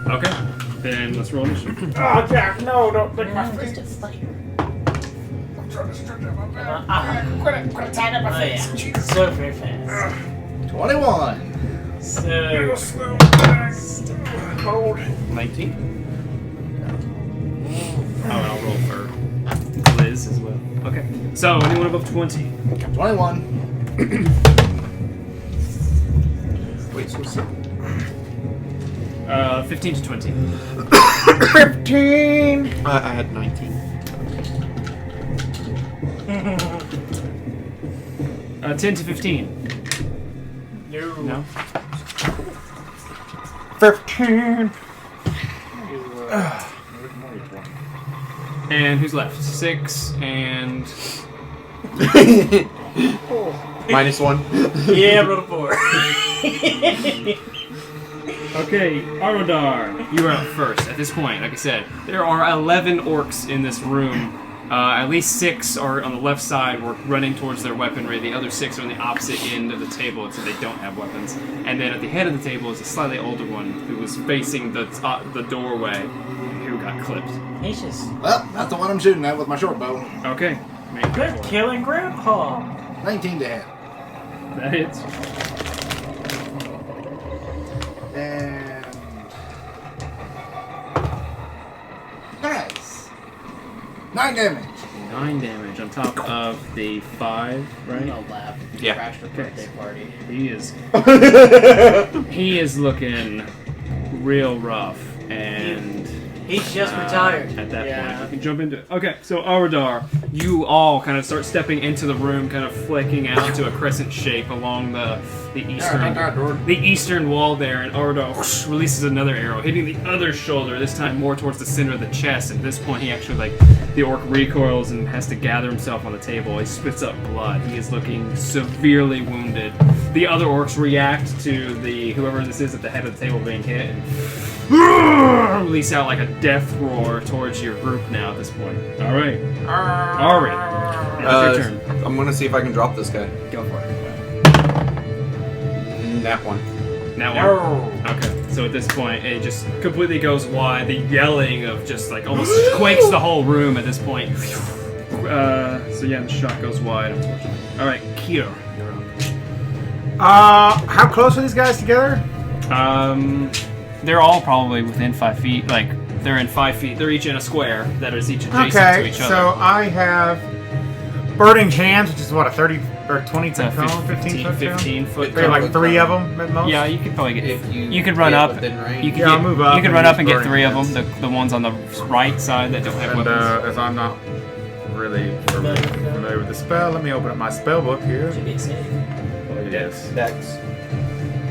Okay. Then let's roll initiative. Oh, Jack, no, don't lick my I'm face. just a fighter. I'm trying to stretch out my back. Quit attacking my face. Yeah. Jesus. So very fast. 21. So. Slow back. Cold. 19. Oh, and I'll roll for Liz as well. Okay. So, anyone above 20? 21. Wait, so what's 15 to 20. 15. I had 19. 10 to 15. No? 15. And who's left? 6 and... -1. Yeah, roll a 4. Okay, Eredar, you are up first. At this point, like I said, there are 11 orcs in this room. At least 6 are on the left side, were running towards their weaponry. The other 6 are on the opposite end of the table, so they don't have weapons. And then at the head of the table is a slightly older one who was facing the doorway, who got clipped. He's just Well, that's the one I'm shooting at with my short bow. Okay, make good it for it. killing Grandpa. 19 to hit. That hits. And... Nice. 9 damage. 9 damage on top of the 5, right? No laugh. Yeah. Crashed a birthday party. He is looking real rough, and He's just retired. At that Yeah. point, you can jump into it. Okay, so Eredar, you all kind of start stepping into the room, kind of flicking out to a crescent shape along the eastern wall there, and Eredar releases another arrow, hitting the other shoulder. This time more towards the center of the chest. At this point, he actually the orc recoils and has to gather himself on the table. He spits up blood. He is looking severely wounded. The other orcs react to whoever this is at the head of the table being hit, and release out like a death roar towards your group now at this point. Alright. Alright. Now it's your turn. I'm gonna see if I can drop this guy. Go for it. That one. Now one. Okay. So at this point, it just completely goes wide. The yelling of just like almost quakes the whole room at this point. So yeah, the shot goes wide, unfortunately. Alright, Kier, you're up. How close are these guys together? They're all probably within 5 feet. Like, they're in 5 feet. They're each in a square that is each adjacent to each other. So I have Burning Hands, which is what, a 30 or 20 It's a foot cone? 15 foot 15 foot Maybe like 3 of them at most? Yeah, you could probably get. If You could run get up. within range. You could Yeah, I'll move up You could and run up use and get burning 3 of hands. them. The ones on the right side that don't have And weapons. as I'm not really familiar with the spell, let me open up my spell book here. Should be a save. Yes. Dex.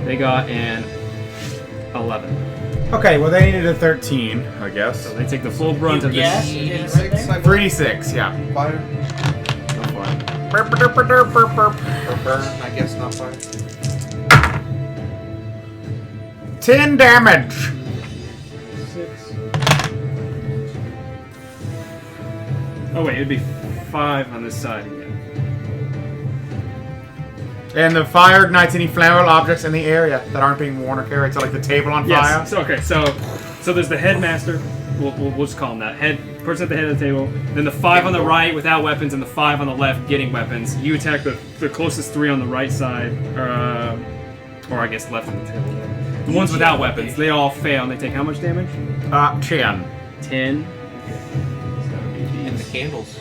They got an 11. Okay, well they needed a 13, I guess. So they take the full brunt of Yes, this. it is 6, right I 3d6, yeah. Fire. Go for it. Burp, burp, burp, burp, burp, burp. Or burn, I guess, not fire. 10 damage! 6. Oh wait, it'd be 5 on this side again. And the fire ignites any flammable objects in the area that aren't being worn or carried. So like the table on fire. Yes. So okay. So there's the headmaster. We'll just call him that. Person at the head of the table. Then the 5 on the right without weapons, and the 5 on the left getting weapons. You attack the closest 3 on the right side, or I guess left on the table. The ones without weapons, they all fail. And they take how much damage? 10. 10. And the candles.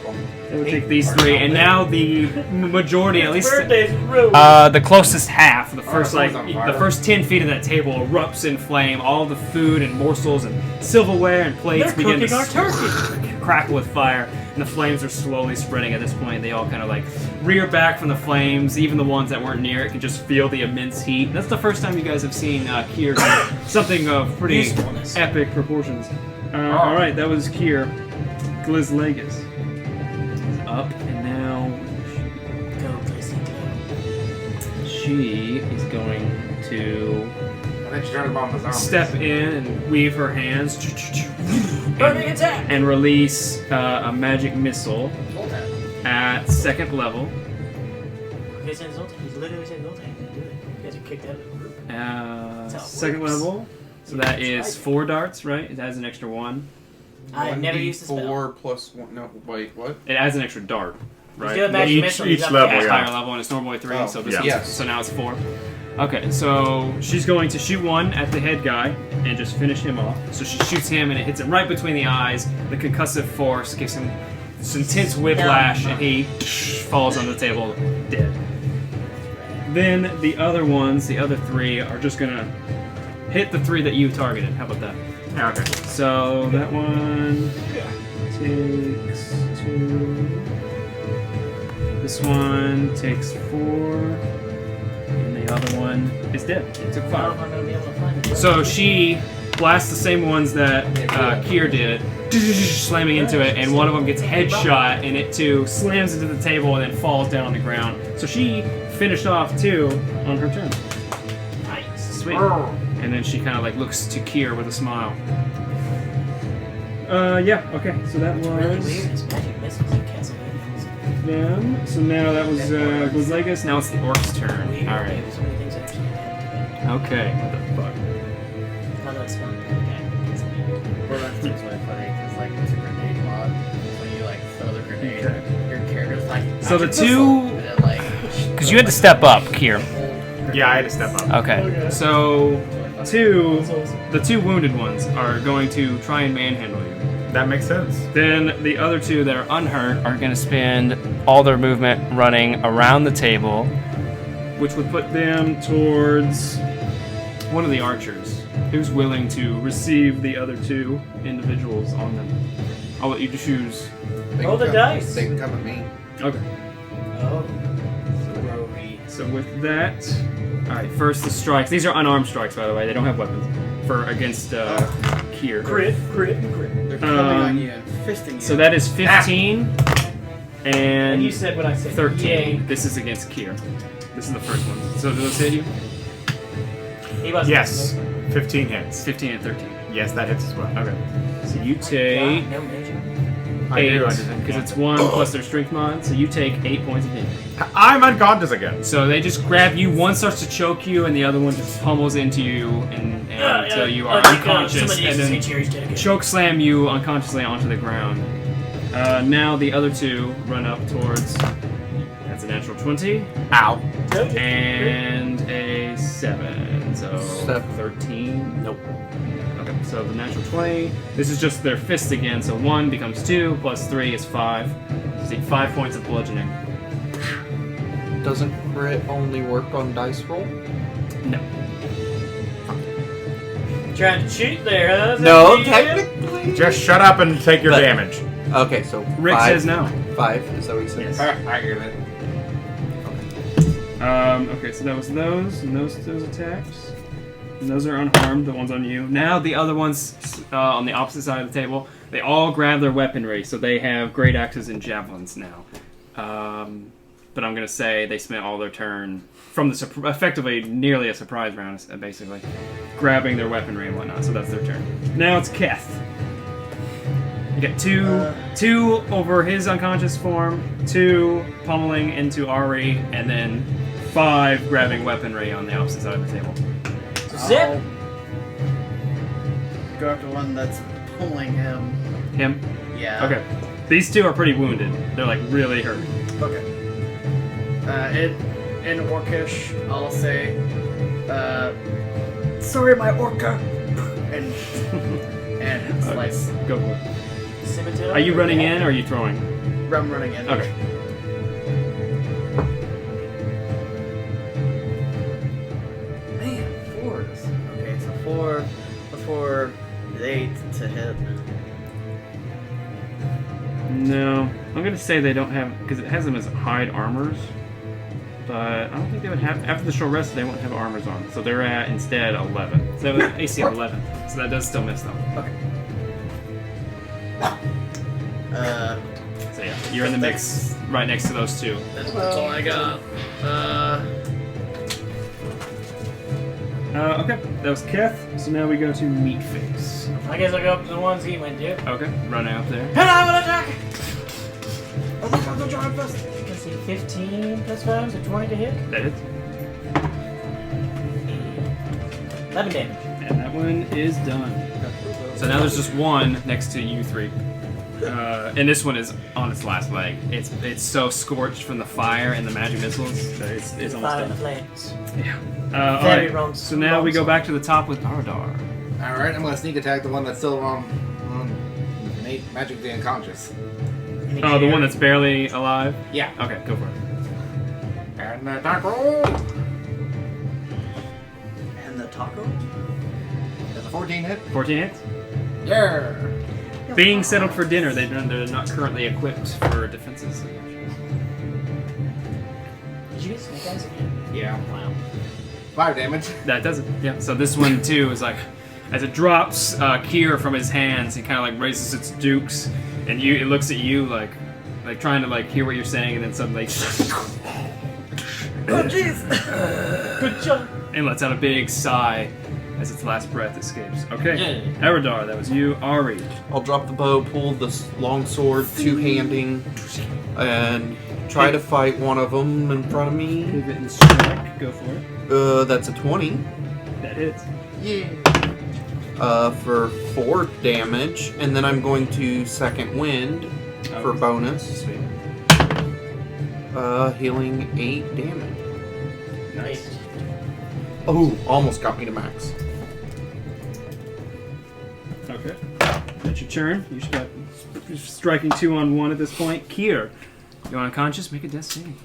They would take these 3, and now the majority, at least Birthday's ruined. the closest half, the first 10 feet of that table erupts in flame. All the food and morsels and silverware and plates They're begin cooking our to turkey. crackle with fire, and the flames are slowly spreading. At this point, they all kind of like rear back from the flames. Even the ones that weren't near it can just feel the immense heat. And that's the first time you guys have seen Kier do something of pretty Usefulness. epic proportions. All right, that was Kier. Glizlegus is up, and now Go, Glizzy, go. she is going to I think she's trying to bomb the zombies. step in and weave her hands Burning attack! and release a magic missile Ult tap. at 2nd level. He said Zoltan. He's literally said Zoltan. Do it. You guys are kicked out of the group. That's how it 2nd works. level. So that is 4 darts, right? It has an extra 1. I never used the spell. 4 plus 1. No, wait, what? It adds an extra dart, He's right? doing magic Each- missile, each he's up level, there. It's yeah. higher level and it's normally 3, Oh, so this yeah. Yes. so now it's 4. Okay, so she's going to shoot 1 at the head guy and just finish him off. So she shoots him and it hits him right between the eyes. The concussive force gives him this intense whiplash and he falls on the table dead. Then the other ones, the other 3, are just gonna hit the 3 that you targeted. How about that? Yeah, okay. So that one takes 2. This one takes 4. And the other one is dead. It took I don't know 5. if I'm gonna be able to find it. So she blasts the same ones that Kier did, slamming into it, and one of them gets headshot, and it too slams into the table and then falls down on the ground. So she finished off 2 on her turn. Nice. Sweet. And then she kind of like looks to Kier with a smile. Yeah, okay, so that It's really was weird. It's magic missiles in Castlevania. them. So now that was Glazlegus. Now it's the Orcs' turn. Weird. Alright. There's so many things actually happened. Okay, what the fuck? Although it's fun. Okay. Well, that's just really funny because like it's a grenade mod. When you like throw the grenade, your character's like. So the "Magic two- missile," and then, like, Because you had to step up, Kier. Yeah, I had to step up. Okay, so the 2 wounded ones are going to try and manhandle you. That makes sense. Then the other 2 that are unhurt are going to spend all their movement running around the table, which would put them towards one of the archers. Who's willing to receive the other 2 individuals on them? I'll let you choose. They Roll can the come- dice. They can come at me. Okay. Oh. So with that, all right. First the strikes. These are unarmed strikes, by the way. They don't have weapons. For against Kier. Crit. They're coming on you and fisting you. So that is 15 And and you said what I said. 13. Yay. This is against Kier. This is the first one. So do those hit you? He wasn't Yes. 15 hits. 15 and 13. Yes, that hits as well. Okay. So you take No major. I 8 do, I just because it's 1 plus their strength mod. So you take 8 points of damage. I'm unconscious again. So they just grab you. One starts to choke you, and the other one just pummels into you until you are unconscious, Somebody and used to say then Cherry's dead again. choke slam you unconsciously onto the ground. Now the other 2 run up towards. That's a natural 20 Ow. and a 7. So 13. Nope. Okay, so the natural 20. This is just their fists again. So 1 becomes 2 plus 3 is 5. So you take 5 points of bludgeoning. Doesn't crit only work on dice roll? No. Trying to cheat there, huh? No, Yeah. technically. Just shut up and take your But- damage. Okay, so Rick 5. says no. 5, is that what you said? Yes. I get it. Okay, so that was those and those attacks. And those are unharmed, the ones on you. Now the other ones on the opposite side of the table, they all grab their weaponry, so they have great axes and javelins now. But I'm gonna say they spent all their turn from the effectively nearly a surprise round, basically, grabbing their weaponry and whatnot. So that's their turn. Now it's Keth. You get two over his unconscious form, 2 pummeling into Ari, and then 5 grabbing weaponry on the opposite side of the table. Zip. Go after one that's pulling him. Him? Yeah. Okay. These 2 are pretty wounded. They're like really hurt. Okay. In Orcish, I'll say, sorry, my orca, and slice. Go for it. Cemetery. Are you running in or are you throwing? I'm running in. Okay. Man, 4s. Okay, so 4 before the 8 to hit. No. I'm gonna say they don't have, because it has them as hide armors. But I don't think they would have, after the short rest, they won't have armors on. So they're at, instead, 11. So AC of 11. So that does still miss them. Okay. So yeah, you're in the mix right next to those 2. That's all I got. Okay, that was Keth. So now we go to Meatface. I guess I'll go up to the ones he went to. Okay, run out there. And I will attack! Oh my god, the giant fist! You can see 15 plus 5, so 20 to hit. That hits. 11 damage. And that that one is done. So now there's just one next to you three. And this one is on its last leg. It's so scorched from the fire and the magic missiles that it's almost Fire done. flames. Yeah. Very Alright, wrong. so now we go back to the top with Eredar. Alright, I'm gonna sneak attack the one that's still on Nate, magically unconscious. Oh, the one that's barely alive? Yeah. Okay, go for it. And attack roll. And the taco? That's a 14 hit. 14 hits? Yeah. Being settled for dinner, they're not currently equipped for defenses. Did you get snake eyes again? Yeah. Wow. 5 damage. That does it. Yeah. So this one too is like, as it drops Kier from his hands, he kind of like raises its dukes, and it looks at you like trying to like hear what you're saying, and then suddenly Oh jeez! Good job. and lets out a big sigh as its last breath escapes. Okay. Yeah. Eredar, that was you. Ari. I'll drop the bow, pull the long sword, two-handing, and try to fight one of them in front of me. Pivot and strike. Go for it. That's a 20. That hits. For 4 damage, and then I'm going to second wind for bonus. Sweet. Healing 8 damage. Nice. Oh, almost got me to max. Okay. That's your turn. You should got striking 2 on 1 at this point. Kier, you're unconscious. Make a death saving.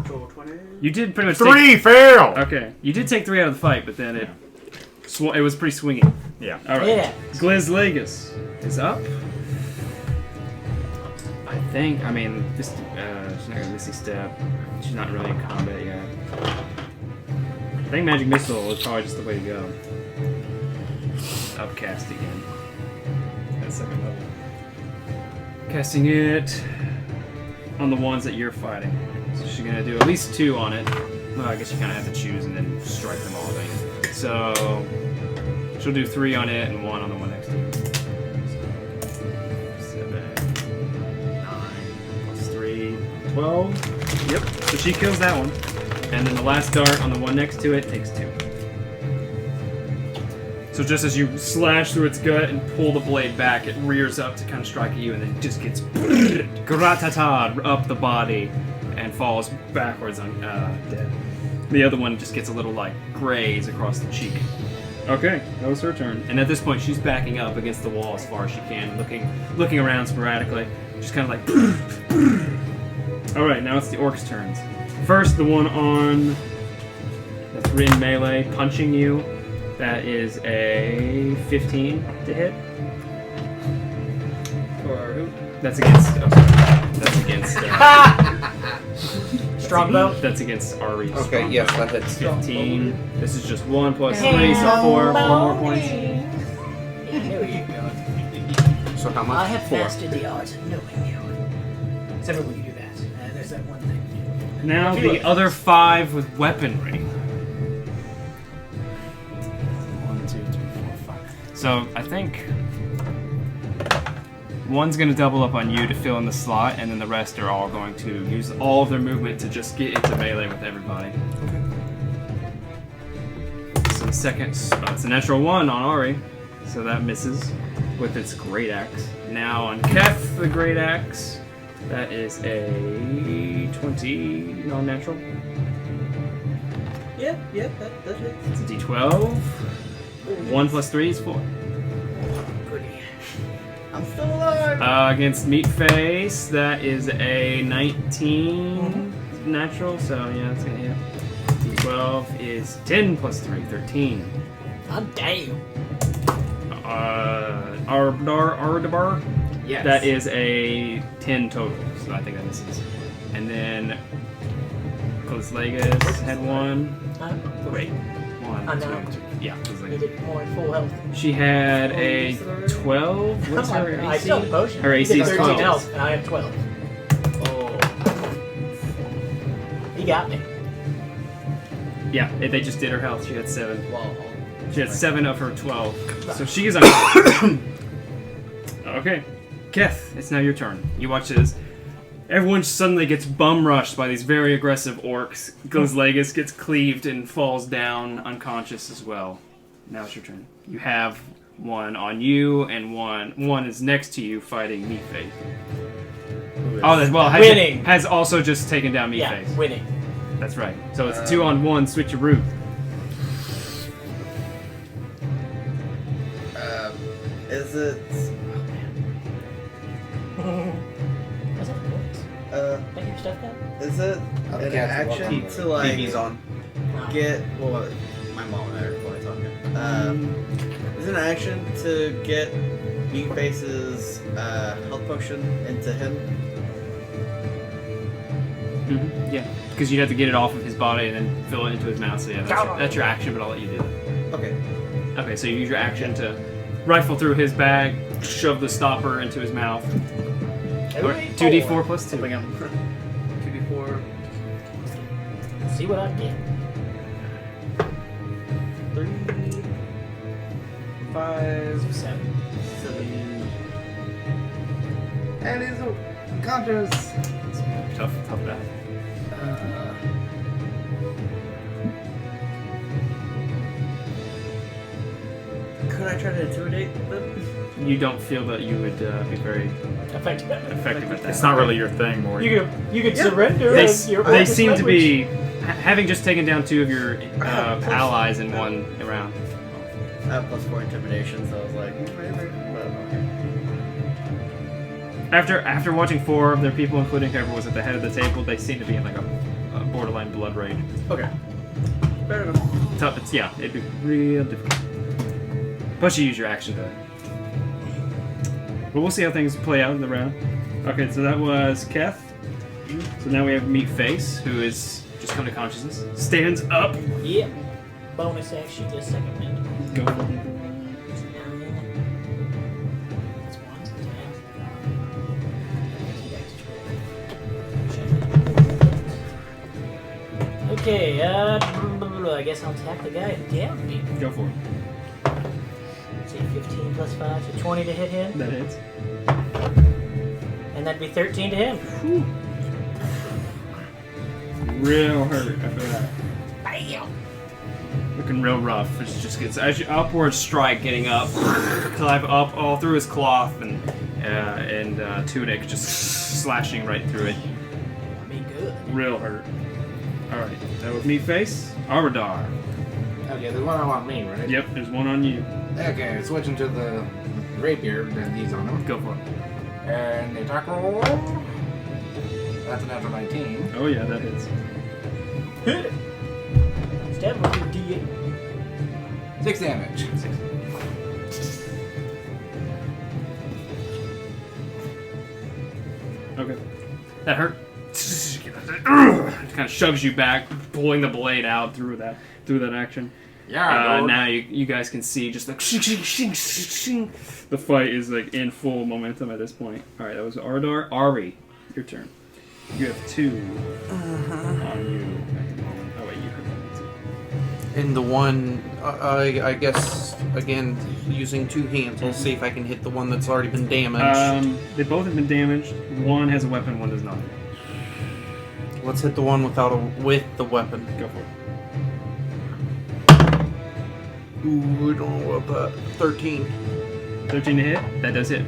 Roll 20. You did pretty much 3 fail. Okay. You did take 3 out of the fight, but then it was pretty swingy. Yeah. All right. Yeah. Glizlegus is up. I think. I mean, this. She's not gonna Misty Step. She's not really in combat yet. I think Magic Missile is probably just the way to go. Upcast again. At 2nd level. Casting it on the ones that you're fighting. So she's gonna do at least 2 on it. Well, I guess you kind of have to choose and then strike them all. Don't you? So she'll do 3 on it and 1 on the one next to it. So, 7, 9 plus 3, 12. Yep. So she kills that one, and then the last dart on the one next to it takes 2. So just as you slash through its gut and pull the blade back, it rears up to kind of strike at you, and then just gets gratata up the body and falls backwards on dead. The other one just gets a little like graze across the cheek. Okay, that was her turn. And at this point, she's backing up against the wall as far as she can, looking around sporadically, just kind of like. All right, now it's the orcs' turns. First, the one on that's in melee, punching you. That is a 15 to hit. Or who? That's against. Oh, sorry. That's against. Strongbow. That's against Ari's. Okay, Strongbow. yes, that hits. 15. This is just 1 plus 3, so 4 more points. Yeah, I knew you were going. So how I much? have 4. mastered the art of knowing you. Except for when you do that. There's that one thing. Now A few the others. other 5 with weaponry. 1, 2, 3, 4, 5. So I think one's going to double up on you to fill in the slot, and then the rest are all going to use all of their movement to just get into melee with everybody. Okay. So the second, it's a natural 1 on Ari, so that misses with its great axe. Now on Keth, the great axe, that is a 20 non-natural. Yeah, that's it. It's a d12. 1 plus 3 is 4. Goody. I'm still alive. Against Meatface, that is a 19 natural, so yeah, that's gonna hit. D12 is 10 plus 3, 13. I'm damn. Eredar, Yes. that is a 10 total, so I think that misses. And then Glizlegus had 1. Wait, 1, I 2, know. 3. Yeah, You Glizlegus. did more in full health. She had a 12. What's her I AC? still have potion. Her You AC did is 13 12. health, and I have 12. Oh. He got me. Yeah, they just did her health. She had 7. Whoa. She had 7 of her 12. So she is on. Okay. Keth, it's now your turn. You watch this. Everyone suddenly gets bum rushed by these very aggressive orcs. Glizlegus gets cleaved and falls down unconscious as well. Now it's your turn. You have one on you, and one is next to you fighting Meatface. Oh, that's well. Winning. Has also just taken down Meatface. Yeah, winning. That's right. So it's a 2-on-1 switcheroo. Is it? What's up, boys? Make your stuff down. Is it Oh, the an cat's action walking. to like BB's on. get? Well, my mom and I are probably talking. Is it an action to get Meatface's health potion into him? Mm-hmm. Yeah, because you'd have to get it off of his body and then fill it into his mouth. So yeah, that's your action, but I'll let you do it. Okay. Okay, so you use your action to rifle through his bag, shove the stopper into his mouth. Or 2d4 plus 2. 2d4. See what I get. 3, 5, 7. 7. And he's unconscious. Tough die. Could I try to intimidate them? You don't feel that you would be very Effective. effective at that. It's not really your thing, Morty. You could surrender. They, as your they orcish seem to language. be, having just taken down 2 of your allies in one round. I have +4 intimidation, so I was like, maybe, but okay. After watching 4 of their people, including whoever was at the head of the table, they seem to be in like a borderline blood rage. Okay. Fair enough. Tough. Yeah, it'd be real difficult. Plus, you use your action to. But we'll see how things play out in the round. Okay, so that was Keth. So now we have Meatface, who is just come to consciousness. Stands up. Yep. Bonus action this second minute. Go for it. 9. That's 1, 10. Okay, I guess I'll attack the guy who damned me. Go for it. See, 15 plus 5, so 20 to hit him. That hits. And that'd be 13 to him. Real hurt after that. Bam! Looking real rough. It just gets as you upward strike, getting up, climb up all through his cloth and tunic, just slashing right through it. That'd be good. Real hurt. All right, that was Meatface. Eredar. Okay, there's one on me, right? Yep, there's one on you. Okay, switching to the rapier, then he's on him. Go for it. And the attack roll. That's an natural 19. Oh yeah, that hits. Hit it! Stab him with your D8. 6 damage. Okay, that hurt. It kind of shoves you back, pulling the blade out through that action. Yeah, now you guys can see just like the fight is like in full momentum at this point. All right, that was Eredar. Ari, your turn. You have 2 on you at the moment. Oh wait, you heard that too. And the one, I guess, again, using 2 hands, I'll see if I can hit the one that's already been damaged. They both have been damaged. One has a weapon, one does not. Let's hit the one with the weapon. Go for it. Ooh, I don't know about that. 13. 13 to hit. That does hit.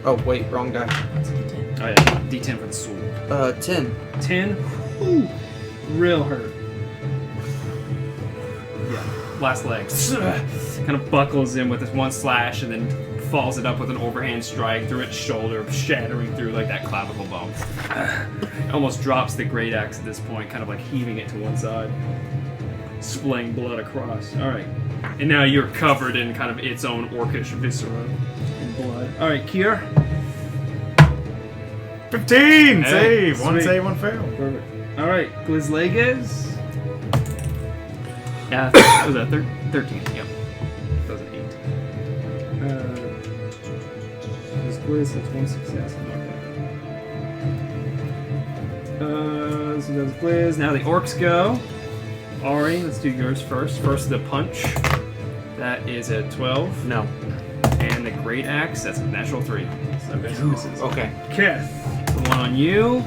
Oh, wait, wrong guy. That's a D10. Oh yeah, D10 for the sword. 10. 10. Ooh, real hurt. Yeah, last leg. Kind of buckles in with this one slash and then follows it up with an overhand strike through its shoulder, shattering through like that clavicle bone. Almost drops the great axe at this point, kind of like heaving it to one side, splaying blood across. All right, and now you're covered in kind of its own orcish viscera and blood. All right, Kier. 15! Hey, Save! One sweet. save, one fail. Perfect. All right, Glizlegas. Yeah, that was a 13. Yep, that was an 8. Gliz, that's 1 success. So that was Gliz. Now the orcs go. Ari, let's do yours first. First, the punch. That is a 12. No. And the great axe, that's a natural 3. So basically this is Okay. Keth. The one on you.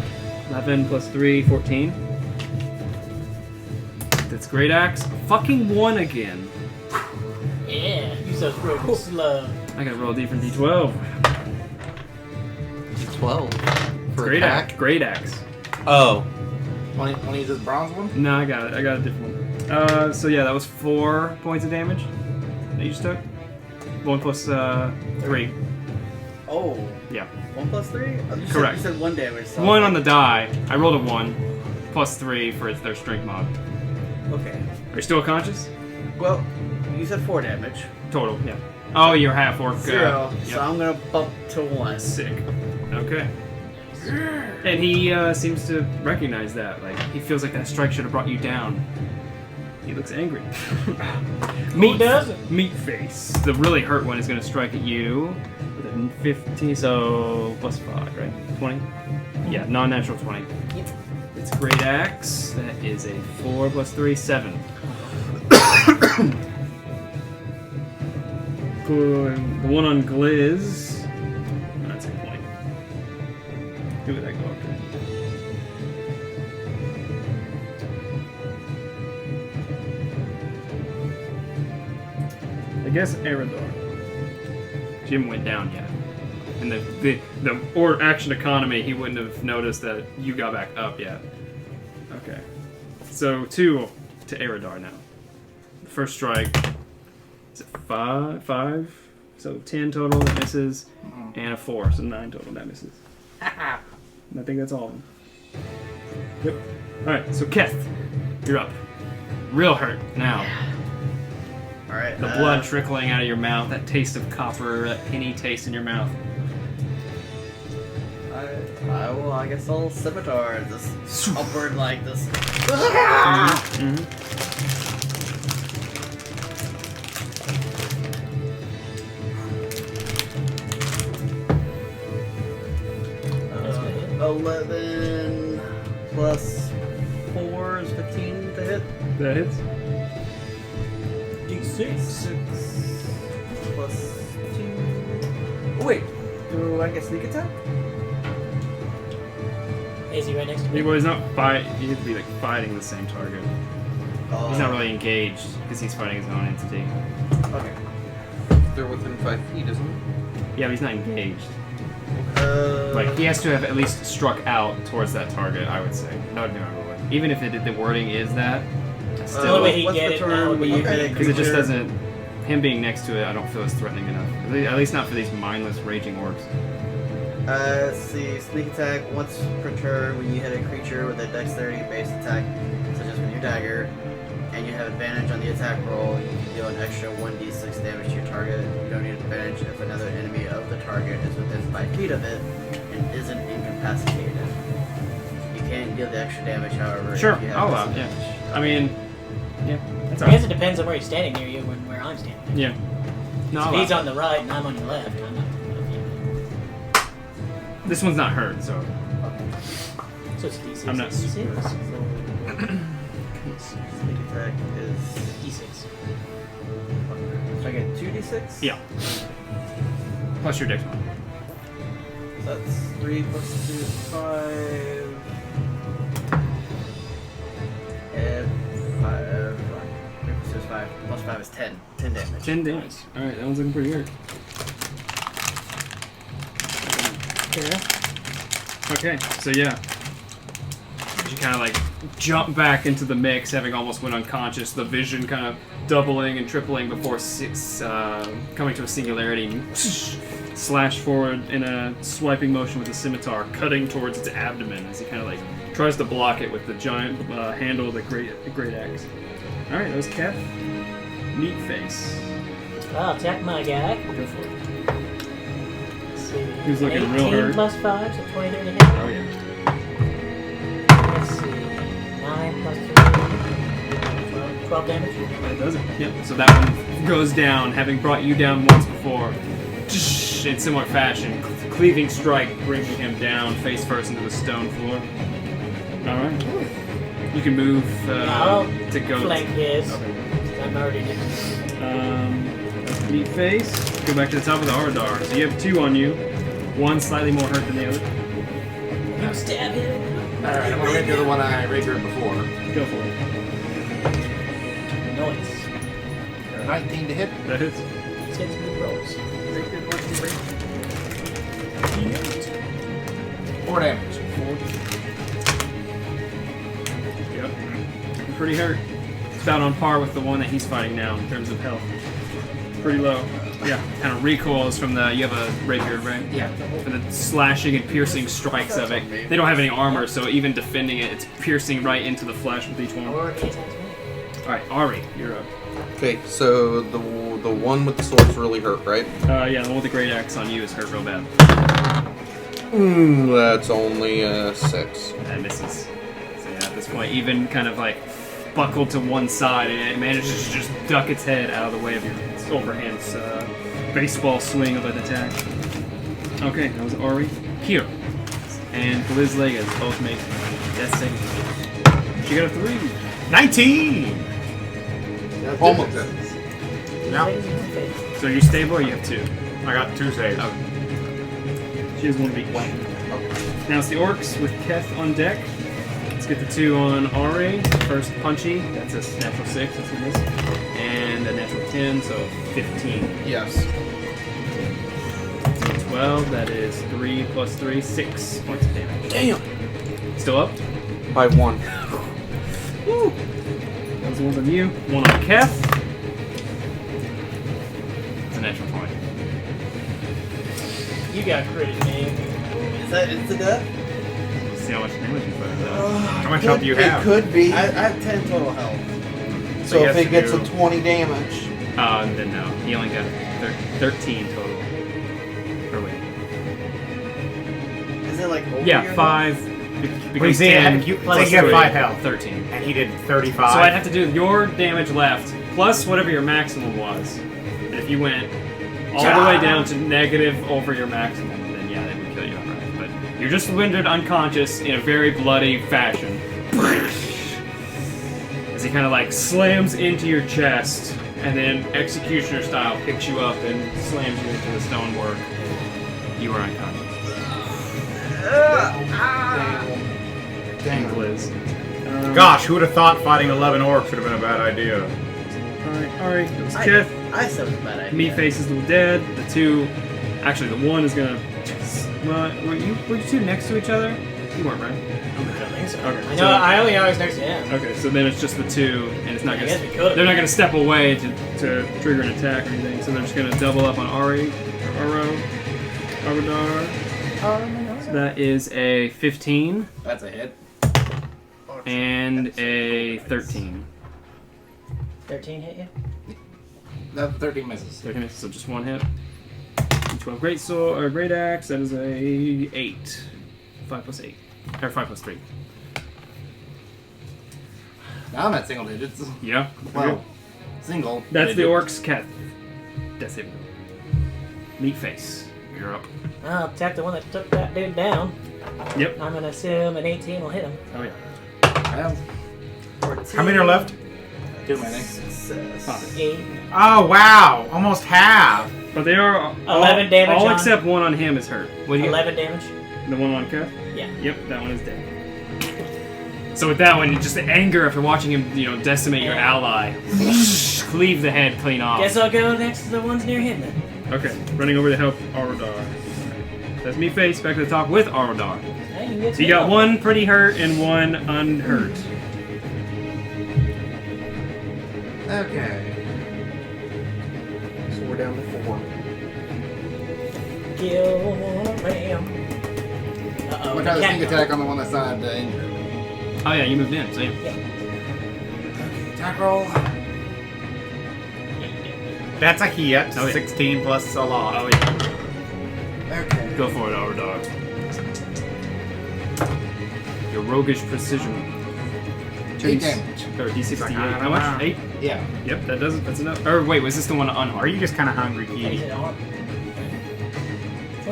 11 plus 3, 14. That's Its great axe. Fucking 1 again. Yeah, you so real slow. I gotta roll a different d12. 12 for Great attack. axe. Great axe. Oh, Want to use this bronze one? No, I got it. I got a different one. So yeah, that was 4 points of damage that you just took. 1 plus 3. Oh, Yeah. 1 plus 3? Oh, you Correct. Said 1 damage. So 1 on the die. I rolled a 1. Plus 3 for their strength mod. Okay. Are you still conscious? Well, you said 4 damage. Total, yeah. Oh, you're half-orc. 0. So yeah. I'm gonna bump to 1. Sick. Okay. And he seems to recognize that. Like, he feels like that strike should have brought you down. He looks angry. Who doesn't? Meatface. The really hurt one is going to strike at you with a 15, so plus 5, right? 20? Yeah, non-natural 20. Yep. It's a great axe. That is a 4 plus 3, 7. The one on Gliz. That's a point. Who would that go up to? I guess Eredar. Jim went down yet. And the or action economy, he wouldn't have noticed that you got back up yet. Okay. So 2 to Eredar now. The first strike. Is it 5? So 10 total, that misses. And a 4, so 9 total, that misses. And I think that's all of them. Yep. Alright, so Keth, you're up. Real hurt now. Alright. The blood trickling out of your mouth, that taste of copper, that penny taste in your mouth. I guess I'll scimitar this upward like this. Mm-hmm. 11 plus 4 is 15 to hit. That hits. D6. 6 plus 2. Oh, wait, do I get sneak attack? Is he right next to me? Well, he's not fight. You have to be like fighting the same target. Oh. He's not really engaged because he's fighting his own entity. Okay. they're within 5 feet, isn't it? Yeah, but he's not engaged. Uh, Like he has to have at least struck out towards that target. I would say. That would be my ruling. Even if the wording is that, The still only way he'd what's get the it turn now would when be you hit a because it just creature? doesn't. Him being next to it, I don't feel is threatening enough. At least not for these mindless raging orcs. Let's see, sneak attack once per turn when you hit a creature with a dexterity-based attack, such as with your dagger, and you have advantage on the attack roll, you can deal an extra 1d6 damage to your target. You don't need advantage if another enemy of the target is within 5 feet of it and isn't incapacitated. You can't deal the extra damage, however. Sure, if you have I'll allow. disadvantage. Yeah, I mean, yeah, that's I alright. guess it depends on where he's standing near you and where I'm standing. Yeah. No, So I'll if he's allow. on the right and I'm on your left, I'm not. This one's not hurt, so So it's D6. I'm not- D6. Sneak attack is. D6. So I get 2d6? yeah. Plus your dex mod. So that's 3 plus 2 is 5. And 5. 3 plus 2 is 5. Plus 5 is 10. 10 damage. 10 damage. Alright, that one's looking pretty good. Okay, so yeah. You kind of like jump back into the mix, having almost went unconscious, the vision kind of doubling and tripling before coming to a singularity. Slash forward in a swiping motion with the scimitar, cutting towards its abdomen as he kind of like tries to block it with the giant handle of the great axe. Alright, that was Keth. Meatface. I'll attack my guy. Go for it. Let's see. He's looking 18 real hurt. plus 5, so 23 to hit. Oh yeah. Let's see. 9 plus 3. 12 damage. That does it. Yep. So that one goes down, having brought you down once before. In similar fashion, cleaving strike, bringing him down face first into the stone floor. All right. You can move I'll to go. flank his. Okay. I'm already doing. Meatface. Go back to the top of the Eredar. So you have 2 on you. One slightly more hurt than the other. You stab him. Alright, I'm gonna do the one I rapied before. Go for it. noise. 19 to hit. That hits. Let's get some good rolls. 4 damage. Yep. Pretty hurt. It's about on par with the one that he's fighting now in terms of health. Pretty low. Yeah. Kind of recoils from the. You have a rapier, right? Yeah. For the slashing and piercing strikes of it. They don't have any armor, so even defending it, it's piercing right into the flesh with each one. Or 8 times Alright, Ari, you're up. Okay, so the one with the sword's really hurt, right? Yeah, the one with the great axe on you is hurt real bad. That's only 6. That misses. So yeah, at this point, even kind of like buckled to one side, and it manages to just duck its head out of the way of your overhand baseball swing of an attack. Okay, that was Ari. Here. And Blizzlegas both make death saving throws. She got a 3. 19! Almost. Yeah. So are you stable or you have 2? I got 2 saves. Okay. She has 1 of each. Now it's the orcs with Keth on deck. Let's get the 2 on Ari. First punchy, that's a natural 6, that's a miss. And a natural 10, so 15. Yes. 12, that is 3 plus 3, 6 points of damage. Damn! Still up? By 1. Woo! That was 1 on you. 1 on Keth. It's a natural 20. You got crit, man. Is that instant death? See how much damage you put in that. How much health do you have? It could be. I have 10 total health. So he if has it to gets do- a 20 damage. Then no. He only got 13 total. Or wait. Is it like over Yeah, your 5. Because say 10 you plus have 3, 5 health. 13. And he did 35. So I'd have to do your damage left, plus whatever your maximum was. And if you went all the way down to negative over your maximum, then yeah, they would kill you outright. But you're just rendered unconscious in a very bloody fashion. As he kind of like slams into your chest, and then executioner style picks you up and slams you into the stonework. You are unconscious. Dang, Liz. Gosh, who would have thought fighting 11 orcs would have been a bad idea? Alright, it was Keth. I said it was a bad idea. Meatface is dead. The 2, actually, the 1 is gonna. Were you 2 next to each other? You weren't, right? I don't think so. Okay. I know. I only know I was next to him. Okay, so then it's just the 2, and it's not I gonna. guess we could've. They're not gonna step away to trigger an attack or anything. So they're just gonna double up on Ari, Eredar. So that is a 15 That's a hit. and a 13. 13 hit you? That 13 misses. 13 misses, so just 1 hit. 12 great sword or great axe. That is a 8. 5 plus 8 or 5 plus 3. Now I'm at single digits. Yeah. Well, single. That's the digit. orc's Keth. Death saving throw. Meatface, you're up. I'll attack the one that took that dude down. Yep. I'm gonna assume an 18 will hit him. Oh yeah. Well, How many are left? too many. 8. Oh, wow. Almost half. But they are 11 damage All on- except 1 on him is hurt. What do you 11 damage. The 1 on Keth? Yeah. Yep, that one is dead. So with that one, just the anger after watching him, decimate your ally, cleave the head clean off. Guess I'll go next to the ones near him then. Okay, running over to help Eredar. That's Meatface back to the top with Eredar. Hey, you get So you got 1 pretty hurt and 1 unhurt. Okay. So we're down to 4. Kill ram. Uh-oh. We'll try the sneak attack on the one that's not injured. Oh yeah, you moved in, so yeah. Attack roll. That's a hit. Oh, yeah. 16 plus a lot. Oh yeah. Okay. Go for it, Eredar. Your roguish precision. 8 damage. Or D68. How much? 8? Yeah. Yep, that does it. That's enough. Or wait, was this the one unharmed? Are you just kind of hungry, Is Kitty? it on?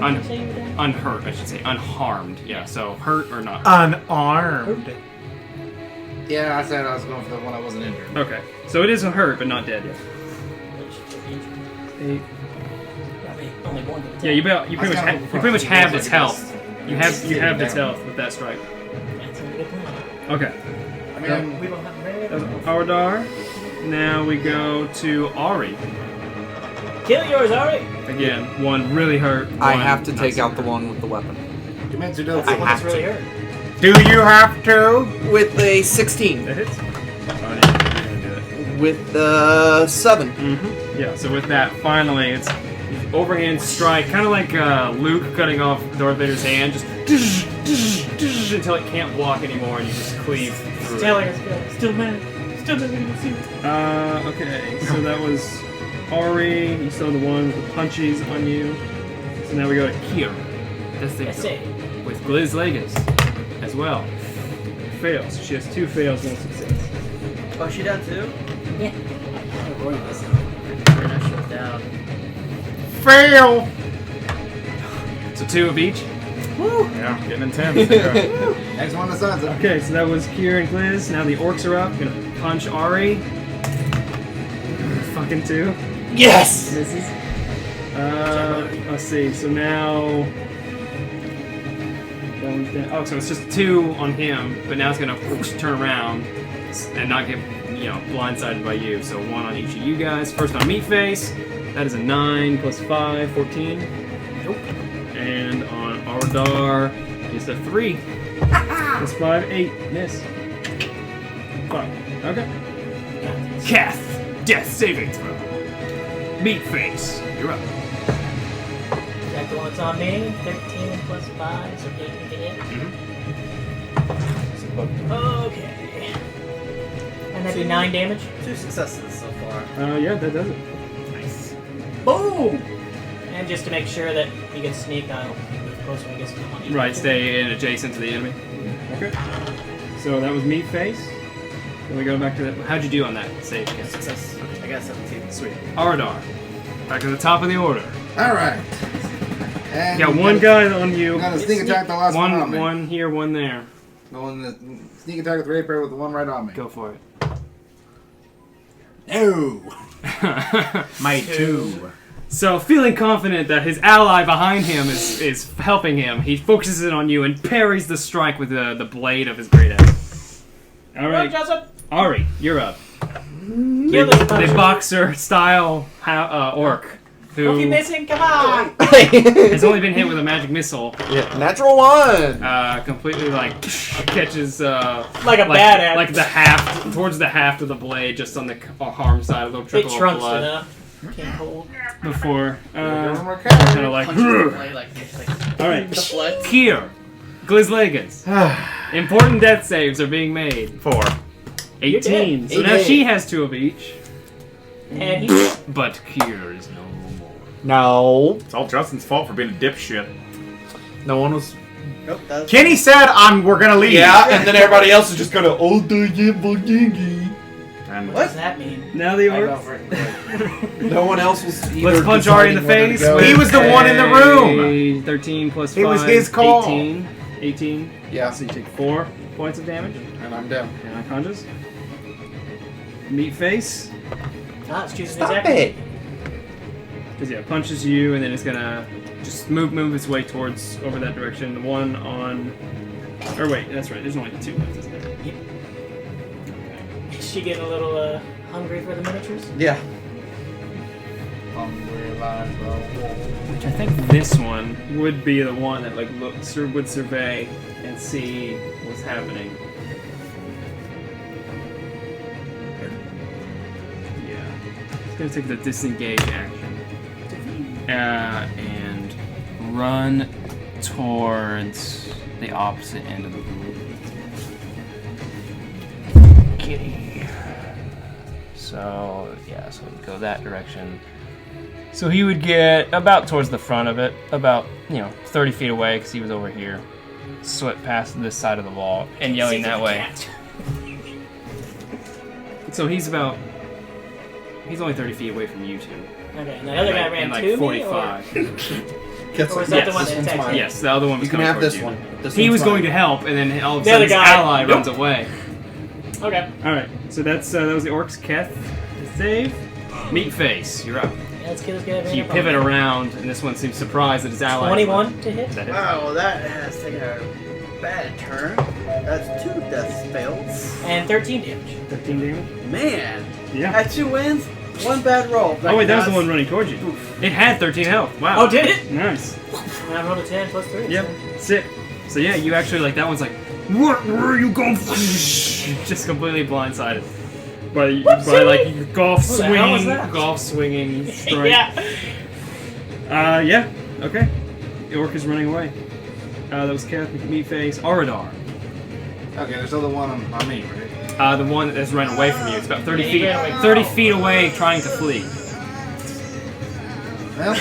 Un- What did you say you were doing? Unhurt, I should say. Unharmed. Yeah, so hurt or not. Unarmed. Yeah, I said I was going for the one I wasn't injured. Okay. So it is a hurt, but not dead yet. 8. Only 1 to attack. Yeah, you pretty much halved its health. You halved its down. health with that strike. That's a good plan. Okay. I mean, We don't have That was Eredar. Now we go to Ari. Kill yours, Ari. Again, one really hurt. I one have to not take so out the hurt. one with the weapon. That's the one that's really hurt. Do you have to? With a 16. That hits. Oh, yeah, you're gonna do it. With 7. Mm-hmm. Yeah, so with that, finally, it's overhand strike, kind of like Luke cutting off Darth Vader's hand, just until it can't block anymore, and you just cleave through it. Still mad. Okay, so that was Ari. You saw the one with the punchies on you. So now we go to Kier. That's it. With Glizlegas as well. Fails. She has 2 fails, 1 success. Oh, she down too? Yeah. Shut down. Fail! So 2 of each. Yeah, getting intense. Yeah. Next one decides it. Okay, so that was Kier and Gliz. Now the orcs are up. Gonna punch Ari. Fucking 2. Yes! Misses. Let's see. So now. That one's down. Oh, so it's just 2 on him, but now it's gonna turn around and not get, blindsided by you. So 1 on each of you guys. First on Meatface. That is a 9 plus 5, 14. Nope. And on Eredar is a 3 plus 5, 8. Miss. Fuck. Okay. Keth, death saving throw. Meatface, you're up. That the one that's on me. 13 plus 5, so 18 to hit. Okay. And that'd be 9 damage. 2 successes so far. Yeah, that does it. Nice. Boom! And just to make sure that he gets sneak, I'll move closer and get some money. Right, stay in adjacent to the enemy. Okay. So that was Meatface. Then we go back to the. How'd you do on that save? Keth? Success. I got 17. Sweet. Eredar. Back to the top of the order. Alright. And You got one guy on you. I'm gonna sneak attack the last one on me. One here, one there. The one that sneak attack with rapier with the one right on me. Go for it. No. My 2. So, feeling confident that his ally behind him is helping him, he focuses it on you and parries the strike with the blade of his great axe. All right, Ari, you're up. Kill this The puncher. boxer-style orc Don't keep who missing, come on! has only been hit with a magic missile. Yeah, natural 1! Completely catches Like a badass. like the haft towards the haft of the blade, just on the harm side, a little It trickle of trunched blood enough. Can't hold. before. Kind of like. Punches the blade like All right, the blood. Kier, Glizlegas. Important death saves are being made. 4. 18. So now she has 2 of each. And he. But Kier is no more. No. It's all Justin's fault for being a dipshit. No one was... Nope, that's Kenny said, we're gonna leave. Yeah, and then everybody else is just gonna... Oh, the yibba And What does that mean? Now the I go orc. for it. No one else was either. Let's punch Ari in the deciding whether to face. go. He was the one in the room. A 13 plus 5. It was his call. 18. 18. Yeah. So you take 4 points of damage. And I'm down. And unconscious. Meatface. Ah, it's choosing his Stop action. it! Because yeah, punches you, and then it's gonna just move its way towards over that direction. One on, or wait, that's right. There's only 2 left, isn't there? Yep. Is she getting a little hungry for the miniatures? Yeah. Which I think this one would be the one that would survey and see what's happening. Yeah, it's gonna take the disengage action and run towards the opposite end of the room. Kitty. So yeah, so we'd go that direction. So he would get about towards the front of it, about 30 feet away, because he was over here. Sweat past this side of the wall and yelling that way. So he's only 30 feet away from you two. Okay, and the other guy ran and to 45. me, or was that the one that attacked me? Yes, the other one was You can coming have towards this you. one. This He one's was fine. going to help, and then all of a The sudden other his guy- ally runs away. Okay. Alright, so that was the Orcs. Keth, save. Meatface, you're up. Yeah, let's get this guy. So you pivot around, and this one seems surprised that his ally. 21 to hit. That hit. Wow, that has taken a bad turn. That's 2 death fails. And 13 damage. 13 damage. Man. Yeah. At 2 wins, 1 bad roll. Oh wait, that was the one running towards you. It had 13 health. Wow. Oh, did it? Nice. And I rolled a 10 plus 3. Yep. Sick. So yeah, you actually like that one's like, where are you going? Just completely blindsided by like your golf What the hell was swinging, that? golf swinging strike. Yeah. Yeah. Okay. The orc is running away. That was Keth, Meatface, Eredar. Okay, there's still the one on me, right? The one that's running away from you. It's about 30 Yeah, feet. he ran away. 30 feet away, trying to flee, Well,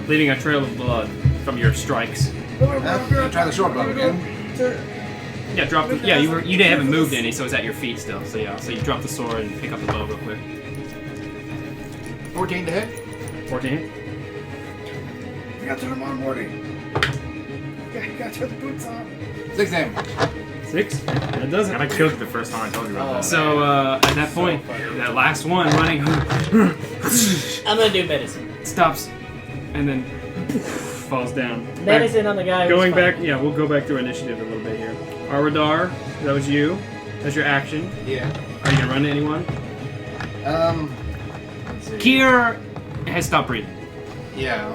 leaving a trail of blood from your strikes. try the short bow again. Yeah, drop the. Yeah, you haven't moved any, so it's at your feet still. So yeah, so you drop the sword and pick up the bow real quick. 14 to hit. 14. You got to turn him on, Morty. You got to turn the boots on. 6 damage. 6. That does And I it. killed you the first time I told you about that. So at that point, that last one running I'm gonna do medicine. stops, and then falls down. Medicine on the guy. Going who's back, yeah, we'll go back to initiative a little bit here. Eredar, that was you. That's your action. Yeah. Are you gonna run to anyone? Let's see. Kier has stopped breathing. Yeah.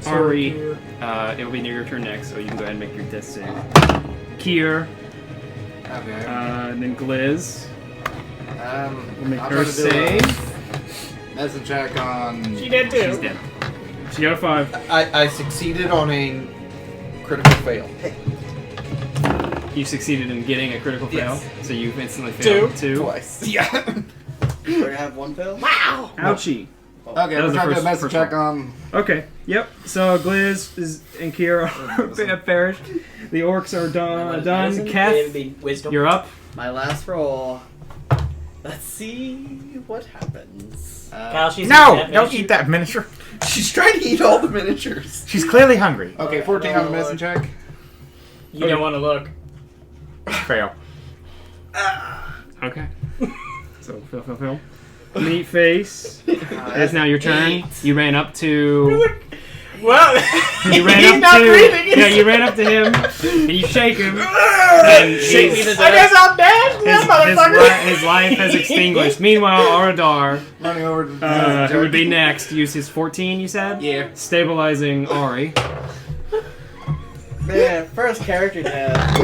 Ari, it will be near your turn next, so you can go ahead and make your death save. Kier, Okay. and then Gliz. We'll make I'll her try to do save. medicine check on. She did too. She's dead. She got a 5. I succeeded on a critical fail. You succeeded in getting a critical fail, Yes. so you instantly failed. 2. Twice. Yeah. Where you have 1 fail? Wow. Ouchie. Okay, That was we're the trying to do a first- medicine first check one. on. Okay, yep. So Gliz and Kier have perished. The orcs are done. Medicine? It would Keth, be wisdom. you're up. My last roll. Let's see what happens. Kyle, she's No! dead, Don't finish eat that miniature. She's trying to eat all the miniatures. She's clearly hungry. Okay, 14 on the medicine check. You don't want to look. Fail. Okay. So fail. Meatface. It's now your turn. You ran up to. Well, You ran he's up not to. breathing. Yeah, you ran up to him and you shake him. And Shake me he's- to death. I guess I'm dead. his life has extinguished. Meanwhile, Eredar, Running over to. who would be next, use his 14. You said. Yeah. Stabilizing Ari. Man, first character death.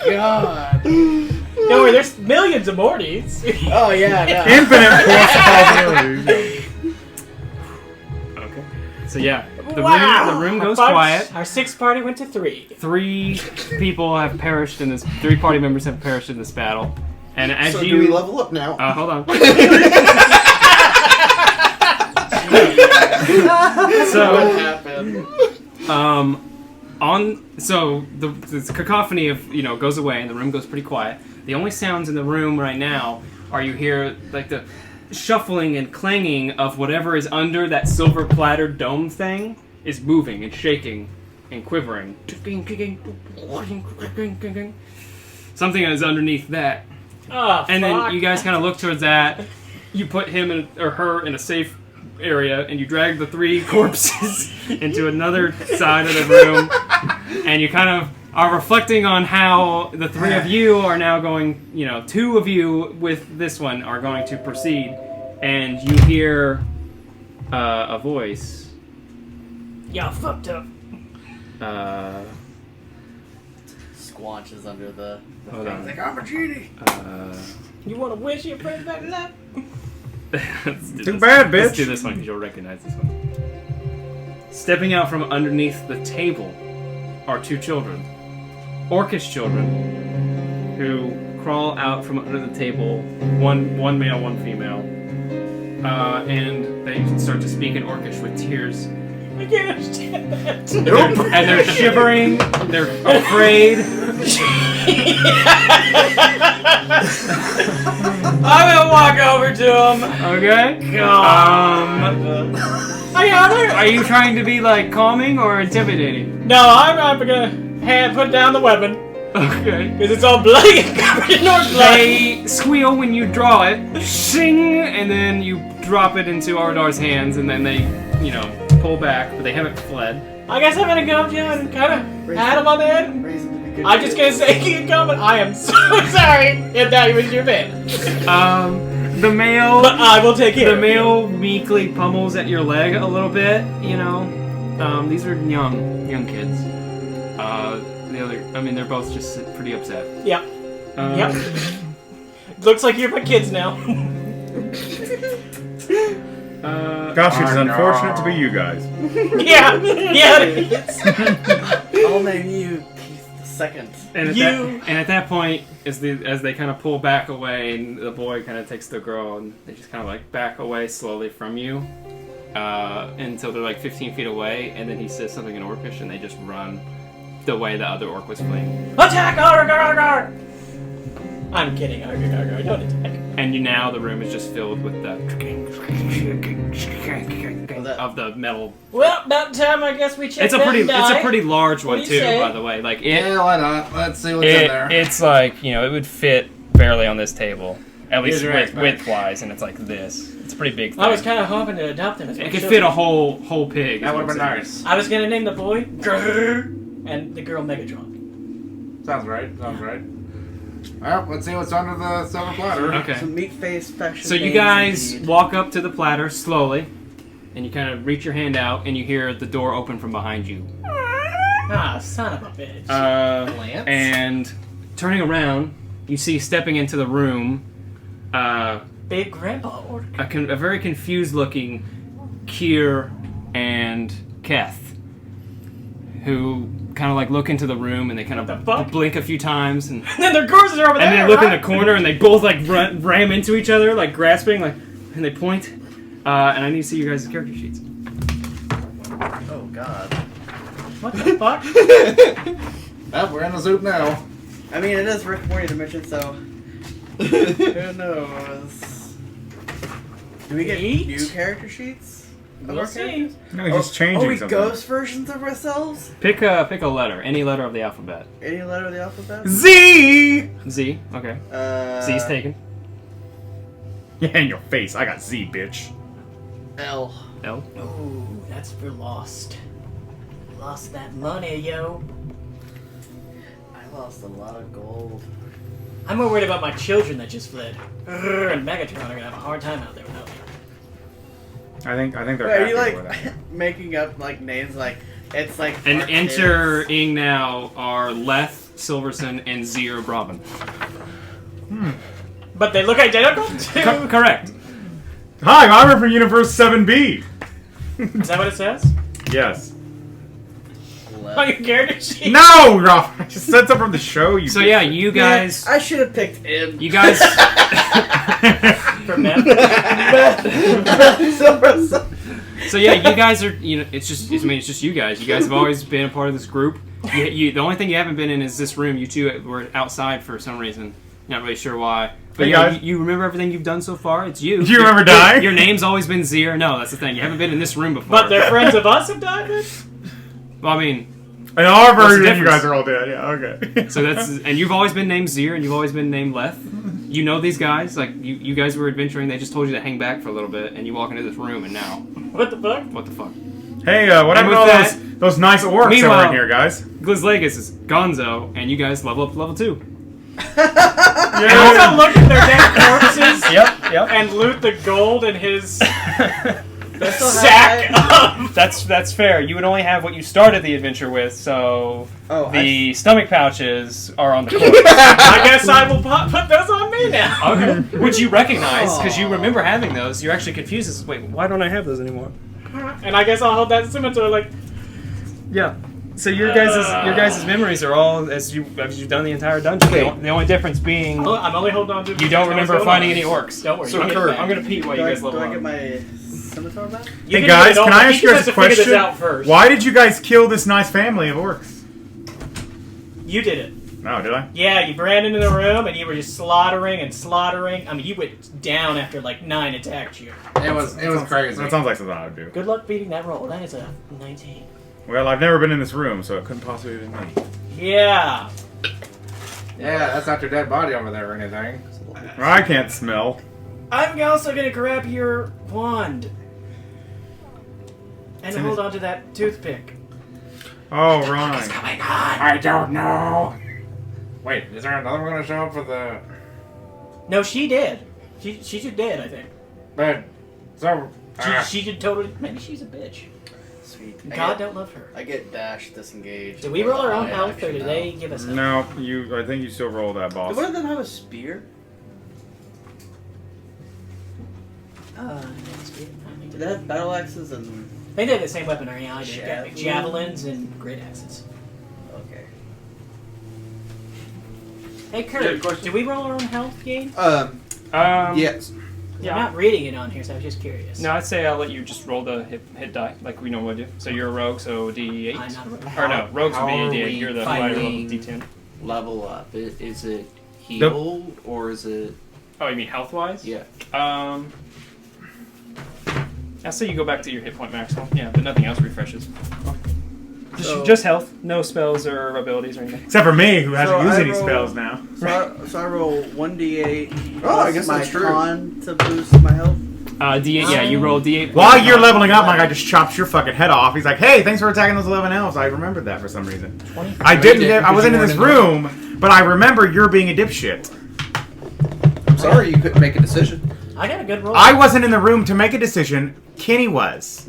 God. Don't worry, there's millions of Mortys. Oh yeah, no. Infinite possibilities. Okay. So yeah, the Wow. room goes Our quiet. Our 6 party went to 3. 3 people have perished in this. 3 party members have perished in this battle. And as So you do we level up now? hold on. What So happened? so the cacophony of goes away and the room goes pretty quiet. The only sounds in the room right now are you hear like the shuffling and clanging of whatever is under that silver plattered dome thing is moving and shaking and quivering. Something is underneath that. Oh, And fuck. then you guys kind of look towards that. You put him or her in a safe area, and you drag the 3 corpses into another side of the room. And you kind of are reflecting on how the 3 of you are now going. 2 of you with this one are going to proceed, and you hear a voice. Y'all fucked up. Squanch is under the Hold on. Like, I'm a genie. You want to wish your friend back to life? Let's do Too this. bad, bitch. Let's do this one because you'll recognize this one. Stepping out from underneath the table are 2 children, orcish children, who crawl out from under the table. One male, 1 female, and they start to speak in orcish with tears. I can't understand that. And they're shivering. They're afraid. I'm gonna walk over to him. Okay. God. Are you trying to be like calming or intimidating? No, I'm gonna put down the weapon Okay. because it's all bloody and covered in orc blood. They squeal when you draw it, shing, and then you drop it into Ardar's hands, and then they, pull back, but they haven't fled. I guess I'm gonna go up to him and kind of pat him on the head. I'm just gonna say, keep coming. I am so sorry if that was your bed. The male. But I will take care The of male meekly pummels at your leg a little bit. You know, these are young kids. The other, I mean, they're both just pretty upset. Yep. Yep. Looks like you're my kids now. Gosh, it's unfortunate to be you guys. Yeah, it is. I'll name you Keith the Second. And at that point, as they kind of pull back away, and the boy kind of takes the girl, and they just kind of like back away slowly from you, until they're like 15 feet away, and then he says something in Orcish, and they just run the way the other orc was fleeing. Attack! Arg! I'm kidding. Arg, don't attack. And now the room is just filled with the of the metal. Well, about time I guess we check It's a pretty large What one do you too, say? by the way. Like Yeah, why not? Let's see what's in there. it's like, you know, it would fit barely on this table, at least He's right, width wise, and it's like this. It's a pretty big thing. I was kind of hoping to adopt him as my It could children. fit a whole pig. That is would what have been I'm nice. saying. I was gonna name the boy Grrr and the girl Megatron. Sounds right. Well, let's see what's under the silver platter. Okay. So Meatface faction. So you names guys indeed. walk up to the platter slowly, and you kind of reach your hand out, and you hear the door open from behind you. Ah, son of a bitch. Lance? And turning around, you see stepping into the room Big Grandpa Orc. a very confused-looking Kier and Keth, who kind of like look into the room, and they kind What the fuck? of blink a few times, and Then their cruisers are over there. and they look in right? the corner, and they both like ram into each other, like grasping, like, and they point. And I need to see you guys' character sheets. Oh God. What the fuck? Well, we're in the soup now. I mean, it is Rick and Morty dimension, so who knows? Do we get Eight? new character sheets? of We'll our see. characters? No, he's just changing Are we something. ghost versions of ourselves? Pick a letter, any letter of the alphabet. Any letter of the alphabet? Z! Z. Okay. Z's taken. Yeah, in your face. I got Z, bitch. L. L. Ooh, that's for Lost. Lost that money, yo. I lost a lot of gold. I'm more worried about my children that just fled. Grrr, and Megatron are gonna have a hard time out there without me. I think they're Wait, are happy you with like that. making up like names like it's like And our kids? entering now are Leth, Silverson, and Ziir Bravan. But they look identical too. Correct. Hi, I'm from Universe 7B. Is that what it says? Yes. On your character sheet? No, Ralph. I just said something from the show. You. So yeah, you guys, I should have picked him. you guys. For men? So yeah, you guys are. You know, it's just you guys. You guys have always been a part of this group. The only thing you haven't been in is this room. You two were outside for some reason. Not really sure why. But Hey, yeah, guys. you remember everything you've done so far. It's you. Do you remember dying? Your name's always been Ziir. No, that's the thing. You haven't been in this room before. But they're friends of us have died then? Well, I mean, In our What's the version, you difference? guys are all dead. Yeah, okay. so that's and you've always been named Ziir, and you've always been named Leth. You know these guys. Like you guys were adventuring. They just told you to hang back for a little bit, and you walk into this room, and now What the fuck? what the fuck? Hey, what And happened to all with those nice orcs over Meanwhile- in here, guys? Glizlegus is Gonzo, and you guys level up to level 2. And also look at their dead corpses Yep. and loot the gold in his That's so sack high. of... That's fair. You would only have what you started the adventure with, so Oh, the stomach pouches are on the corpse. I guess I will put those on me now. Okay. Which you recognize because you remember having those. You're actually confused. As, wait, why don't I have those anymore? And I guess I'll hold that scimitar like... Yeah. So your guys' memories are all as you've done the entire dungeon. The only difference being I'm only holding on to... you don't remember finding any orcs. Don't worry. So you get it back. I'm gonna pee while you guys Do level I up. get my scimitar back? You Hey can guys, do it can all, I but ask he you just guys a has to figure question? this out first. Why did you guys kill this nice family of orcs? You did it. No, did I? Yeah, you ran into the room and you were just slaughtering and slaughtering. I mean, you went down after like 9 attacked you. It was crazy. That sounds like something I would do. Good luck beating that roll. That is a 19. Well, I've never been in this room, so it couldn't possibly have been me. Yeah. Yeah, that's not your dead body over there or anything. I can't smell. I'm also gonna grab your wand and hold on to that toothpick. Oh, right. What's going on? I don't know. Wait, is there another one gonna show up for the? No, she did. She just did, I think. But so She did totally. Maybe she's a bitch. Sweet. God don't love her. I get dash, disengage. Did we roll our own I health, or actually did they give us health? no, I think you still roll that boss. Do one of them have a spear? Do they have battle axes and? I think they have the same weaponry. I did. Javelin. Javelins and great axes. Okay. Hey, Yeah, Kurt, question. did we roll our own health gain? Yes. Yeah. I'm not reading it on here, so I was just curious. No, I'd say I'll let you just roll the hit die like we normally do. So you're a rogue, so D8. I'm not a rogue. Or no, rogues would be How a are D8. we You're the fighting? fighter level D10. Level up. Is it heal or is it? Oh, you mean health wise? Yeah. I'll say you go back to your hit point maximum. Yeah, but nothing else refreshes. So- Just health, no spells or abilities or anything. Except for me, who hasn't So used I any roll- spells now. So I roll 1d8. Oh, I plus guess my that's true. con to boost my health. D8. Yeah, you roll D8. While you're leveling up, my guy just chops your fucking head off. He's like, "Hey, thanks for attacking those 11 elves." I remembered that for some reason. 20. I didn't. I because wasn't you in this weren't in room, but I remember you're being a dipshit. I'm sorry you couldn't make a decision. I got a good roll. I wasn't in the room to make a decision. Kenny was.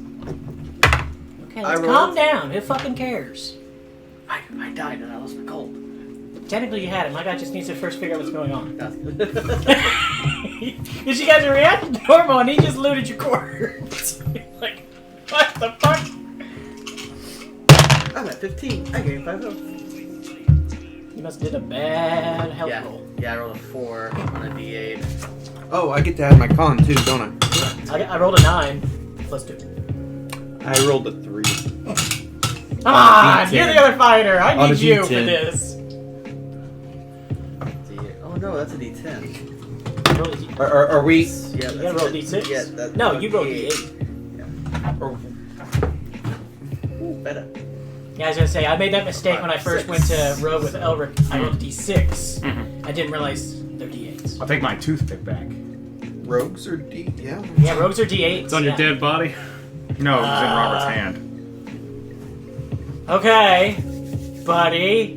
Okay, I let's rolled- calm down. Who fucking cares? I died and I lost my cold. Technically, you had it. My guy just needs to first figure out what's going on. That's Because you guys are reacting normal, and he just looted your corpse. Like, what the fuck? I'm at 15. I gained 5 health. You must have did a bad health Yeah. roll. Yeah, I rolled a 4 on a d8. Oh, I get to add my con too, don't I rolled a 9 plus 2. I? I rolled a 3. Come On a on, D10. you're the other fighter. I On a need you for D10. this. D8. Oh no, that's a d10. Roll a D- Are we? Yeah, You gotta roll a D6? Yeah, that's No, you roll D8. D8. Or, Ooh, better. Yeah, I was gonna say, I made that mistake when I first went to Rogue with Elric. I rolled a D6. I didn't realize they're D8s. I'll take my toothpick back. rogues or D? Yeah. Yeah, Rogues are D8s. It's on your yeah. dead body. No, it was in Robert's hand. Okay, buddy.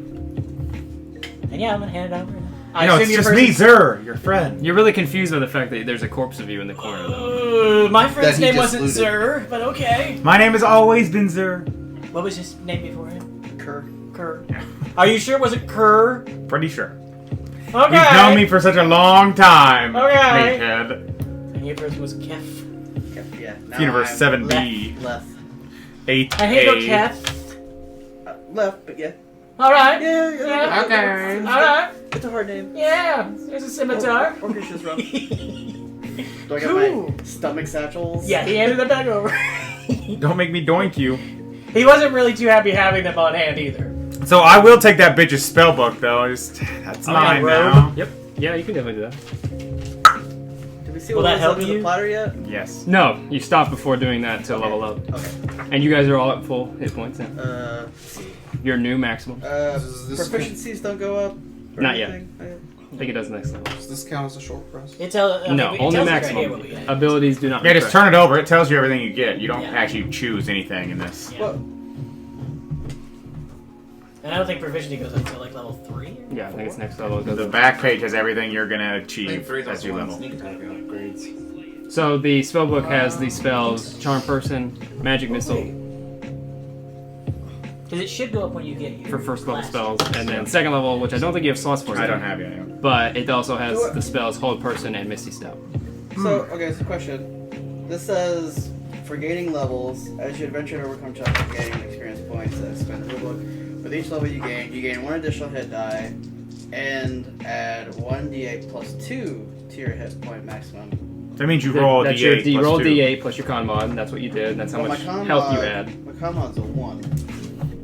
And yeah, I'm gonna hand it over. I No, assume it's you're just me, Ziir, your friend. You're really confused by the fact that there's a corpse of you in the corner, though. My friend's That he name just wasn't looted. Ziir, but okay. My name has always been Ziir. What was his name before him? Kerr. Kerr. Are you sure it wasn't Kerr? Pretty sure. Okay. You've known me for such a long time. Okay. Meathead. And your person was Keth. Yeah. Now Universe I'm 7B. Left. 8A. And here you go, Keth. Left, but yeah. Alright. Yeah. Okay. Alright. It's a hard name. Yeah. There's a scimitar. Orcish is rough. Do I get Cool. my stomach satchels? Yeah, he handed them back over. Don't make me doink you. He wasn't really too happy having them on hand either. So I will take that bitch's spellbook though. That's Oh, mine yeah, rogue. now. Yep. Yeah, you can definitely do that. Did we see Will what that was help under you? the platter yet? Yes. No, you stop before doing that to level up. Okay. And you guys are all at full hit points now. Let's see. Your new maximum. Does this Proficiencies don't go up? Or Not yet. anything? Okay. I think it does next level. Does this count as a short rest? It tells. No, it only tells us right here maximum. what we get. Abilities do not. Yeah, just refresh. turn it over. It tells you everything you get. You don't Yeah. actually choose anything in this. Yeah. Well, And I don't think proficiency goes up to like level 3. Yeah, I think it's next level. It goes The up. back page has everything you're gonna achieve as you level. So the spellbook has the spells Charm Person, Magic Missile Because it should go up when you get your for first level last- spells, and then second level, which I don't think you have slots for. I don't have you. But it also has the spells Hold Person and Misty Step. so, okay, so question. This says, for gaining levels, as you adventure and overcome challenges, gain experience points that expand the book. With each level you gain 1 additional hit die, and add 1d8 plus 2 to your hit point maximum. That means you roll a That's your D8 you plus roll 2. D8 plus your con mod, and that's what you did. And that's how Well, much my con health you mod- add. My con mod's a 1.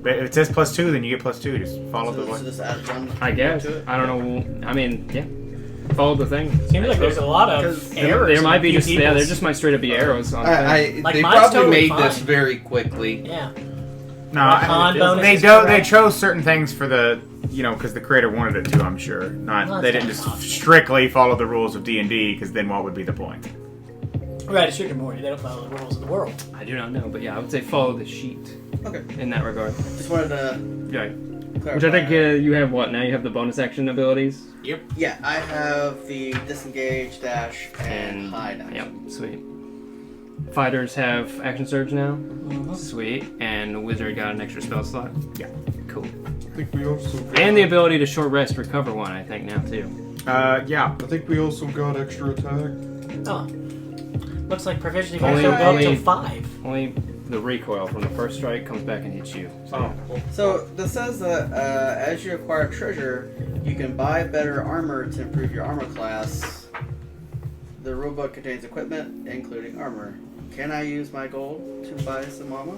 But if it says plus 2, then you get plus 2. Just follow the So one. just add 1 I guess. to it. I don't know. I mean, yeah. Follow the thing. Seems like there's a lot of Because errors. There might in be a few just there people's- just might straight up be arrows on the thing. Like, They mine's probably totally made this fine. very quickly. Yeah. No, My con bonus they is do. They correct. chose certain things for the, because the creator wanted it to. I'm sure. Not Well, they that's didn't just possible. strictly follow the rules of D&D, because then what would be the point? Right, it's Rick and Morty. They don't follow the rules of the world. I do not know, but yeah, I would say follow the sheet Okay. in that regard. Just wanted to Yeah. clarify. Which I think you have what now? You have the bonus action abilities Yeah, I have the disengage, dash, and hide action. Yep, sweet. Fighters have action surge now. Sweet. And wizard got an extra spell slot. Yeah. Cool. I think we also got, And the ability to short rest recover one, I think now too. Yeah. I think we also got extra attack. Oh. Looks like proficiency Only- can go up to only- 5. Only the recoil from the first strike comes back and hits you. So, So this says that as you acquire treasure, you can buy better armor to improve your armor class. The rulebook contains equipment, including armor. Can I use my gold to buy some armor?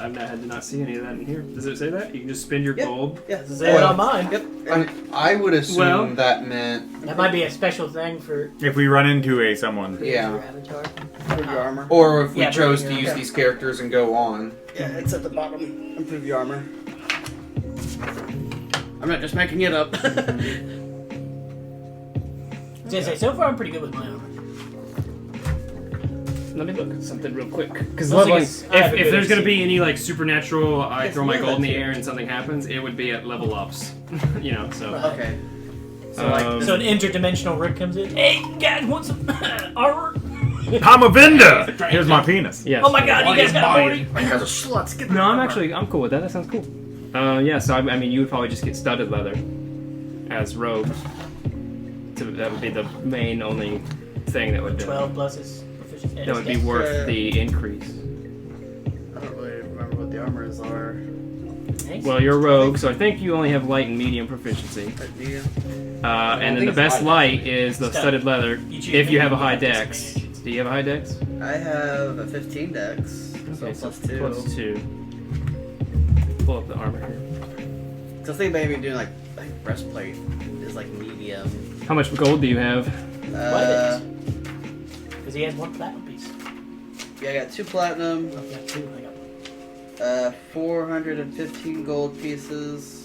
I did not see any of that in here. Does it say that? You can just spend your Yeah. gold? Yeah, this is Say it on mine. Yep. I would assume Well- that meant That might be a special thing for If we run into someone. yeah. your avatar. Improve your armor. Or if we Yeah, chose but- to use yeah. these characters and go on. Yeah, it's at the bottom. Improve your armor. I'm not just making it up. I was gonna say, so far I'm pretty good with my armor. Let me look at something real quick. Because Once leveling, again, I have a if good there's going to AC. be any like supernatural, I Yes, throw my yeah, gold in the that's it. air and something happens, it would be at level ups. You know, so. Okay. So like, So an interdimensional Rick comes in. Hey, you guys want some armor? I'm a vendor! Here's my penis. Yes. Oh my god, you guys got Morty? you guys are sluts. Get No, I'm cool with that. That sounds cool. Yeah, so I mean, you would probably just get studded leather as rogues. So that would be the main only thing that would 12 plus his proficiency. that would be worth the increase. I don't really remember what the armors are. Well, you're a rogue, so I think you only have light and medium proficiency. Do you? And then the best light is the studded leather if you have a high dex. Do you have a high dex? I have a 15 dex, so Okay, so plus 2. plus 2. Pull up the armor here. So I think maybe doing like I think breastplate is like medium. How much gold do you have? Because he has 1 platinum piece. Yeah, I got 2 platinum, Oh, yeah, 2. I got 415 gold pieces.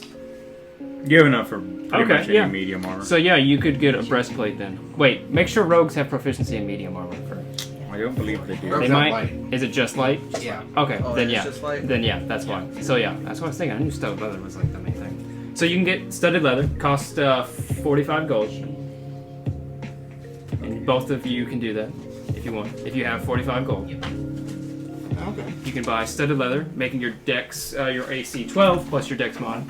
You have enough for pretty Okay, much any yeah. medium armor. So yeah, you could get a breastplate then. Wait, make sure rogues have proficiency in medium armor first. I don't believe they do. Rogues They have might. light. Is it just light? Yeah. Okay, Oh, then it's yeah. just light? Then yeah, that's why. So yeah, that's what I was thinking. I knew studded leather was like the main thing. So you can get studded leather, cost 45 gold. And both of you can do that if you want. If you have 45 gold. Okay. You can buy studded leather, making your dex, your AC 12 plus your dex mod.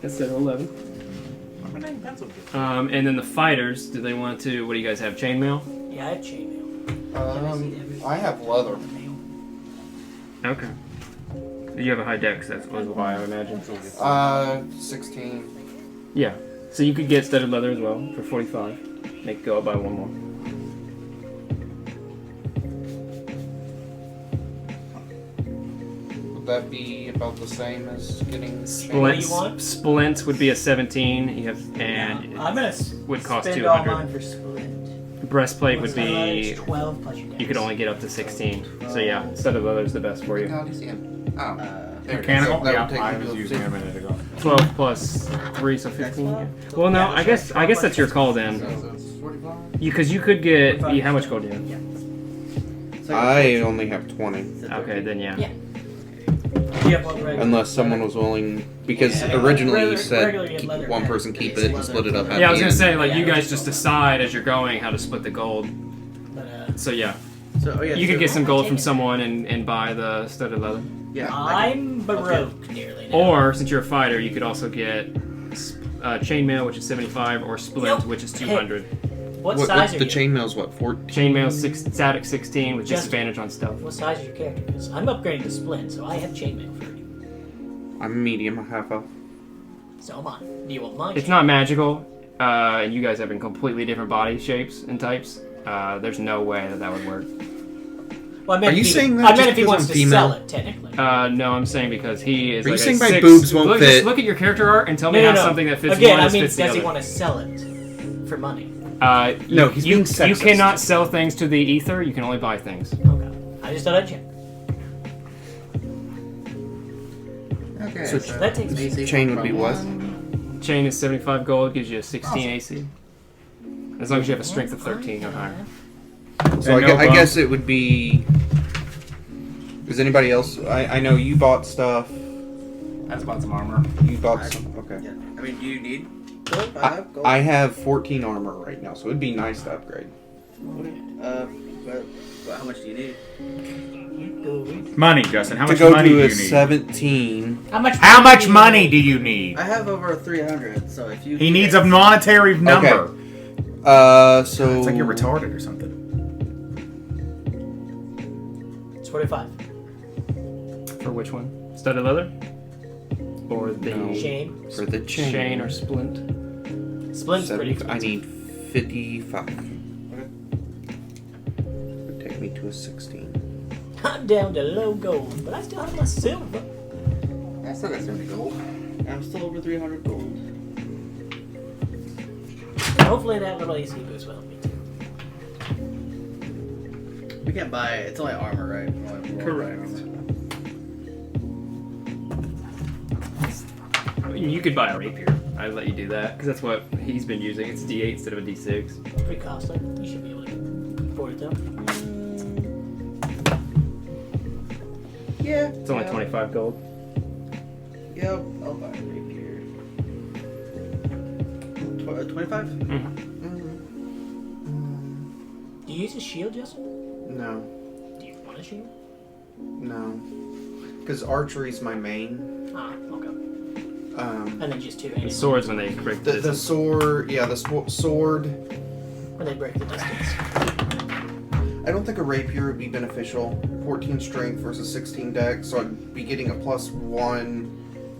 Instead of 11. And then the fighters, do they want to, what do you guys have, chainmail? Yeah, I have chainmail. I have leather. Okay. You have a high dex, that was why I imagine. 16. Yeah. So you could get studded leather as well for 45. Make it go up by 1 more. Would that be about the same as getting What do you want? Splint would be a 17. You have, and I'm gonna would cost spend all 200. mine for split. breastplate would What's that? be. It's 12 plus your dex. You could only get up to 16. So yeah, studded leather is the best for you. God, he's in. Oh. There it is. Mechanical? That Yeah, would take I me was to using it a 15. minute ago. 12 plus 3, so 15. Yeah. Well, no, I guess that's your call then. So it's 45? Because you could get. How much gold do you have? So I only have 20. Okay, then yeah. Yeah. You have one regular Unless someone was willing, because Yeah. originally you Regular, you said have leather. one person keep it and split it up at Yeah, I the was gonna end. say like you guys just decide as you're going how to split the gold. But, So yeah, So, oh, yeah, you so- could get some gold from someone and buy the studded leather. Yeah. I'm Baroque nearly now. Or since you're a fighter, you could also get chainmail, which is 75, or splint, Nope. which is 200. What What, size the are you? chainmail's what, 14? Chainmail static 16 with Just- disadvantage on stealth. What size is your character? Because I'm upgrading to splint, so I have chainmail for you. I'm medium, a half elf. So am I. Do you want mine? It's not magical, and you guys have completely different body shapes and types. There's no way that would work. Well, I meant Are you if he- saying that I meant just if he because wants I'm to female? sell it, technically. No, I'm saying because he is. Are you like saying a my 6. boobs won't fit? Just look at your character art and tell me how something that fits Again, one I mean, fits the does he other. want to sell it for money? No, he's being You sexist. cannot sell things to the ether. You can only buy things. Okay. I just thought I'd check. Okay, So That takes me. AC chain would be what? Chain is 75 gold, gives you a 16 AC. As long as you have a strength of 13 or higher. So And no I bump. guess it would be. Does anybody else? I know you bought stuff. I just bought some armor. You bought some. Okay. Yeah. I mean, do you need gold? Gold. I have 14 armor right now, so it'd be nice to upgrade. But how much do you need? Money, Justin. How To much go money do to you a need? 17. How much money do you need? I have over 300, so if you He needs a monetary number. Okay. So. It's like you're retarded or something. 25. For which one? Studded leather? Or the No. Chain. For the chain. chain or splint? Splint's pretty 70 I expensive. need 55. Would take me to a 16. I'm down to low gold, but I still have my silver. I still got 70 gold. I'm still over 300 gold. Hopefully that little AC boost will help me too. We can't buy it. It's only armor, right? Correct. You could buy a rapier. I'd let you do that, because that's what he's been using. It's D8 instead of a D6. Pretty costly. You should be able to afford it though. Yeah. It's only 25 gold. Yeah, I'll buy a rapier. 25? Do you use a shield, Justin? No. Do you want a shield? No. Because archery's my main. Ah, okay. Um, And then just two The handed. swords when they break the sword, yeah, the sword. When they break the distance. I don't think a rapier would be beneficial. 14 strength versus 16 dex, so I'd be getting a +1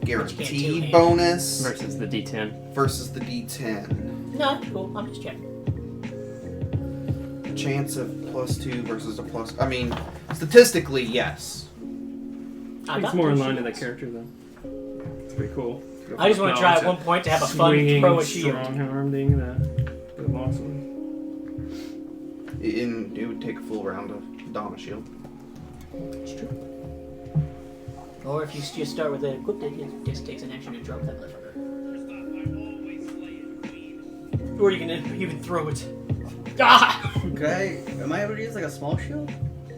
guaranteed two-handed. bonus versus the D10. versus the D10. No, cool. I'm just checking. Chance of +2 versus a plus. I mean, statistically, yes. It's more in line to that character, though. It's pretty cool. I just want to try at one point to have a fun throw a shield. Strong arm thing. Pretty awesome. And it would take a full round to don a shield. It's true. Or if you just start with it equipped, it just takes an action to drop that motherfucker. Or you can even throw it. Ah! Okay. Am I able to use like a small shield?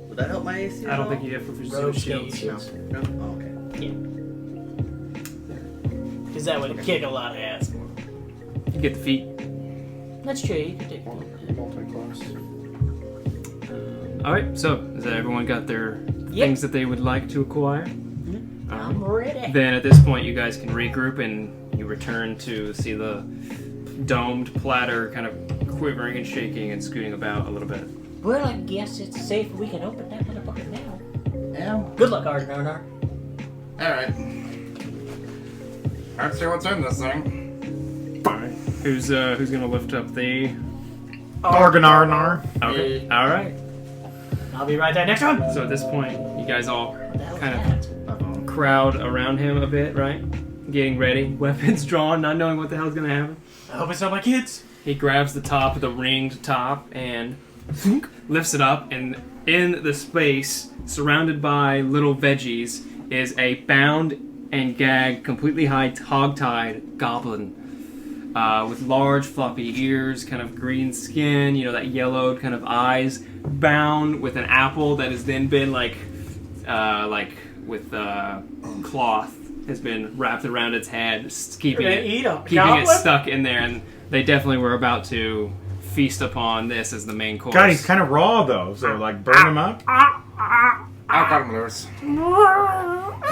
Would that help my AC? I don't think you have proficiency Rogue with shields. shields. No. Oh, okay. Because that would kick a lot of ass. You get the feet. That's true. You can take Multi-class. Alright, so has everyone got their things that they would like to acquire? I'm ready. Then at this point, you guys can regroup and you return to see the domed platter kind of quivering and shaking and scooting about a little bit. Well, I guess it's safe we can open that motherfucker now. Yeah. Good luck, Eredar. Alright. Let's see what's in this thing. Alright. Who's gonna lift up the... Organar. Okay. Alright. I'll be right there next one. So at this point, you guys all What the hell kind is of that? crowd around him a bit, right? Getting ready, weapons drawn, not knowing what the hell's gonna happen. I hope it's not my kids. He grabs the top of the ringed top and lifts it up, and in the space, surrounded by little veggies, is a bound and gagged, completely hog-tied goblin with large floppy ears, kind of green skin, you know, that yellowed kind of eyes, bound with an apple that has then been with cloth has been wrapped around its head, keeping it stuck in there, and they definitely were about to feast upon this as the main course. God, he's kind of raw though, so like burn him up. I'll cut him loose.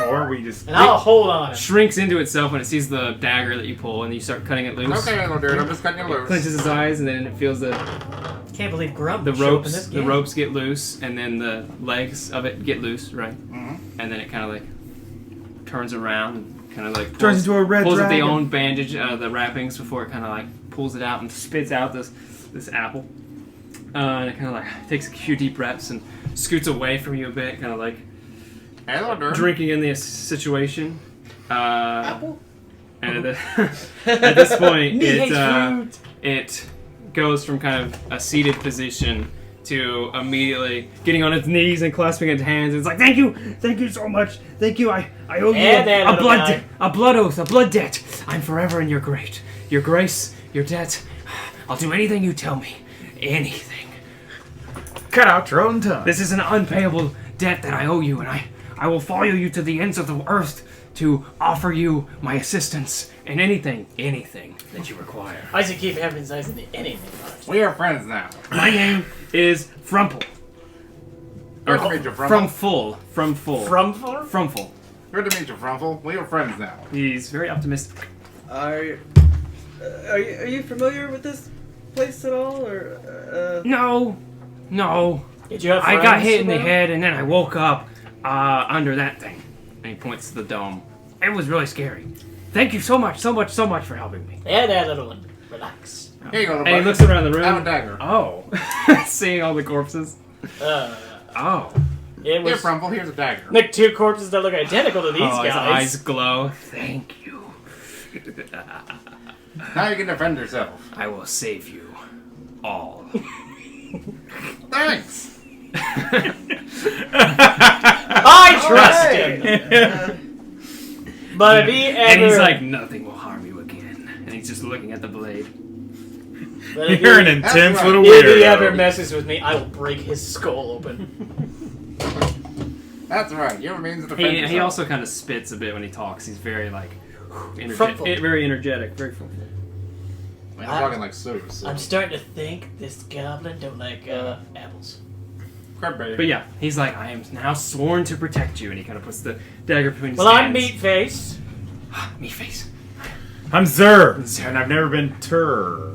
Or we just... And I'll hold on. Shrinks into itself when it sees the dagger that you pull, and you start cutting it loose. Okay, little dude, I'm just cutting you loose. Clenches his eyes, and then it feels the Can't believe Grump the showed up in this ropes. game. The ropes get loose, and then the legs of it get loose, right? Mm-hmm. And then it kind of like turns around and kind of like Turns into a red pulls up the dragon. own bandage, the wrappings before it kind of like pulls it out and spits out this apple. And it kind of like takes a few deep breaths and scoots away from you a bit, kind of like Hey, little dude. drinking in the situation. Apple? And at this point, Me hates fruit. it goes from kind of a seated position to immediately getting on its knees and clasping its hands. It's like, thank you so much, thank you. I owe you And a blood oath, a blood debt. I'm forever in your grace, your debt. I'll do anything you tell me, anything. Cut out your own tongue. This is an unpayable debt that I owe you, and I will follow you to the ends of the earth to offer you my assistance in anything that you require. I should keep emphasizing the anything part. We are friends now. My name is Frumple. Good to meet you, Frumple. Frumful. Frumful? Good to meet you, Frumple. We are friends now. He's very optimistic. Are you familiar with this place at all, or No. Did you have I got friends hit in the around? head, and then I woke up under that thing. And he points to the dome. It was really scary. Thank you so much for helping me. Yeah, there, little one. Relax. Here you go, And he buddy. looks around the room. I have a dagger. Oh. Seeing all the corpses. Oh. It Here, was Frumple, here's a dagger. like two corpses that look identical to these Oh, his guys. eyes glow. Thank you. Now you can defend yourself. I will save you all. Thanks. I trust him. But if he ever, And he's like, nothing will harm you again. And he's just looking at the blade. but if You're an he, intense right. little if weirdo. he ever messes with me, I will break his skull open. That's right. You have a means to defend yourself. He also kind of spits a bit when he talks. He's very like, Fruitful. very energetic, very fruitful. I'm talking like soothe. So. I'm starting to think this goblin don't like apples. Crap, baby. But yeah, he's like, I am now sworn to protect you, and he kind of puts the dagger between his Well, I'm hands. Meatface. Meatface. I'm Ziir, and I've never been Tur.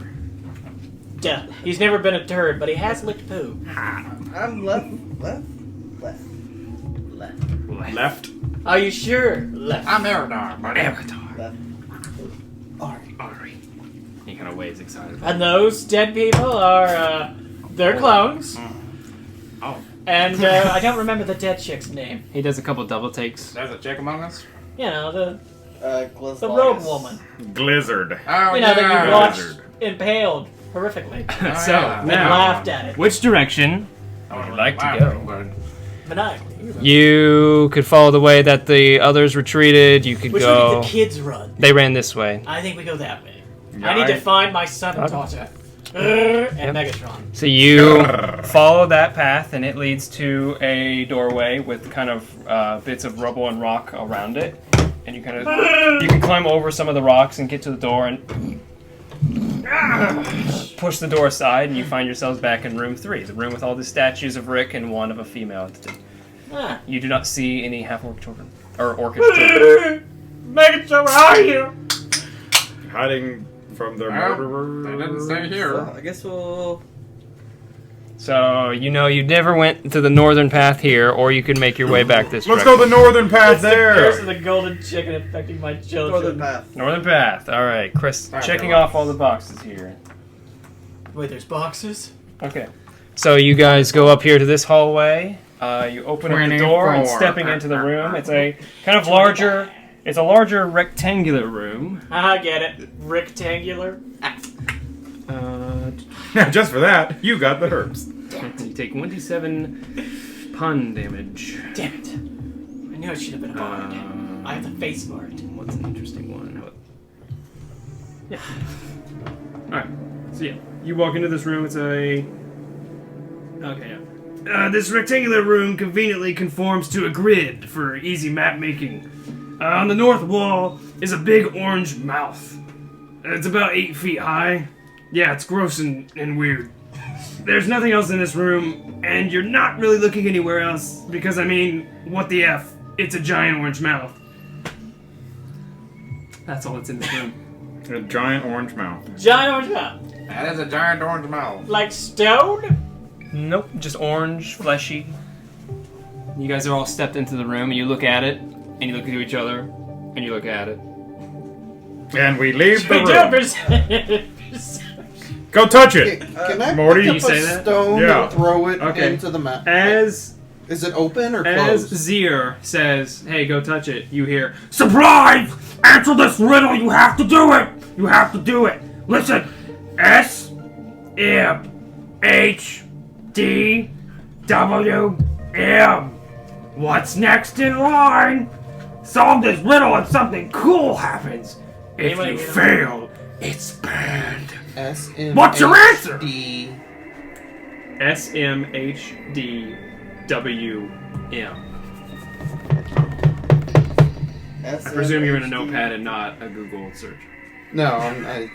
Duh. He's never been a turd, but he has licked poo. I'm left. Left. Are you sure? Left. I'm Eredar, buddy. Eredar. Ari. He kind of waves excited. And those dead people are, they're clones. Oh. And I don't remember the dead chick's name. He does a couple double takes. There's a chick among us. You know, the The rogue woman. Glizzard. Oh, You know, that you yeah. watched impaled horrifically. Oh, So, yeah. And now- laughed at it. Which direction would you like to go? But Maniacally. You could follow the way that the others retreated. You could Which way go. did the kids run? They ran this way. I think we go that way. Yeah, I need to I- find my son and daughter. And Megatron. So you follow that path, and it leads to a doorway with kind of bits of rubble and rock around it. And you kind of you can climb over some of the rocks and get to the door and push the door aside, and you find yourselves back in room 3, the room with all the statues of Rick and one of a female entity. Ah. You do not see any half-orc children or orcish children. Megatron, where are you? Hiding from their Well, murderer. they didn't stay here. So I guess we'll. So you know you never went to the northern path here, or you can make your way back this Let's direction. go the northern path It's the curse of there. the golden chicken affecting my children. Northern path. Northern path. All right, Chris, Alright, checking go on. off all the boxes here. Wait, there's boxes? Okay. So you guys go up here to this hallway. You open up the door and 24. stepping into the room. It's a kind of larger. It's a larger rectangular room. I get it. Rectangular. Just for that, you got the herbs. You take 1d7 pun damage. Damn it. I knew I should have been a bard. I have the face for it. What's an interesting one? Yeah. All right. So yeah, you walk into this room. It's a. Okay. Yeah. This rectangular room conveniently conforms to a grid for easy map making. On the north wall is a big orange mouth. It's about 8 feet high. Yeah, it's gross and weird. There's nothing else in this room, and you're not really looking anywhere else because, I mean, what the F? It's a giant orange mouth. That's all that's in this room. A giant orange mouth. Giant orange mouth. That is a giant orange mouth. Like stone? Nope, just orange, fleshy. You guys are all stepped into the room, and you look at it, and you look at each other, and you look at it. And we leave the We do it room. for Go touch Okay, it. can I Morty, pick you up say a that? stone Yeah. and throw it Okay. into the map? As Is it open or As closed? Ziir says, hey, go touch it, you hear, surprise! Answer this riddle, you have to do it! You have to do it! Listen! S M H D W M. What's next in line? Solve this riddle and something cool happens. If Anybody you get it? fail, it's bad. S-M-H-D. What's your answer? SMHDWM. I presume you're in a notepad and not a Google search. No, I'm not.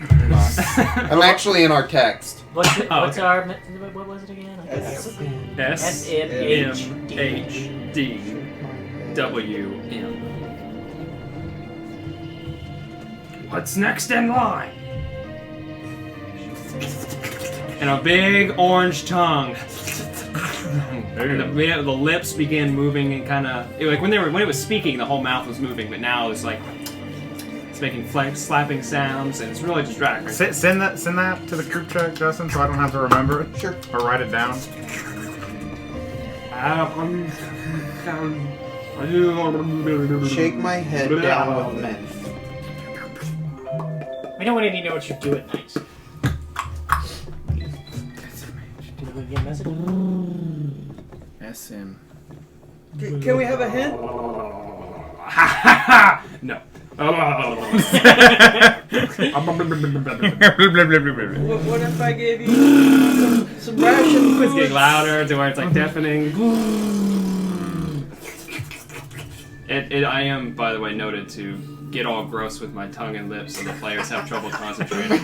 I'm actually in our text. What's okay. our... What was it again? SMHDWM. What's next in line? And a big orange tongue. And the lips began moving and kind of like when it was speaking, the whole mouth was moving, but now it's like it's making slapping sounds, and it's really distracting. Send that to the group chat, Justin, so I don't have to remember it. Sure. Or write it down. Shake my head down with men. We don't want to know what you do at night. SM. Can we have a hint? No. What if I gave you some ration It's food? getting louder to where it's like deafening. I am, by the way, noted to get all gross with my tongue and lips so the players have trouble concentrating.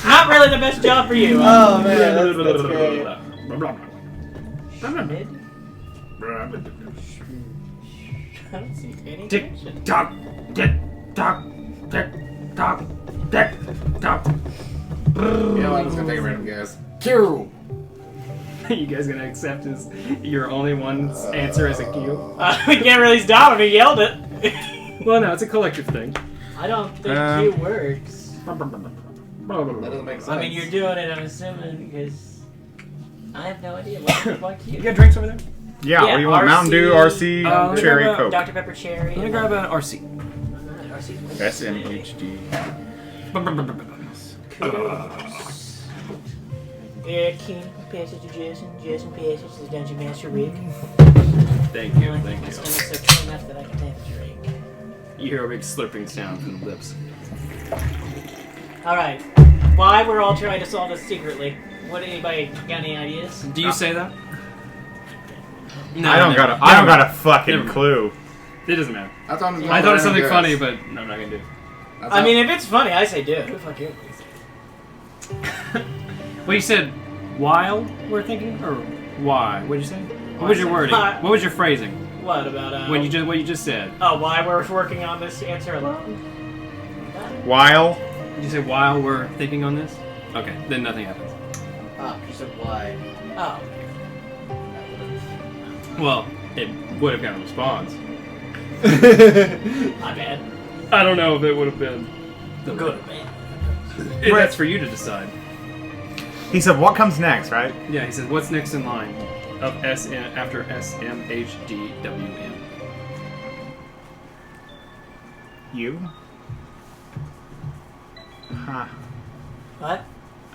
Not really the best job for you. Oh man, that's great. Mid? I don't see any Tick connection. tock, tick tock, tick tock, tick tock. Yeah, I'm just gonna take a random guess. Q. You guys gonna accept your only one's answer as a cue? We can't really stop him. He yelled it. Well, no, it's a collective thing. I don't think Q works. That doesn't make sense. I mean, you're doing it, I'm assuming, because I have no idea why Q. You got drinks over there? Yeah, what do you want? RC, Mountain Dew, RC, let me Cherry, grab a Coke. Dr. Pepper Cherry. Let me grab an RC. RC. SMHD. Yeah, King, pass it to Jason. Jason, pass it to the Dungeon Master Rick. Thank you, My thank stomach's you. so full enough that I can have a drink. You hear a big slurping sound from the lips. Alright. Why we're all trying to solve this secretly? What, anybody got any ideas? Do you say that? No, I don't got a fucking Never. clue. It doesn't matter. I thought I thought of something funny, but no, I'm not gonna do it. I mean, if it's funny, I say do it. Fuck you. Well, you said while we're thinking, or why? What did you say? What was your wording? Why. What was your phrasing? What about, What you just said? Oh, why we're working on this answer alone? While Did you say while we're thinking on this? Okay, then nothing happens. Ah, you said why. Oh. Well, it would have got a response. My bad. I don't know if it would have been. Good, man. That's for you to decide. he said, "What comes next?" Right? Yeah, he said, what's next in line of after SMHDWM? You. Huh. What?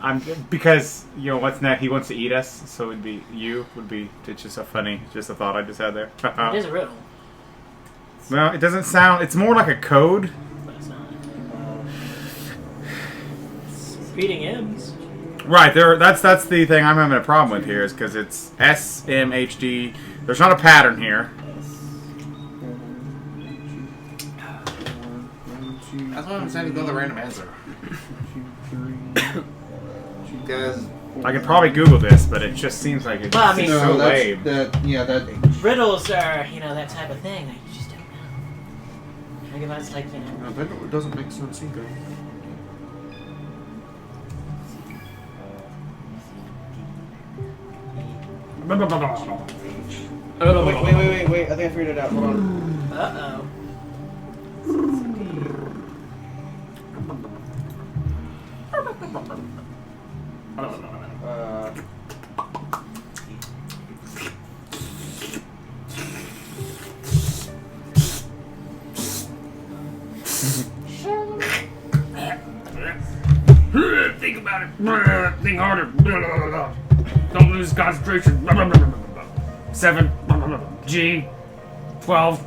I'm because what's next? He wants to eat us, so it'd be you. Would be it's just a thought I just had there. It is a riddle. Well, it doesn't sound. It's more like a code. But it's not. It's repeating M's. Right there. That's the thing I'm having a problem with here is because it's SMHD. There's not a pattern here. That's why I'm saying to go the random answer. Because I could probably Google this, but it just seems like it's Well, I mean- so No, lame. that Riddles are, that type of thing. You just don't know. Like if I was like, it doesn't make sense either. Wait. I think I figured it out. Hold on. uh-oh. Think about it. Think harder. Don't lose concentration. 7 G 12.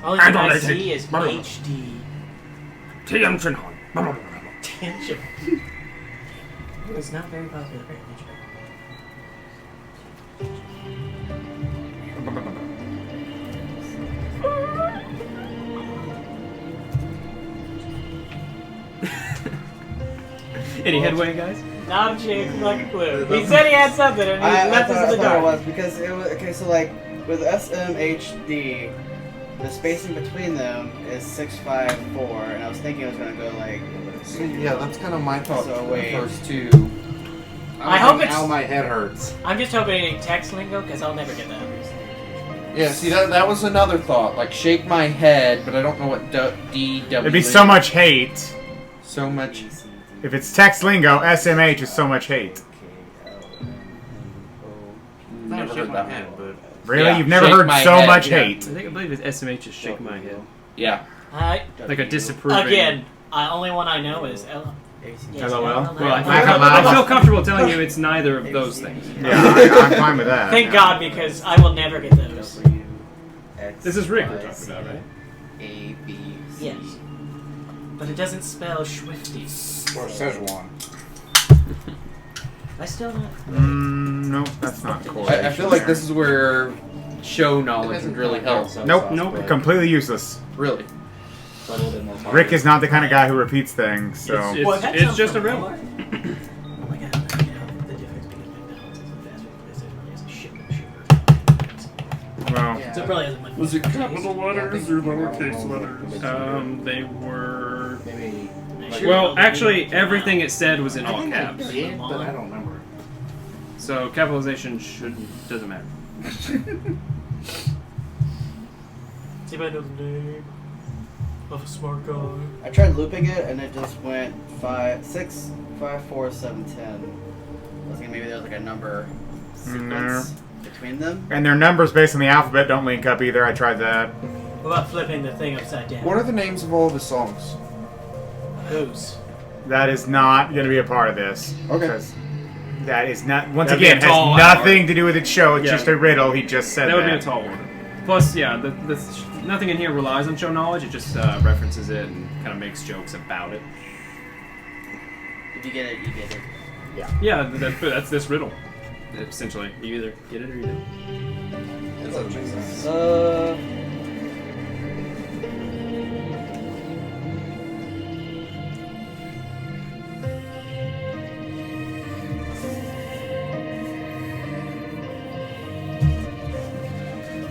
Only thing I see is HD. Tension. It's not very popular. Any headway, guys? Not a chance, like a clue. He said he had something and he left us in the I thought dark. it was because it was okay. So like with SMHD, the spacing between them is 654, and I was thinking it was gonna go like. So, yeah, that's kind of my thought So, for the wait. first two. I hope it's. Ow, my head hurts. I'm just hoping it ain't text lingo because I'll never get that. Yeah, see, that was another thought. Like, shake my head, but I don't know what DW It'd be so much hate. So much. If it's text lingo, SMH is so much hate. Never heard that one. Really? Yeah, You've never shake heard my so head, much yeah. hate? I believe it's SMH is shake my head. Yeah. Like a disapproving. Again, only one I know is L. LOL? Well, I feel comfortable telling you it's neither of those things. Yeah, I'm fine with that. Thank God, because I will never get those. This is Rick we're talking about, right? A, B, C. Yes. But it doesn't spell Schwifty. Or Szechuan. I still not. Nope, that's not cool. I feel like this is where show knowledge would really help. Nope, completely useless. Really. Rick is not the kind of guy who repeats things, so... It's just a riddle. Oh my God! The difference between McDonald's and fast food places is sugar. Well, So it probably hasn't much. Was it Capital letters or lowercase letters? They were... Maybe. Well, actually, everything it said was in all caps. Yeah, but I don't remember. So capitalization doesn't matter. See if I know the name of a smart guy. I tried looping it and it just went 5, 6, 5, 4, 7, 10. I was thinking maybe there's like a number sequence between them. and their numbers based on the alphabet don't link up either. I tried that. What about flipping the thing upside down? What are the names of all the songs? Whose? That is not going to be a part of this. Okay. 'Cause that is not... Once That'd be again, a tall has nothing to do with its show. It's Yeah. just a riddle. He just said that. That would be a tall one. Plus, yeah, nothing in here relies on show knowledge. It just references it and kind of makes jokes about it. If you get it, you get it. Yeah, that's this riddle. Essentially, you either get it or you don't. That doesn't make sense.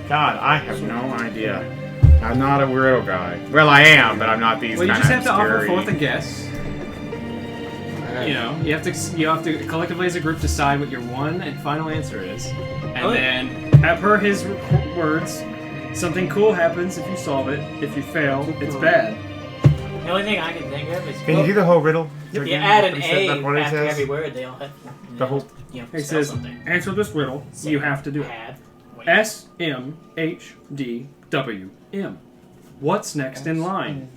God, I have no idea. I'm not a riddle guy. Well, I am, but I'm not these Well, you kind just of have to offer scary... forth a guess. You know, you have to collectively as a group decide what your one and final answer is, and then, per his words, something cool happens if you solve it. If you fail, it's bad. The only thing I can think of is Can you do the whole riddle? if you again? add an What he said- A that's what he after says? every word, they all have The whole... It spell says, something. answer this riddle. You have to do it. Had. Wait. SMHDWM. What's next in line?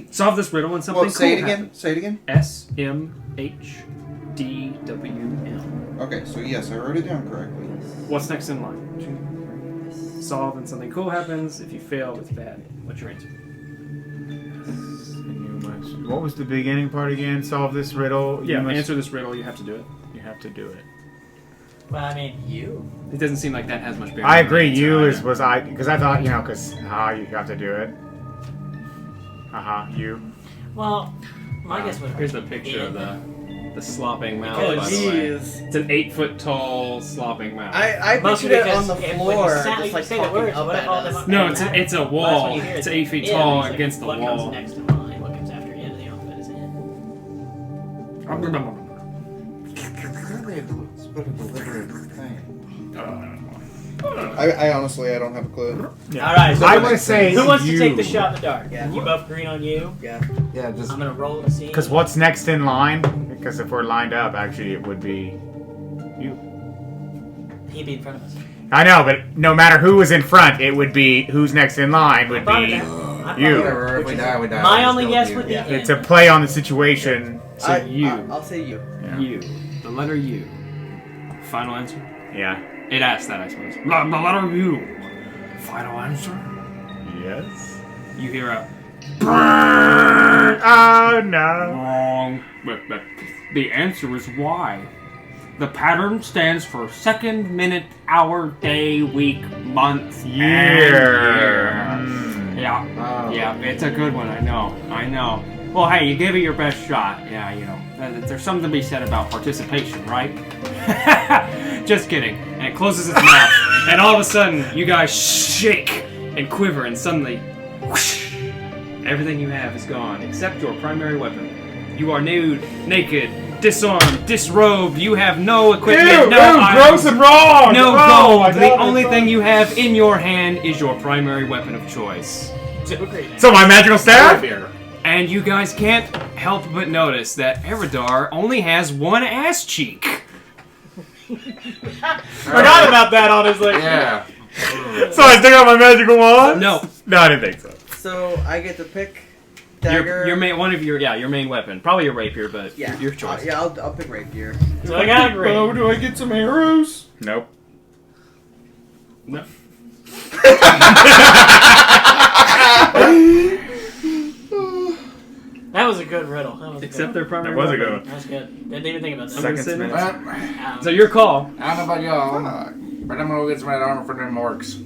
Solve this riddle and something Well, say cool it again. happens. Say it again. SMHDWM. Okay, so yes, I wrote it down correctly. What's next in line? Solve and something cool happens. If you fail, it's bad. What's your answer? What was the beginning part again? Solve this riddle. Yeah, You must- answer this riddle. You have to do it. You have to do it. Well, I mean, you. It doesn't seem like that has much bearing. I on agree. the You answer is either. was I because I thought you have to do it. You. Well, my guess would. Here's the picture of the slopping mouth. Because By the way, Jeez. it's an 8-foot tall slopping mouth. I Mostly pictured it because on the if- floor, when you just like say the talking words, up what at if all them us. No, are it's mad? it's a Well, that's wall. when you hear It's it. 8 feet Yeah, tall it's like, against the what wall. comes next in line? What comes after the the alphabet is in. Really a deliberate thing. I honestly, I don't have a clue. Yeah. All right. So I would say who wants you. to take the shot in the dark? Yeah. You both green on you. Yeah. Yeah, just. I'm gonna roll and see. Because what's next in line? Because if we're lined up, actually, it would be you. He'd be in front of us. I know, but no matter who was in front, it would be who's next in line would I'm be. fine with that. I'm you. fine with Whatever, if we die, we die. My Let's only go guess with would be you. yeah. It's a play on the situation. So you. I'll say you. Yeah. You. The letter U. Final answer? Yeah. It asked that, I suppose. The letter U. Final answer? Yes. You hear a Oh no. wrong. But the answer is Y. The pattern stands for second, minute, hour, day, week, month, Year. Yeah. Oh. Yeah, it's a good one, I know. Well, hey, you gave it your best shot. Yeah, you know, there's something to be said about participation, right? Just kidding. And it closes its mouth. And all of a sudden, you guys shake and quiver, and suddenly, whoosh, everything you have is gone, except your primary weapon. You are nude, naked, disarmed, disrobed. You have no equipment, no items, gross and wrong! no Oh, gold. my The God, only that's thing you have in your hand is your primary weapon of choice. So my magical staff? And you guys can't help but notice that Eredar only has one ass cheek. Forgot about that, honestly. Yeah. So I still got my magical wand? No. No, I didn't think so. So I get to pick dagger. Your main, your main weapon. Probably your rapier, but Yeah. your choice. Yeah, I'll pick rapier. So I got great. Oh, do I get some arrows? Nope. No. That was a good riddle. That was Except good. their primary That was a weapon. good one. That was good. Didn't even think about that. Seconds, Well, minutes. So your call. I don't know about y'all, but I'm gonna go get some red armor for them orcs.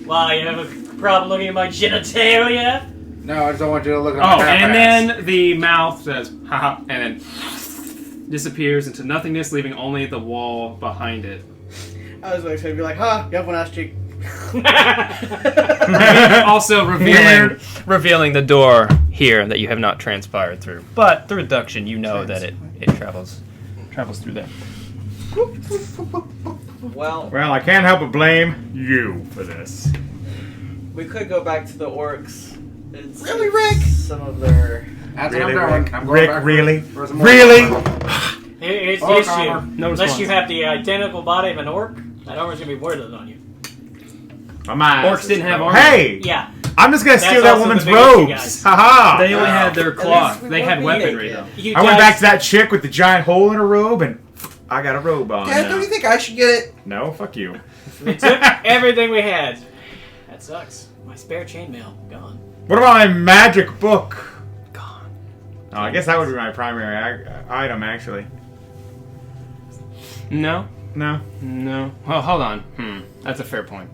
Wow, you have a problem looking at my genitalia? No, I just don't want you to look at Oh, my crap and ass. then the mouth says, haha, and then disappears into nothingness, leaving only the wall behind it. I was going to be like, huh, you have one ass cheek. Also revealing the door here that you have not transpired through. But the reduction, you know that it travels through there. Well, Well, I can't help but blame you for this. we could go back to the orcs. And see Really, Rick? Some of their... That's Really, what I'm doing. Rick? I'm going Rick, back really? for some more Really? armor. Here's the Oh, issue. armor. No Unless response. you have the identical body of an orc, that armor's gonna be worthless on you. My Orcs didn't have armor. Hey! Yeah. I'm just gonna That's steal that also woman's the biggest you robes. guys. Haha! They only had their cloth. we They won't had be weaponry, naked. though. You I went guys- back to that chick with the giant hole in her robe, and I got a robe on. Dad, now. don't you think I should get it? No, fuck you. They took everything we had. That sucks. My spare chainmail gone. What about my magic book? Gone. Oh, I guess that would be my primary item, actually. No. No. Well, hold on. That's a fair point.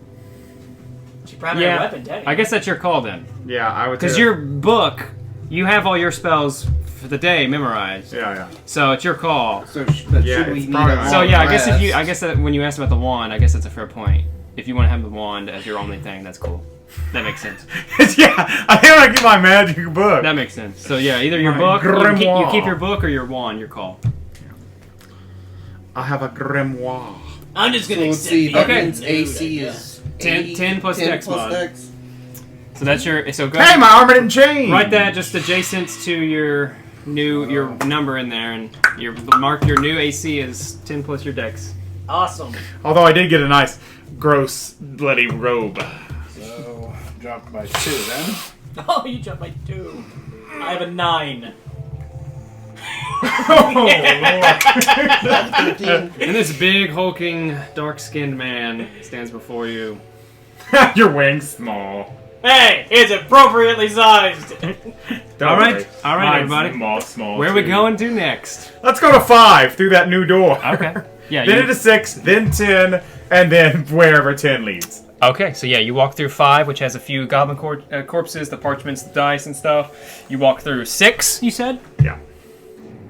It's your primary weapon, Daddy. I guess that's your call then. Yeah, I would. Because do your book, you have all your spells for the day memorized. Yeah. So it's your call. So, Yeah, should we it's need probably a mine. So long yeah, I guess rest? I guess that when you asked about the wand, I guess that's a fair point. If you want to have the wand as your only thing, that's cool. That makes sense. Yeah, I think I get my magic book. That makes sense. So yeah, either your My book, you grimoire. keep your book, or your wand. Your call. I have a grimoire. I'm just So gonna let's accept see, that Okay. means AC is 10 plus dex mod. dex. So that's your. So go Hey, ahead. my armor didn't change. Write that just adjacent to your number in there, and mark your new AC as 10 plus your dex. Awesome. Although I did get a nice, gross, bloody robe. So, dropped by 2 then. Oh, you jumped by 2. I have a 9. Oh, And this big, hulking, dark-skinned man stands before you. Lord. Your wing's small. Hey, it's appropriately sized. Don't All right. worry. All right, Mine's everybody. Small, Where are we too. going to next? Let's go to 5 through that new door. Okay. Yeah. Then into 6, then 10, and then wherever 10 leads. Okay, so yeah, you walk through 5, which has a few goblin corpses, the parchments, the dice, and stuff. You walk through 6, you said? Yeah.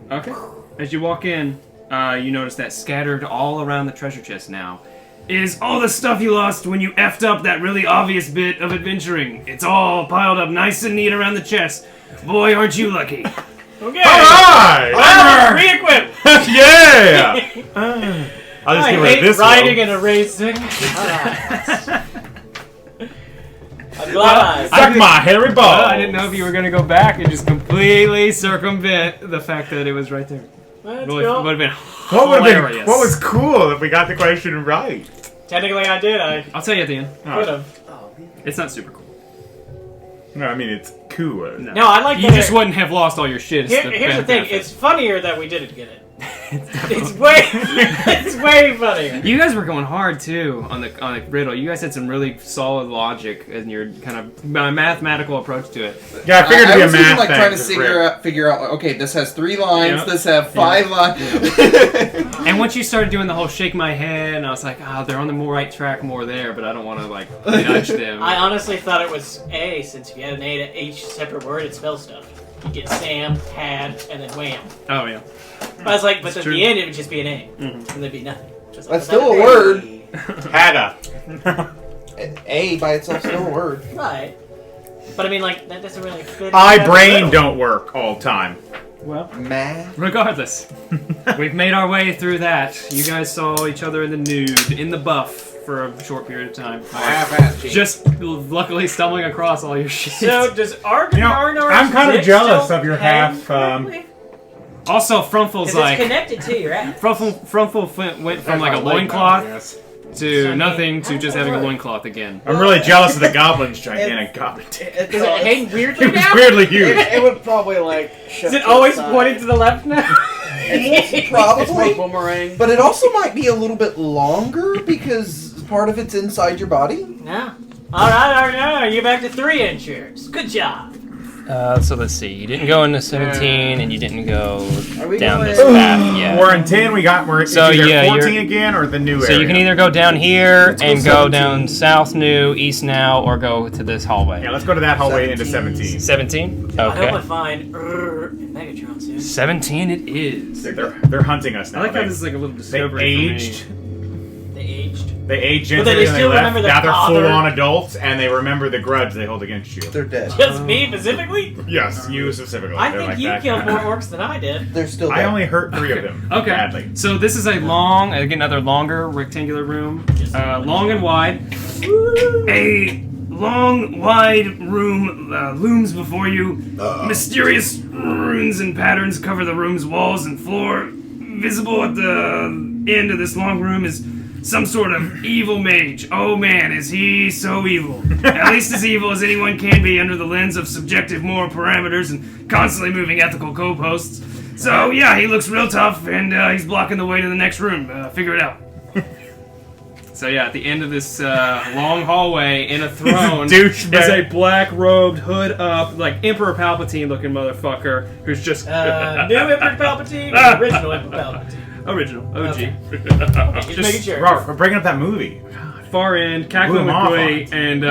Okay. As you walk in, you notice that scattered all around the treasure chest now is all the stuff you lost when you effed up that really obvious bit of adventuring. It's all piled up nice and neat around the chest. Boy, aren't you lucky. Okay. Alright! Well, re-equip. Yeah! I'll just I get rid of hate this riding robe. and erasing. I'm glad Suck my hairy balls! I didn't know if you were going to go back and just completely circumvent the fact that it was right there. That's Really, cool. would have been What would have hilarious. been? What was cool if we got the question right? Technically, I did. I I'll tell you at the end. could have. It's not super cool. No, I mean it's cooler. No, I like You that just it- wouldn't have lost all your shit. It's Here's the thing. benefit. It's funnier that we didn't get it. It's way funnier. You guys were going hard too on the riddle. You guys had some really solid logic in your kind of mathematical approach to it. Yeah, I figured I it'd was be a even math like thing. trying to just figure out. Okay, this has 3 lines. Yep. This has 5 lines. And once you started doing the whole shake my head, and I was like, they're on the right track more there, but I don't want to like nudge them. I honestly thought it was A, since if you had an A to each separate word, it spells stuff. You get Sam, had, and then wham. Oh yeah. I was like, but It's at true. the end it would just be an A, Mhm. and there'd be nothing. Just That's like, still a word. Hada. A by itself still a word. Right. But I mean, like, that doesn't really fit. My into the brain riddle. don't work all the time. Well, Math. regardless, we've made our way through that. You guys saw each other in the nude, in the buff, for a short period of time. Just luckily stumbling across all your shit. So does Arg You know, Arnor I'm kind of dick jealous still of your hang half. correctly? Also, Frumful's 'Cause like... it's connected to your ass. Frumful went from like a loincloth to nothing to just having a loincloth again. I'm really jealous of the goblin's gigantic goblin dick. Does it hang weirdly It was now? weirdly huge. It would probably like. Is it always pointing to the left now? It's Probably. more boomerang. But it also might be a little bit longer because part of it's inside your body. No. Alright, you're back to 3 inches. Good job. So let's see. You didn't go into 17, and you didn't go Are we down going- this path yet. We're in 10, we're So, either yeah, 14 you're- again or the new So area. you can either go down here Let's go and go 17. down south new, east now, or go to this hallway. Yeah, let's go to that hallway into 17. 17. 17? I hope I Okay. find Megatron soon. 17 it is. They're hunting us now. I like how They- this is like a little they discovery aged. They aged. They aged But into then they it and still they left. remember their Now they're father. full-on adults, and they remember the grudge they hold against you. They're dead. Just me specifically? Yes, you specifically. I They're think like you that. killed more orcs than I did. They're still I dead. only hurt 3 of them. Okay. Badly. So this is a long, again, another longer rectangular room. Long and wide. A long, wide room looms before you. Mysterious runes and patterns cover the room's walls and floor. Visible at the end of this long room is some sort of evil mage. Oh man, is he so evil. At least as evil as anyone can be under the lens of subjective moral parameters and constantly moving ethical goalposts. So yeah, he looks real tough and he's blocking the way to the next room. Figure it out. So yeah, at the end of this long hallway in a throne is Douchebag. a black-robed, hood up, like Emperor Palpatine-looking motherfucker who's just New Emperor Palpatine or original Emperor Palpatine? original, OG. Okay. Just making sure. Robert, we're bringing up that movie. Far end, Blew cackling him with off glee, on and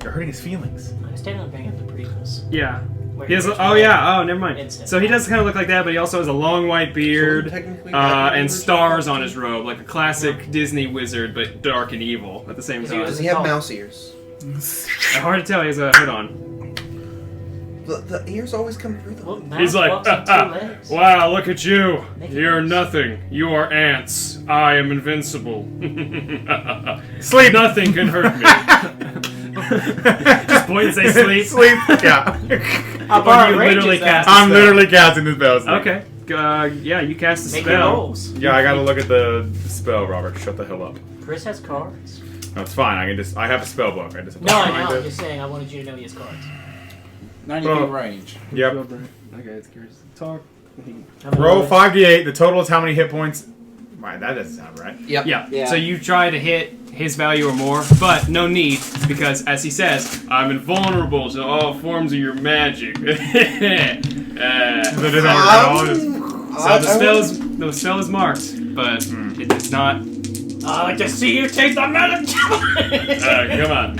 You're hurting his feelings. I stand on bringing up the prequels. yeah. Where He has, there's oh one yeah, oh never mind. instant. So he does kind of look like that, but he also has a long white beard technically and stars on his robe, like a classic Disney wizard, but dark and evil at the same Is he time. Does he have mouse ears? Hard to tell. He has a hood on. The ears always come through them. Well, mouse He's like, walks on 2 legs. wow, look at you. Make it You're worse. nothing. You are ants. I am invincible. Sleep. Nothing can hurt me. Just point and say sleep. Sleep. Yeah. How Or far you range literally is that? cast I'm literally casting the spell. Okay. Yeah, you cast a Make your spell. rolls. Yeah, I gotta look at the spell, Robert. Shut the hell up. Chris has cards. No, it's fine. I have a spell book. I just have to No, I find know. I'm it. just saying. I wanted you to know he has cards. 90 Oh. feet range. Yep. Okay, it's curious. Talk. How many Roll rolls? 5d8. The total is how many hit points? Right, that doesn't sound right. Yep. Yeah. Yeah. So you try to hit his value or more, but no need because, as he says, I'm invulnerable to all forms of your magic. So it doesn't work at all. So the spell is marked, but it's not. I like to see you take the metal javelin. Come on.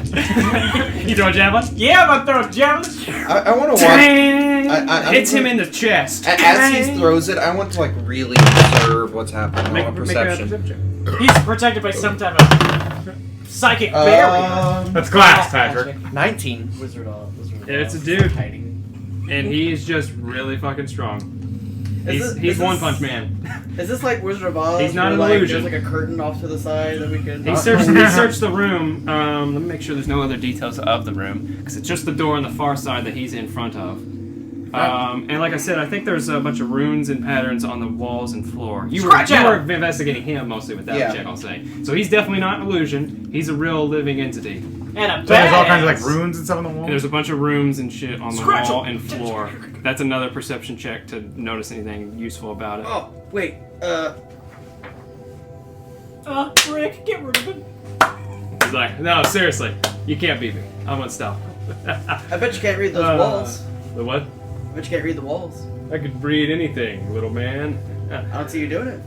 You throw a javelin? Yeah, I'm gonna throw a javelin. I want to watch. Dang! I- Hits him in the chest. As he throws it, I want to like really observe what's happening. Make, I want make a perception. perception check. He's protected by some type of psychic barrier. That's glass, Patrick. 19. Wizard off. Yeah, it's a dude. Hiding. And he's just really fucking strong. Is He's this- One Punch Man. Is this like Wizard of Oz? He's not where, an like, illusion. There's like a curtain off to the side that we can. He searched the room. Let me make sure there's no other details of the room, because it's just the door on the far side that he's in front of. And like I said, I think there's a bunch of runes and patterns on the walls and floor. You Scratch were at him! investigating him mostly with that Yeah. check, I'll say. So he's definitely not an illusion. He's a real living entity. And a So there's all kinds of like badass. runes and stuff on the wall. And there's a bunch of rooms and shit on the Scratch wall 'em. and floor. That's another perception check to notice anything useful about it. Oh, wait. Rick, get rid of him. He's like, no, seriously, you can't beat me. I'm unstoppable. I bet you can't read those walls. The what? I bet you can't read the walls. I could read anything, little man. I don't see you doing it.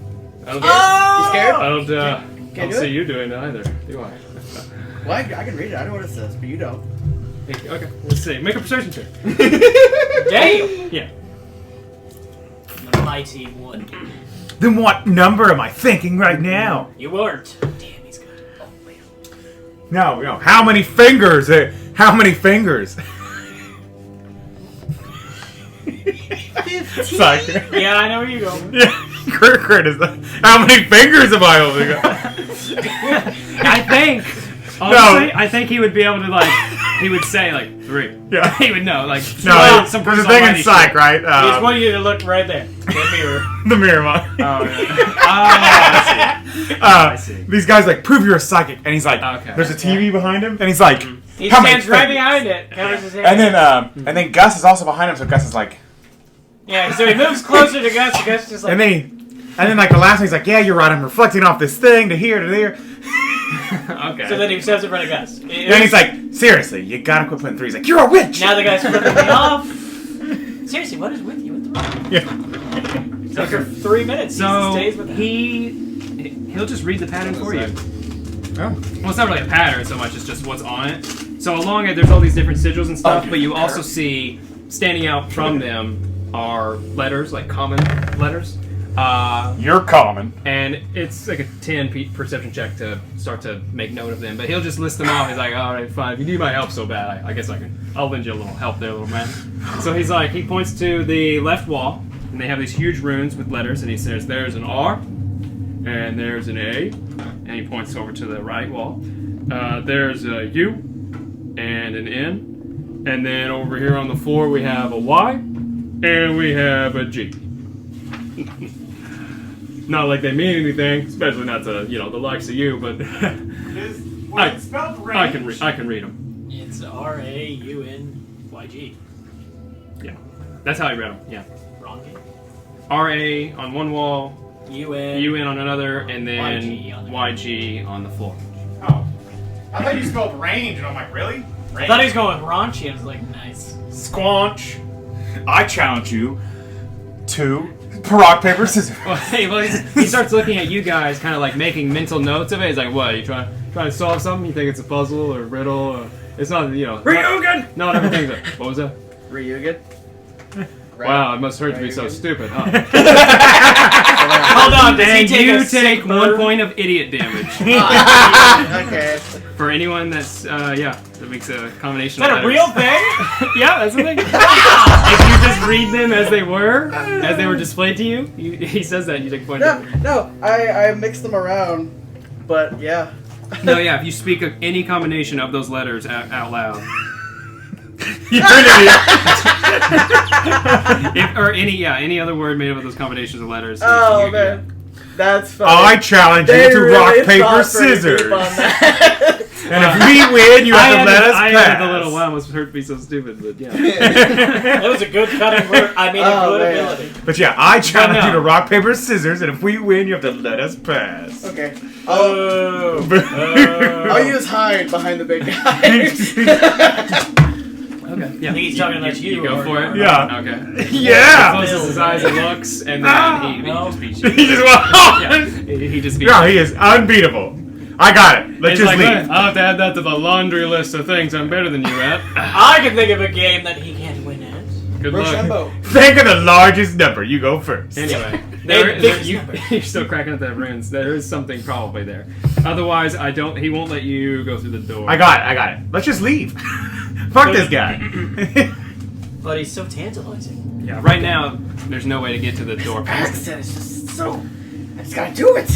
I don't, You scared? I don't, Can't don't do see it? you doing it either, do I? Well, I can read it. I know what it says, but you don't. Okay, let's see. Make a perception check. Damn! Yeah. The mighty one. Then what number am I thinking right now? You weren't. Damn, he's good. Oh, wait. No. How many fingers? How many fingers? 15? Sorry. Yeah, I know where you're going. Yeah, Kurtis. How many fingers am I holding up? I think. Honestly, I think he would be able to he would say 3. Yeah. He would know No, some there's a person thing in almighty psych, shit. right? I just want you to look right there. The mirror. The mirror mod. I see. These guys prove you're a psychic, and he's like, Okay. there's a TV behind him, and he's like, He how many stands right fingers? behind it. Covers his head. And then Gus is also behind him, so Gus is like, Yeah, so he moves closer to Gus, and Gus just and then the last thing he's like, yeah, you're right, I'm reflecting off this thing to here to there. Okay. So then he steps in front of Gus. Then he's like, seriously, you gotta quit putting 3. He's like, you're a witch. Now the guy's flipping me off. Seriously, what is with you with the room? Yeah. So for 3 minutes, he So stays with him. he'll just read the pattern for you. Oh. Well, it's not really a pattern so much; it's just what's on it. So along it, there's all these different sigils and stuff, but you also see standing out from them are letters, common letters. You're common. And it's like a 10 perception check to start to make note of them. But he'll just list them off. He's like, all right, fine. If you need my help so bad, I guess I'll lend you a little help there, little man. So he's like, he points to the left wall, and they have these huge runes with letters, and he says, there's an R, and there's an A, and he points over to the right wall. There's a U, and an N, and then over here on the floor we have a Y, and we have a G. Not like they mean anything, especially not to the likes of you, but I can read them. It's RAUNYG. Yeah, that's how I read them. Yeah, Wrong game. RA on one wall, UN. UN on another, and then YG on the YG on the floor. Oh. I thought you spelled range, and I'm like, really? I thought he was going with raunchy. I was like, nice. Squanch. I challenge you to rock, paper, scissors. Well, he starts looking at you guys, kind of making mental notes of it. He's like, "What? Are you trying to solve something? You think it's a puzzle or a riddle? Or, it's not, Ryugen! Not everything's what was that? Ryugen? Wow, it must hurt to be so stupid, huh? Hold on, does And he take you a take silver? 1 point of idiot damage. Okay. For anyone that's, that makes a combination Is that of a letters. real thing? Yeah, that's the thing. If you just read them as they were displayed to you, he says that, you take a point of damage. No, I mixed them around, but yeah. No, yeah, if you speak of any combination of those letters out loud. You're an idiot. Or any other word made up of those combinations of letters. Oh, man. That's funny. I challenge you to rock, paper, scissors. And if we win, you have to let us I pass. added the little wow, must hurt to be so stupid, but yeah. That was a good cutting word. I mean, a good ability. But yeah, I challenge no. you to rock, paper, scissors, and if we win, you have to let us pass. Okay. Oh. I'll use hide behind the big guy. Okay. Yeah. I think he's talking about you. go for it? Yeah. Okay. Yeah. He closes his eyes and looks, and then he just beats you. He just Yeah, he just beats No, you. he is unbeatable. I got it. Let's He's just like, leave. I'll have to add that to the laundry list of things I'm better than you at. I can think of a game that he can't win at. Good luck. Rochambeau. Think of the largest number. You go first. Anyway, Biggest you're still cracking at that runes. There is something probably there. Otherwise, he won't let you go through the door. I got it. Let's just leave. Fuck this guy. But he's so tantalizing. Yeah, right now, there's no way to get to the door past it. Accent is just so. I just gotta do it.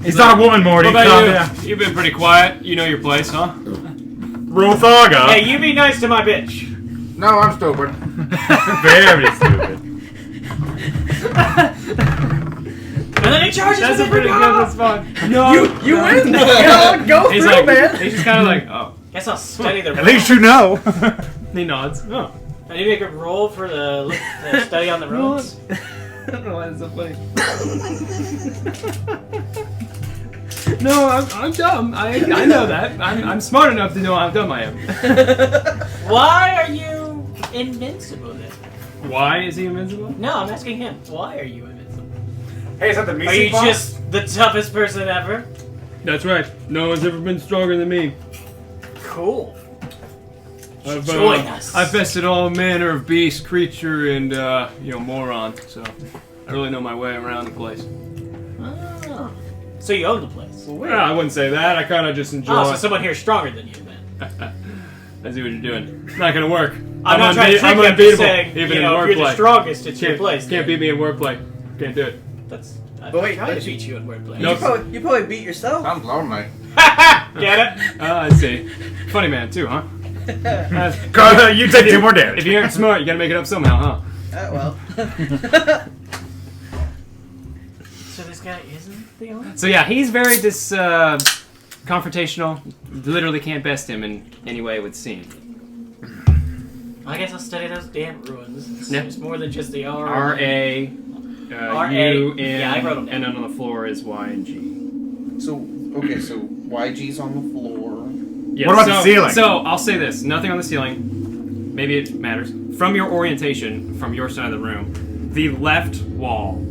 He's not a woman, Morty. What Calm about down. you? You've been pretty quiet. You know your place, huh? Rothaga. Hey, you be nice to my bitch. No, I'm stupid. Very stupid. then he charges That's with a pretty good response. No, You win. Go He's through, like, man. he's just kind of like, oh. Guess I'll study the At least you know. He nods. Oh. I need to make a roll for the study on the runes. I don't know why it's so funny. No, I'm dumb. I know that. I'm smart enough to know how dumb I am. Why are you invincible then? Why is he invincible? No, I'm asking him. Why are you invincible? Hey, is that the Are you Meatface boss? just the toughest person ever? That's right. No one's ever been stronger than me. Cool. I've, Join us. I've bested all manner of beast, creature, and moron. So I really know my way around the place. Oh. So you own the place. Well, I wouldn't say that. I kind of just enjoy. Oh, so someone here is stronger than you then. I see what you're doing. Not gonna work. I'm not trying to trick I'm you, I'm just unbeatable, saying, even you in know, if you're the wordplay. strongest, it's your place. Can't beat me in wordplay. Can't do it. That's. But I'm wait, trying to but beat you in wordplay. No. You probably beat yourself. Sounds lonely. Get it? I see. Funny man too, huh? Go, you take 2 more damage. If you aren't smart, you gotta make it up somehow, huh? Well. So this guy isn't the owner? So yeah, he's very confrontational. Literally can't best him in any way it would seem. I guess I'll study those damn ruins. Yeah. It's more than just the R. R-A, R-A. U, N, Yeah, I wrote them down. and then on the floor is Y and G. So, okay, so YG's on the floor. Yeah, What about the ceiling? So I'll say this: nothing on the ceiling. Maybe it matters. From your orientation, from your side of the room, the left wall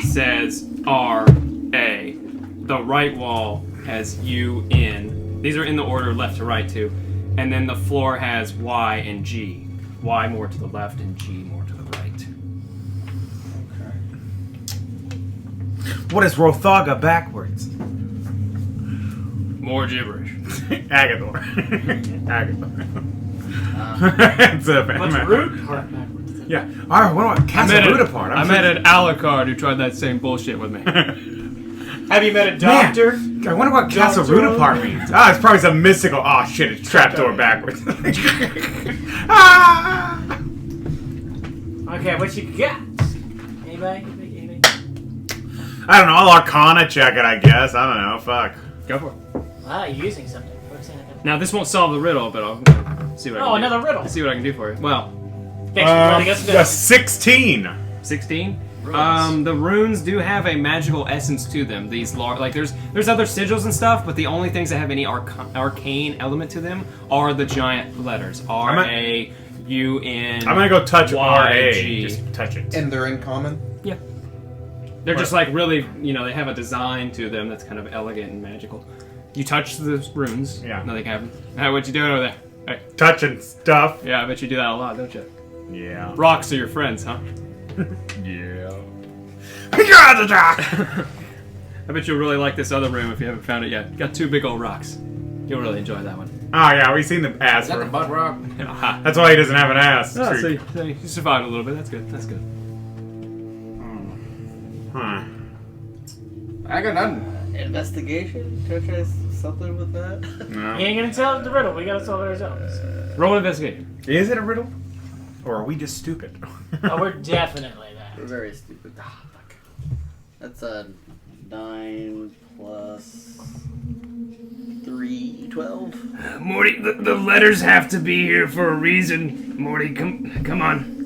says R-A. The right wall has U-N. These are in the order left to right too. And then the floor has Y and G. Y more to the left and G more to the right. What is Rothaga backwards? More gibberish. Agador. Agador. It's a What's root part backwards? Yeah. Alright, what about Casa part? I met an Alucard who tried that same bullshit with me. Have you met a doctor? I wonder what Casa part means. Ah, it's probably some mystical. Oh shit, it's trapdoor backwards. Ah! Okay, what you got? Anybody? I don't know. I'll Arcana check it, I guess. I don't know. Fuck. Go for it. Ah, you're using something. What's in it? Now this won't solve the riddle, but I'll see what I can do. Another riddle. See what I can do for you. Well, Thanks for letting us know. The 16. 16. Runes. The runes do have a magical essence to them. These there's other sigils and stuff, but the only things that have any arcane element to them are the giant letters R-A-U-N. I'm gonna go touch R-A. Y-G. Just touch it. And they're in common? Yeah. They're just like really, they have a design to them that's kind of elegant and magical. You touch the runes. Yeah. Nothing happens. Hey, what you doing over there? Hey. Touching stuff. Yeah, I bet you do that a lot, don't you? Yeah. Rocks are your friends, huh? Yeah. I bet you'll really like this other room if you haven't found it yet. Got 2 big old rocks. You'll really enjoy that one. Oh yeah, we've seen the ass. Is that the butt rock? Aha. That's why he doesn't have an ass. Oh, Streak. so you survived a little bit. That's good. That's good. Huh. I got nothing. Investigation? Can I try something with that? No. You ain't gonna tell the riddle. We gotta solve it ourselves. Roll an investigation. Is it a riddle? Or are we just stupid? Oh, we're definitely that. We're very stupid. Ah, fuck. That's a 9 plus 3, 12. Morty, the letters have to be here for a reason. Morty, come on.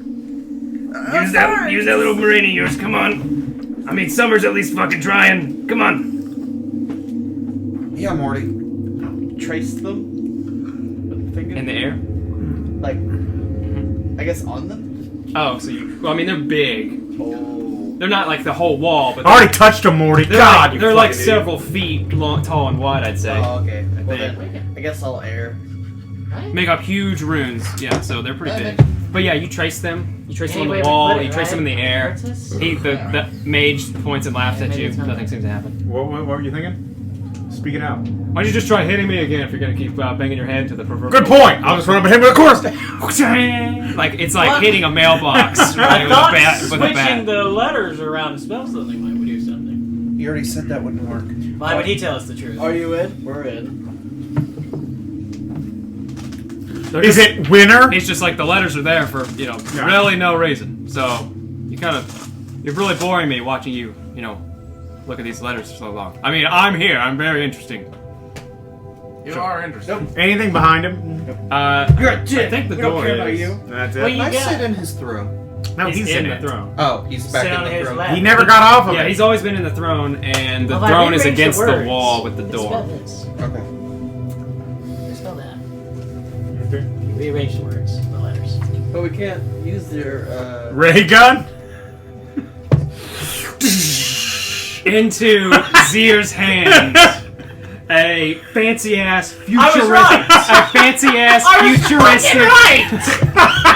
Use that little brain of yours. Come on. I mean, Summer's at least fucking trying. Come on. Yeah, Morty. Trace them with the finger. In the air? Like, I guess on them? Oh, so well, I mean, they're big. Oh. They're not like the whole wall, but I already touched him, Morty. they're God, like, you they're like fucking idiot. several feet long, tall and wide, I'd say. Oh, okay. Well, think. then, I guess I'll air. Make up huge runes. Yeah, so they're pretty big. But yeah, you trace them. You trace them on the Any way we wall. put it, You trace them in the right? air. Kurtis? The mage points and laughs Yeah, at maybe you. it's not Nothing that. seems to happen. What were you thinking? Speak it out. Why don't you just try hitting me again if you're gonna keep banging your head to the proverbial? Good point. I'll just run up at him with a course. Like it's like What? hitting a mailbox I right, thought with a switching bat. the letters around to spell something might do something. You already said that wouldn't work. Why would he tell us the truth? Are you in? We're in. Is it winner? It's just like the letters are there for Yeah. really no reason. So you kind of You're really boring me watching you, look at these letters for so long. I mean, I'm here. I'm very interesting. You are interesting. Anything behind him? You're a dick. I think the We don't door care about is. you. That's Well, it. you Can I got- sit in his throne? No, he's in the it. throne. Oh, he's back Sit on in the his throne. lap. He never got off of Yeah, it. he's always been in the throne, and the Well, I throne is rearranged the against the words. wall with the Spell door. this. Okay. Spell that. Okay. You rearrange the words, the letters. But we can't use their. Ray gun? Into Zier's hand. A fancy ass I was futuristic, right. a fancy ass futuristic,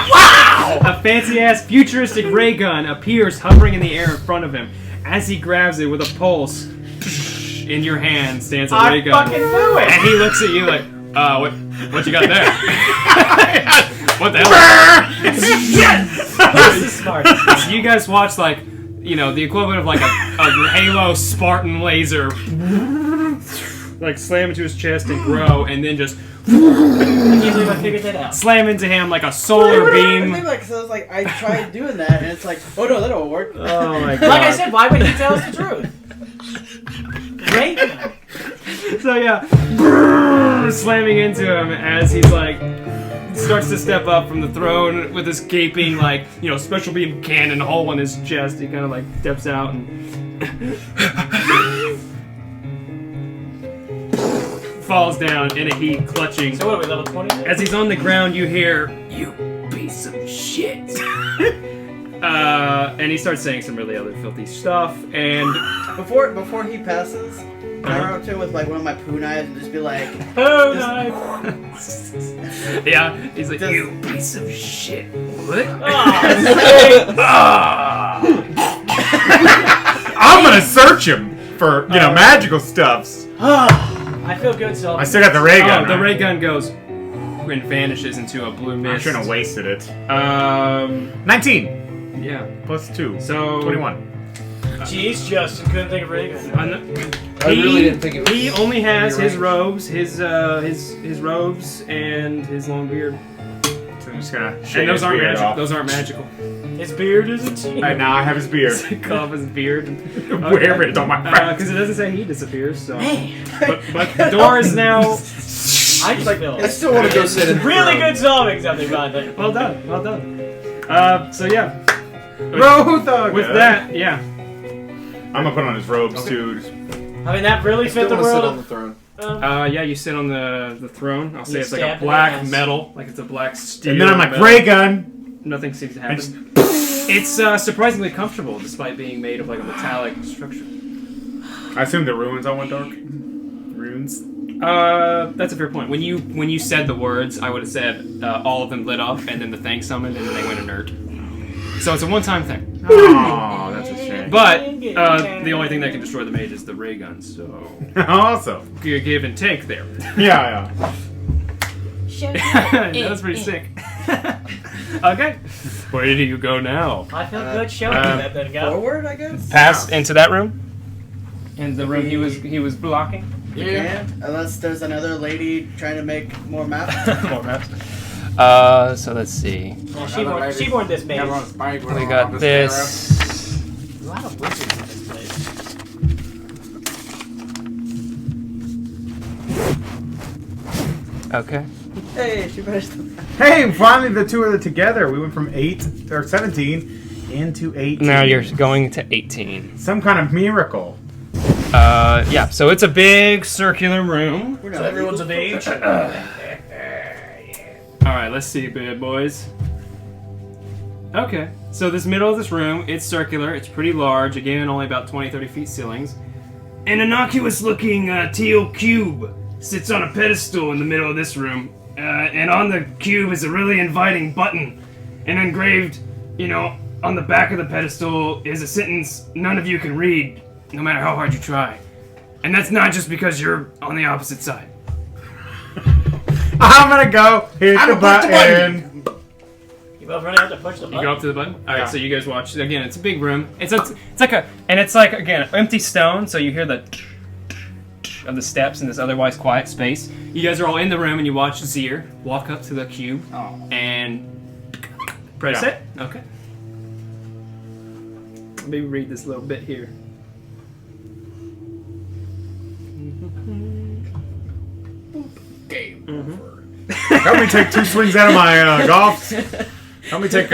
Wow! a fancy ass futuristic ray gun appears hovering in the air in front of him. As he grabs it with a pulse, in your hand stands a ray I gun, fucking knew it! and he looks at you like, what you got there? What the hell? This is smart. So you guys watch the equivalent of like a Halo Spartan laser, like slam into his chest and grow, and then just I can't believe I figured that out. slam into him like a solar I beam. think I tried doing that, and it's like, oh no, that don't work. Oh my god! Like I said, why would he tell us the truth? Great. So yeah, slamming into him as he's like starts to step up from the throne with this gaping special beam cannon hole in his chest. He kind of like steps out and falls down in a heap, clutching. So what are we, level 20? As he's on the ground, you hear, "You piece of shit." And he starts saying some really other filthy stuff, and Before he passes, can I run up to him with like one of my poo knives and just be like, Oh, no. yeah, he's like, "You piece of shit." What? I'm gonna search him for, magical stuffs. I feel good, so I still got the ray gun. Oh, the right? ray gun goes and vanishes into a blue I mist. shouldn't have wasted it. 19 Yeah. plus 2. So 21. Jeez, Justin couldn't think of Reagan. I really didn't think it was. He only has You're his right. robes, his robes, and his long beard. So I'm just gonna shave And those his aren't beard magical. off. Those aren't magical. His beard is a team. Right now I have his beard. Cut off his beard. Wear it on my back. Because it doesn't say he disappears. So, Man. but the door is now. I feel I still want to go sit in. really good solving something about that. Well done. Well done. So yeah. Rothug. With that, yeah. I'm gonna put on his robes too. I mean, that really fit Still the want to sit on world. the throne. Yeah, you sit on the throne. I'll say You it's like a stab the black ass. metal, like it's a black steel. And then I'm like, metal. ray gun. Nothing seems to I happen. just It's surprisingly comfortable, despite being made of like a metallic structure. I assume the ruins all went dark. Runes. That's a fair point. When you said the words, I would have said all of them lit up, and then the thing summoned, and then they went inert. So it's a one-time thing. Oh, that's a shame. But the only thing that can destroy the mage is the ray gun. So Also, give and take there. yeah. That was pretty sick. Okay, where do you go now? I feel good showing you that then, go. forward, I guess? Pass into that room. In the room he was blocking. You can, unless there's another lady trying to make more maps. More maps. So let's see. Yeah, she born this mage. We got this. A lot of wizards in this place. Okay. Hey, she finished the Hey, finally the two are together. We went from 8 or 17 into 18. Now you're going to 18. Some kind of miracle. Yeah. So it's a big circular room. We're So not everyone's of age. All right. Let's see, bad boys. Okay. So this middle of this room, it's circular. It's pretty large. Again, only about 20-30 feet ceilings. An innocuous-looking teal cube sits on a pedestal in the middle of this room. And on the cube is a really inviting button. And engraved, on the back of the pedestal is a sentence none of you can read, no matter how hard you try. And that's not just because you're on the opposite side. I'm gonna go hit I'm the gonna push the button. You both running out to push the button. You go up to the button. All right, Yeah. so you guys watch. Again, it's a big room. It's like again empty stone. So you hear the of the steps in this otherwise quiet space. You guys are all in the room, and you watch Ziir walk up to the cube and press Yeah. it. Okay. maybe read this little bit here. Game over. Help me take 2 swings out of my golf. Help me take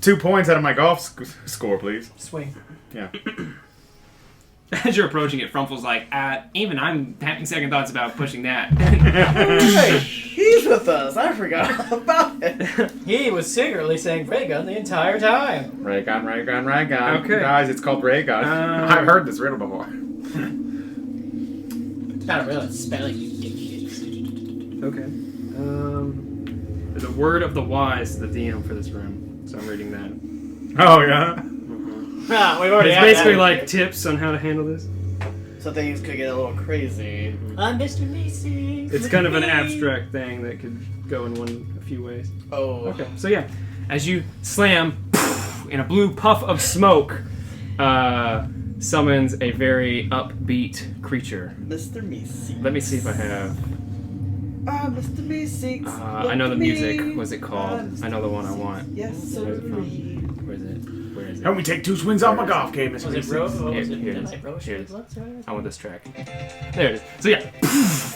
2 points out of my golf score, please. Swing. Yeah. As you're approaching it, Frumfle's like, even I'm having second thoughts about pushing that. Hey, he's with us. I forgot about it. He was secretly saying ray gun the entire time. Ray gun, ray gun, ray gun. Okay. Guys, it's called ray gun. I've heard this riddle before. It's not a real spelling, you dipshits. Okay. There's a word of the wise, the DM for this room. So I'm reading that. Oh, yeah? Ah, we've already It's had basically that. like tips on how to handle this. So things could get a little crazy. I'm Mr. Macy. It's kind of an abstract thing that could go in a few ways. Oh. Okay, so yeah, as you slam in a blue puff of smoke, summons a very upbeat creature. Mr. Meeseeks. Let me see if I have. Ah, Mr. Meeseeks. I know the music. What's it called? I know the one I want. Yes, sir. Where's it from? Where is it? Where is it? Help me take 2 swings off my golf game, Mr. Was it Meeseeks. Rose? What was Here it? it is. Midnight Rose? Here it is. What's that? I want this track. There it is. So yeah,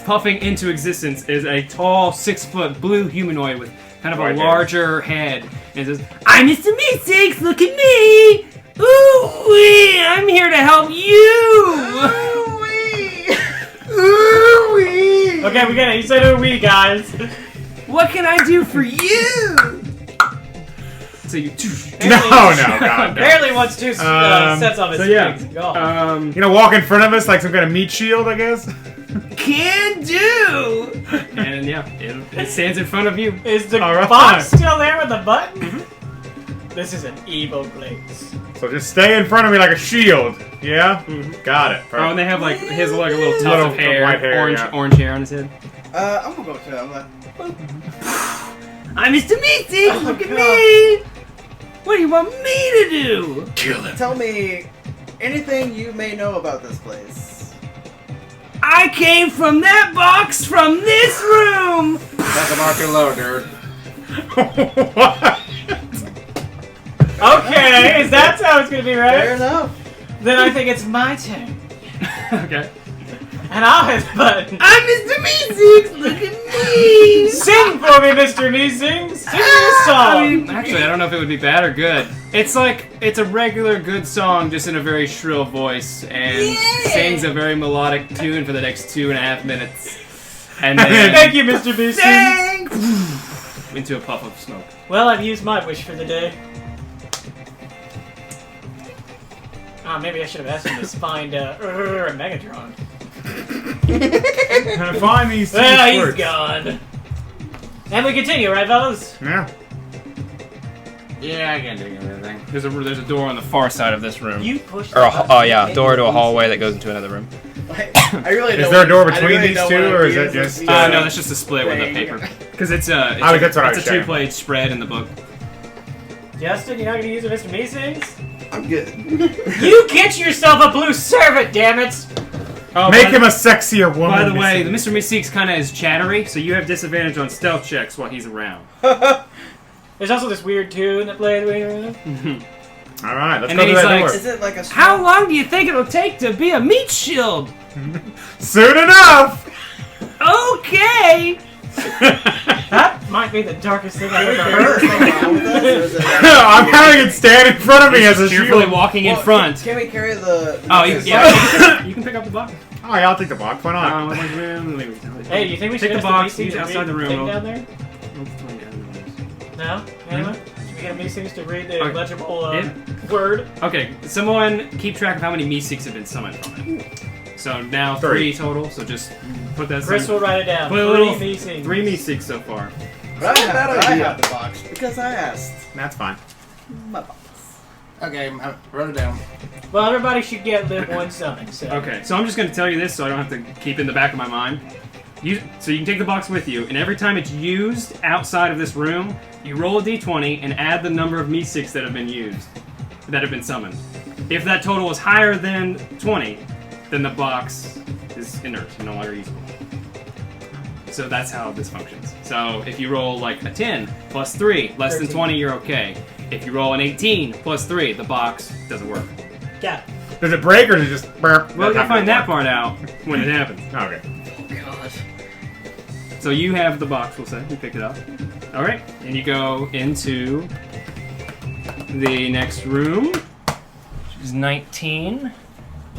puffing into existence is a tall 6-foot blue humanoid with kind of a Right there. larger head. And it says, "I'm Mr. Meeseeks, look at me! Ooh-wee, I'm here to help you! Ooh-wee! Okay, we get it. You said ooh wee, guys. What can I do for you?" So you... No, God, no. Barely wants 2 sets of his So yeah, strings. Go. You know, walk in front of us like some kind of meat shield, I guess? can do! And yeah, it stands in front of you. Is the All right. box still there with the button? This is an evil place. So just stay in front of me like a shield. Yeah? Got it. Oh, and they have like his like a little tuft Little of hair, white hair, orange, yeah. orange hair on his head. I'm gonna go to I'm like, I'm Mr. Meeseeks, Oh, look at God. me! What do you want me to do? Kill him. tell me anything you may know about this place. I came from that box from this room! That's a marking low, dude. What? Okay, is that how it's gonna be, Fair right? enough. Then I think it's my turn. Okay. And I'll hit the button. I'm Mr. Meeseeks, look at me! Sing for me, Mr. Meeseeks! Sing me a song! Actually, I don't know if it would be bad or good. It's like, it's a regular good song, just in a very shrill voice, and sings a very melodic tune for the next 2.5 minutes. And then... Thank you, Mr. Meeseeks! into a puff of smoke. Well, I've used my wish for the day. Ah, maybe I should have asked him to find Megatron. Gonna find these 2 Well, he's squirts. gone. And we continue, right, fellas? Yeah. Yeah, I can't do anything. There's a door on the far side of this room. You pushed Or the a, button. oh yeah, door to a hallway that goes into another room. I really Is don't there a door I between really these don't 2, wanna or is be it as just... a- No, that's just a split with a Thing. paper. Because it's a that's what I was it's a saying. 2-page spread in the book. Justin, you're not gonna use it, Mr. Meeseeks? I'm good. You get yourself a blue servant, damn it! Oh, Make him a sexier woman. By the way, Mr. Mr. Meeseeks kind of is chattery, so you have disadvantage on stealth checks while he's around. There's also this weird tune that plays. All right, let's And go then to he's that like, door. Is it like a How long do you think it'll take to be a meat shield? Soon enough! Okay! That might be the darkest thing I've ever heard. I'm having it stand in front of me as a Cheerfully shield. walking in front. Can we carry the? Oh, yeah, you can pick up the box. Oh, yeah, I'll take the box. Why not? Hey, do you think we should Take the ask box, Meeseeks use to outside read the room, thing I'll- down there? No? Anyone? Should we get Meeseeks to read the Okay. legible Yeah. word? Okay, someone keep track of how many Meeseeks have been summoned from it. So now 3 total, so just put that Chris will write it down. Put a little- 3 Meeseeks. 3 Meeseeks so far. But I Bad idea. have the box because I asked. That's fine. My box. Okay, wrote it down. Well, everybody should get live one summon, so. Okay, so I'm just going to tell you this so I don't have to keep it in the back of my mind. So you can take the box with you, and every time it's used outside of this room, you roll a d20 and add the number of Meeseeks that have been used, that have been summoned. If that total is higher than 20, then the box is inert and no longer usable. So that's how this functions. So if you roll like a 10 plus 3, less than 13. 20, you're okay. If you roll an 18 plus 3, the box doesn't work. Yeah. Does it break or does it just burp? Well, you'll find that part out when it happens. Okay. God. So you have the box, we'll say. You pick it up. All right, and you go into the next room, which is 19.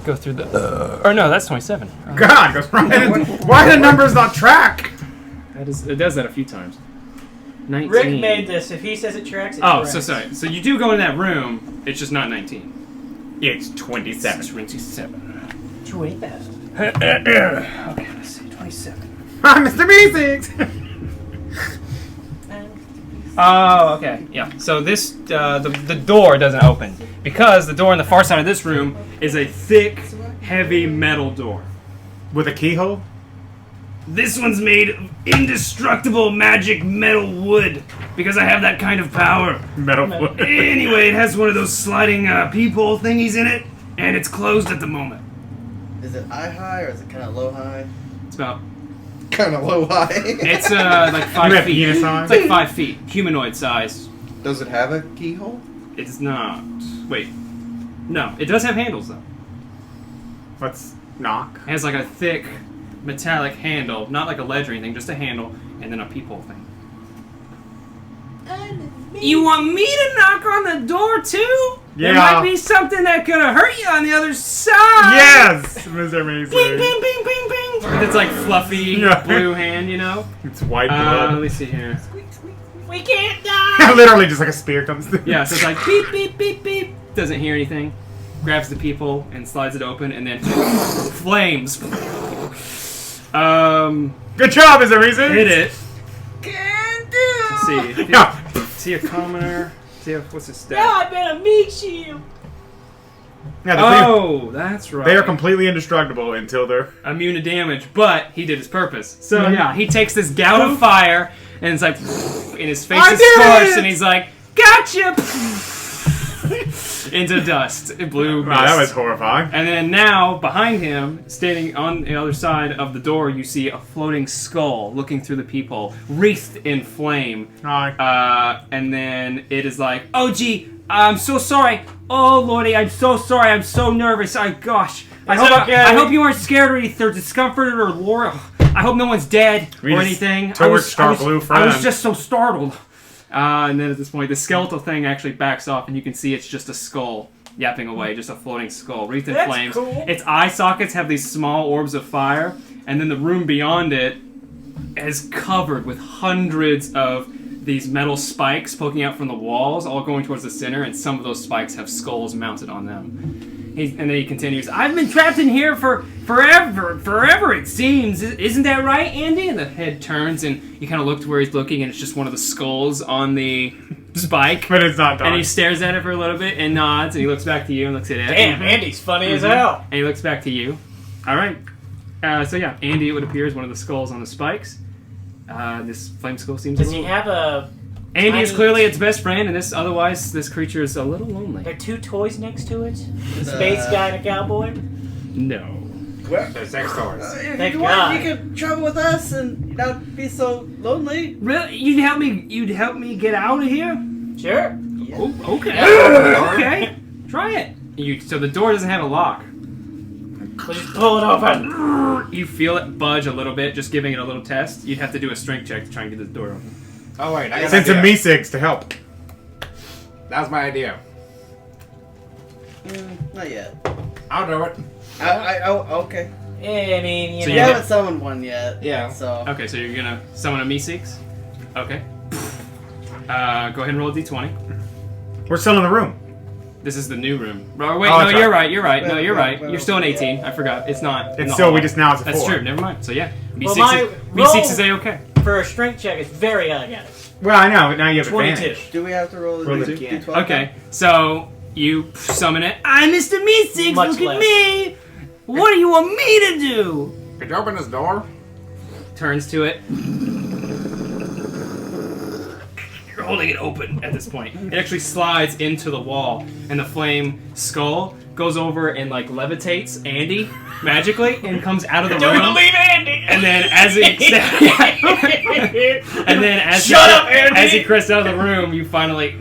Go through the... or no, that's 27. God, goes right. Why the numbers not track? It does that a few times. 19. Rick made this. If he says it tracks, it Oh, tracks. so sorry. So you do go in that room, it's just not 19. It's 27. It's 27. 27. Okay, let's see, 27. I'm Mr. Meeseeks! Oh, okay. Yeah. So this, the door doesn't open because the door on the far side of this room is a thick, heavy metal door. With a keyhole? This one's made of indestructible magic metal wood because I have that kind of power. Metal wood. Anyway, it has one of those sliding peephole thingies in it, and it's closed at the moment. Is it eye high or is it kind of low high? It's about... Kind of low high. It's like 5 have feet. penis It's on? like 5 feet. Humanoid size. Does it have a keyhole? It's not. Wait. No, it does have handles though. Let's knock. It has like a thick metallic handle, not like a ledge or anything, just a handle, and then a peephole thing. You want me to knock on the door too? Yeah. There might be something that could hurt you on the other side. Yes, Mr. Meeseeks. Bing, bing, bing, bing, bing. It's like fluffy Yeah. blue hand, you know. It's white Let blood. me see here. We can't die! Literally, just like a spear comes through. Yeah, so it's like beep, beep, beep, beep. Doesn't hear anything. Grabs the peephole and slides it open, and then flames. Good job, Mr. Meeseeks. Hit it. Can Let's do! see. Yeah. See a commoner. See what's his stat? Now I better meet you! Yeah, the thing- Oh, that's right. they are completely indestructible until they're... immune to damage, but he did his purpose. So yeah, he takes this gout of fire, and it's like, and his face I is did scorched, it! and he's like, "Gotcha!" into dust, blue. Wow, that mist. was horrifying. And then now, behind him, standing on the other side of the door, you see a floating skull looking through the peephole, wreathed in flame. Hi. And then it is like, "Oh, gee, I'm so sorry. Oh, Lordy, I'm so sorry. I'm so nervous. Gosh. I hope you weren't scared or either discomforted or Laura. I hope no one's dead We or just anything. torched our blue I was friend." just so startled." And then at this point, the skeletal thing actually backs off, and you can see it's just a skull yapping away, just a floating skull, wreathed in That's flames. cool. Its eye sockets have these small orbs of fire, and then the room beyond it is covered with hundreds of these metal spikes poking out from the walls, all going towards the center, and some of those spikes have skulls mounted on them. And then he continues, "I've been trapped in here for forever it seems. Isn't that right, Andy?" And the head turns, and you kind of look to where he's looking, and it's just one of the skulls on the spike. But it's not And he done. stares at it for a little bit and nods, and he looks back to you and looks at it. Damn, Andy's funny as hell. And he looks back to you. All right. So yeah, Andy, it would appear, is one of the skulls on the spikes. This flame skull seems Does a he little... have a... Andy is tiny- clearly its best friend, and this creature is a little lonely. There are two toys next to it? A space guy and a cowboy? No. They're sex toys. If Thank you God. want, you could travel with us and not be so lonely. Really? You'd help me get out of here? Sure. Oh, okay. Okay. Try it. So the door doesn't have a lock. So just pull it open. You feel it budge a little bit, just giving it a little test. You'd have to do a strength check to try and get the door open. Oh wait, I got Send an some idea. Meeseeks to help. That was my idea. Not yet. I'll do it. Okay. Yeah, I mean, you So know. You haven't summoned one yet. Yeah. So. Okay, so you're gonna summon a Meeseeks? Okay. Go ahead and roll a d20. We're still in the room. This is the new room. Oh, wait, Oh, no, that's you're right. right, you're right. No, you're right. Well, You're still an 18. I forgot. It's not. in It's the still, we hallway. just now it's a That's 4. true, never mind. So yeah, Well, Meeseeks my is roll- A-okay. For a strength check, it's very high, guys. Well, I know, but now you have 22. advantage. Do we have to roll Roll the the D12? Okay, so you summon it. I'm Mr. Meeseeks, Much look less. at me! What do you want me to do? Could you open this door? Turns to it. You're holding it open at this point. It actually slides into the wall, and the flame skull goes over and like levitates Andy magically and comes out of the room. believe Andy! And then as he and then as Shut up, Andy! as he crests out of the room, you finally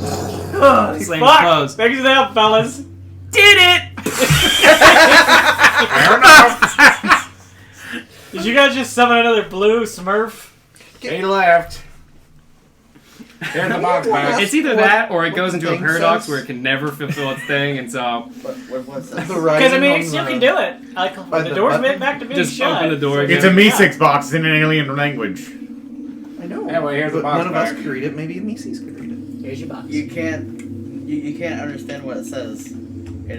Oh, Slam fuck! closed. Thanks for the help, fellas. Did it! Fair enough. Did you guys just summon another blue Smurf? He left. There's the box back. It's either that or it What goes the into a thing paradox says? where it can never fulfill its thing, and so What's that? Because I mean, you can do it. Like, By the the door's button? meant back to being just shut. open the door again. It's a Me-6 box in an alien language. I know. Anyway, here's the but box none of us back. could read it. Maybe Mises could read it. Here's your box. You can't understand what it says.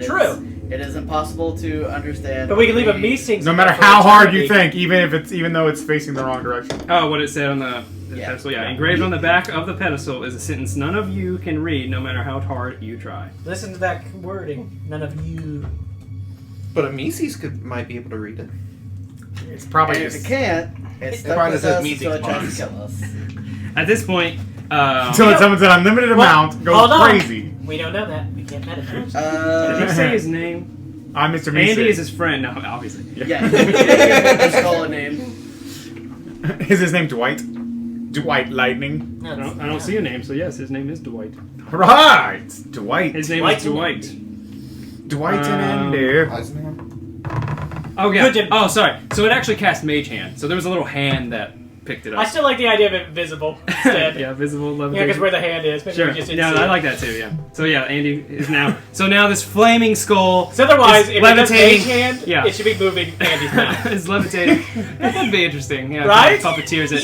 True. It is impossible to understand. But we can leave a meeting. No matter how hard you think, even though it's facing the wrong direction. Oh, what it said on the Yeah. pedestal? Yeah, engraved on the back of the pedestal is a sentence none of you can read, no matter how hard you try. Listen to that wording. None of you. But a Mises might be able to read it. It's And probably if just it can't, it's stuck probably with says us meeting until it tries box. to kill us. At this point, until it summons an unlimited amount, goes Hold on. crazy. We don't know that. We can't meditate. did he say his name? I'm Mr. Me-6. Andy is his friend, no, obviously. Yeah, just call a name. Is his name Dwight? Dwight Lightning. I don't see a name, so yes, his name is Dwight. Right! Dwight. His name Dwight is Dwight. Dwight and Andy. Oh, yeah. Good to- Oh, sorry. So it actually cast Mage Hand. So there was a little hand that picked it up. I still like the idea of it visible instead. yeah, visible Yeah, levitation. because where the hand is. Maybe Sure. we just didn't Yeah, see I it. like that too. Yeah. So yeah, Andy is now. So now this flaming skull. So otherwise, is if it does levitating. mage hand, Yeah. it should be moving Andy's mouth. It's levitating. That would be interesting. Yeah. Right? Puppeteers it.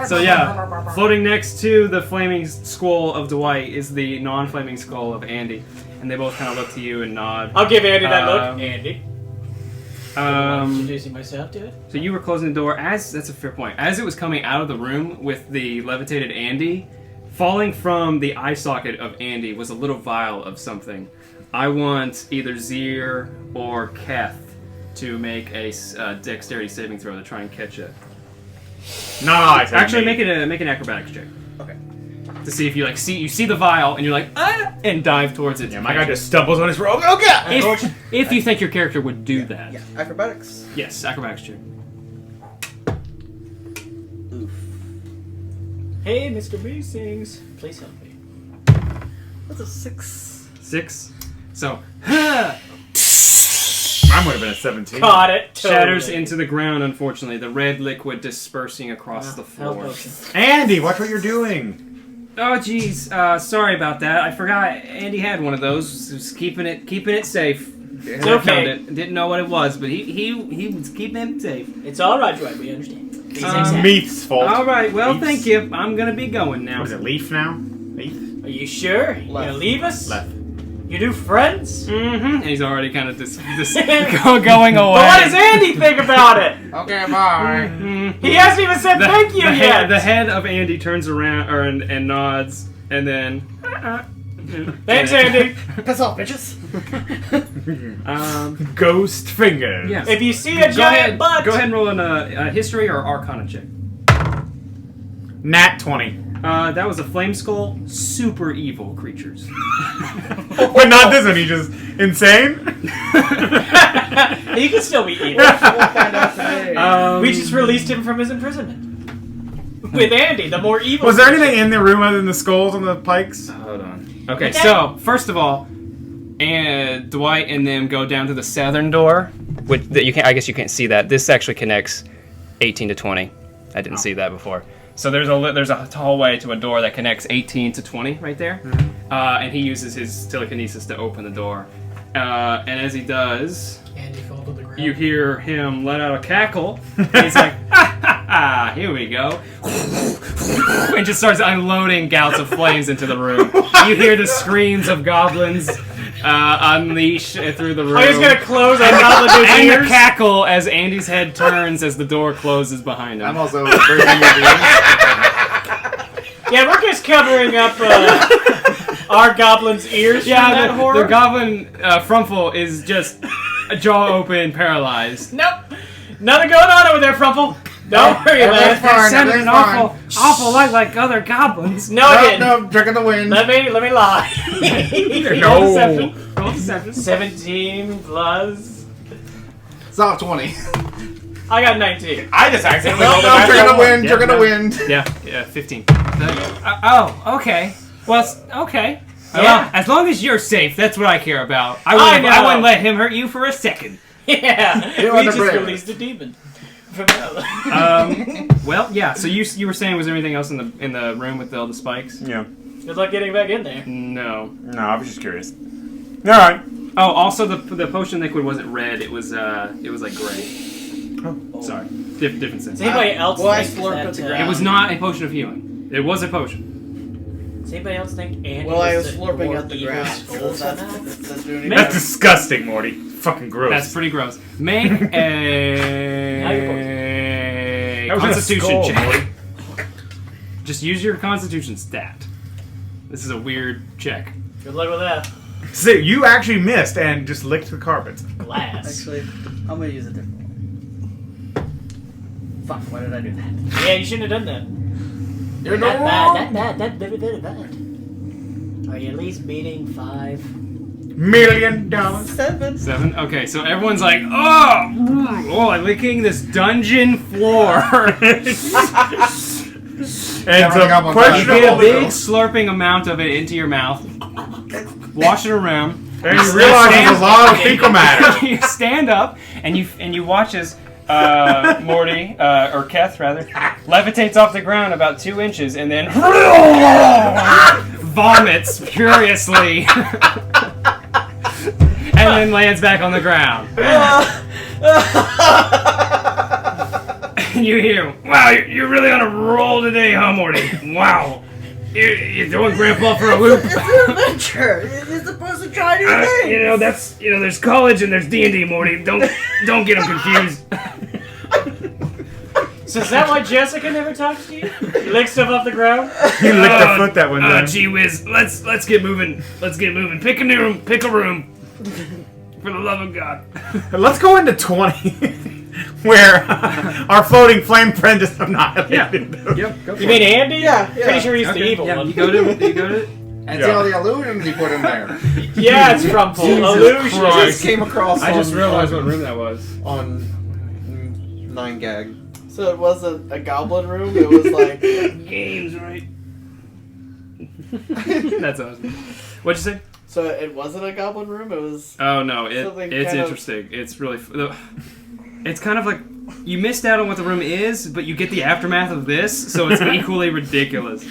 So yeah. Floating next to the flaming skull of Dwight is the non-flaming skull of Andy, and they both kind of look to you and nod. I'll give Andy that look. Um, Andy. Introducing myself to it. So you were closing the door that's a fair point. As it was coming out of the room with the levitated Andy, falling from the eye socket of Andy was a little vial of something. I want either Ziir or Keth to make a dexterity saving throw to try and catch it. Nice. Actually, make an acrobatics check. Okay. To see if you see the vial and you're like and dive towards it. Yeah, to my catch guy it. just stumbles on his rope. Oh god! If you think your character would do that. Yeah, acrobatics. Yes, acrobatics check. Oof. Hey, Mr. B sings. Please help me. That's a 6. 6. So Mine would have been a 17. Caught it. shatters Totally. into the ground, unfortunately, the red liquid dispersing across the Help floor. potion. Andy, watch what you're doing. Oh, jeez. Sorry about that. I forgot Andy had one of those. Just keeping it safe. It's I found okay. it. Didn't know what it was, but he was keeping it safe. It's all right, Dwight. We understand. These things happen. Meat's fault. All right. Well, Leafs. thank you. I'm gonna be going now. What is it, Leaf now? Leaf? Are you sure? You gonna Left. leave us? Left. You do friends? Mm-hmm. And he's already kind of going away. But what does Andy think about it? Okay, bye. Mhm. He hasn't even said thank you yet. The head of Andy turns around and nods, and then. Thanks, Andy. Piss off, bitches. Ghost fingers. Yeah. If you see a Go giant ahead. butt, Go ahead and roll a history or arcana check. Nat 20. That was a flame skull. Super evil creatures. But not this one, he's just insane. he can still be evil. We'll find out today. We just released him from his imprisonment. With Andy, the more evil. Was there anything in the room other than the skulls on the pikes? Hold on. Okay, Okay. so first of all, and Dwight and them go down to the southern door, which that you can. I guess you can't see that. This actually connects 18 to 20. I didn't see that before. So there's a hallway to a door that connects 18 to 20 right there, and he uses his telekinesis to open the door. And as he does, Andy fell to the ground. you hear him let out a cackle. And he's like, ha, ha, ha, here we go. And just starts unloading gouts of flames into the room. You hear the screams of goblins unleash through the room. Oh, he's gonna close on top of his And ears. the cackle as Andy's head turns as the door closes behind him. I'm also breaking your ears. Yeah, we're just covering up our goblin's ears from that Yeah, horror. the goblin Frumple is just jaw open, paralyzed. Nope. Nothing going on over there, Frumple. Don't worry about everything's it. fine. Sounded an Everything's awful lot like other goblins. No, I didn't. No, drinking the wind. Let me lie. Roll deception. Roll deception. 17 plus. It's not 20. I got 19. I just accidentally No, rolled no, a drinking the natural wind, Yeah, drinking the no. wind. Yeah, 15. Okay. Well, okay. Yeah. Well, as long as you're safe, that's what I care about. I wouldn't let him hurt you for a second. Yeah, You we want to just break. released a demon. From hell. Well, yeah. So you were saying, was there anything else in the room with all the spikes? Yeah. Good luck getting back in there. No. No, I was just curious. All right. Oh, also the potion liquid wasn't red. It was like gray. Oh. Sorry, different sense. Does anybody else Well, I think slurped that, at the It ground. was not a potion of healing. It was a potion. Does anybody else think Andy Well, I was is the slurping more at the evil ground. skull So somehow? that's doing Maybe. That's disgusting, Morty. Fucking gross. That's pretty gross. Make a That was in a Constitution skull, check. Morty. Just use your Constitution stat. This is a weird check. Good luck with that. So you actually missed and just licked the carpet. Glass. Actually, I'm gonna use a different one. Fuck, why did I do that? Yeah, you shouldn't have done that. You're That no bad. That's very, very bad. Are you at least beating 5? $1 million. 7. Okay, so everyone's like, oh, I'm licking this dungeon floor. And Never got one You get a questionable. big slurping amount of it into your mouth. Wash it around. And you realize there's a lot of fecal matter. You stand up and you watch as Morty or Keth rather levitates off the ground about 2 inches and then vomits furiously and then lands back on the ground. And you hear, "Wow, you're really on a roll today, huh, Morty? Wow, you're throwing Grandpa for a loop." It's an adventure! You're supposed to try new things! There's college and there's D&D, Morty. Don't get them confused. So is that why Jessica never talks to you? You lick stuff off the ground? You licked a foot that one time. Gee whiz, let's get moving. Let's get moving. Pick a room. For the love of God. Let's go into 20, where our floating flame friend is annihilated. Yep. Go for You mean Andy? Yeah. Pretty sure he's the Okay, evil yeah, one. You go to. And see all the illusions he put in there. Yeah, it's from Illusion. I just came across. I just on- realized what room that was. on 9gag. So it wasn't a goblin room, it was like... Games, right? That's awesome. What'd you say? So it wasn't a goblin room, it was... Oh no, Something it's kind of- interesting. It's really. It's kind of like you missed out on what the room is, but you get the aftermath of this, so it's equally ridiculous.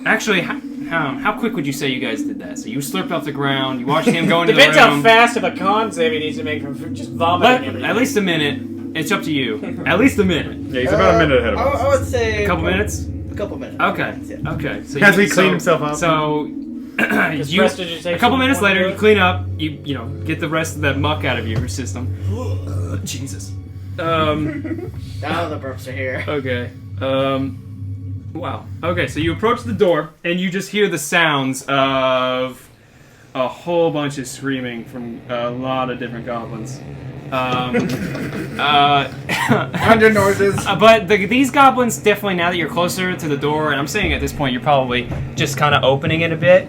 Actually, how quick would you say you guys did that? So you slurped off the ground, you watched him go into the room. Depends how fast of a con save he needs to make from just vomiting everything. At least a minute. It's up to you. At least a minute. Yeah, he's about a minute ahead of I us. would say... A couple minutes? A couple minutes. Okay. Yeah. Okay. So Has he cleaned himself up? So Just you, prestidigitation a couple minutes before later, you you clean up. You know get the rest of that muck out of your system. Jesus. Now the burps are here. Okay. Wow. Okay, so you approach the door and you just hear the sounds of a whole bunch of screaming from a lot of different goblins. Under noises. But these goblins definitely, now that you're closer to the door, and I'm saying at this point you're probably just kind of opening it a bit,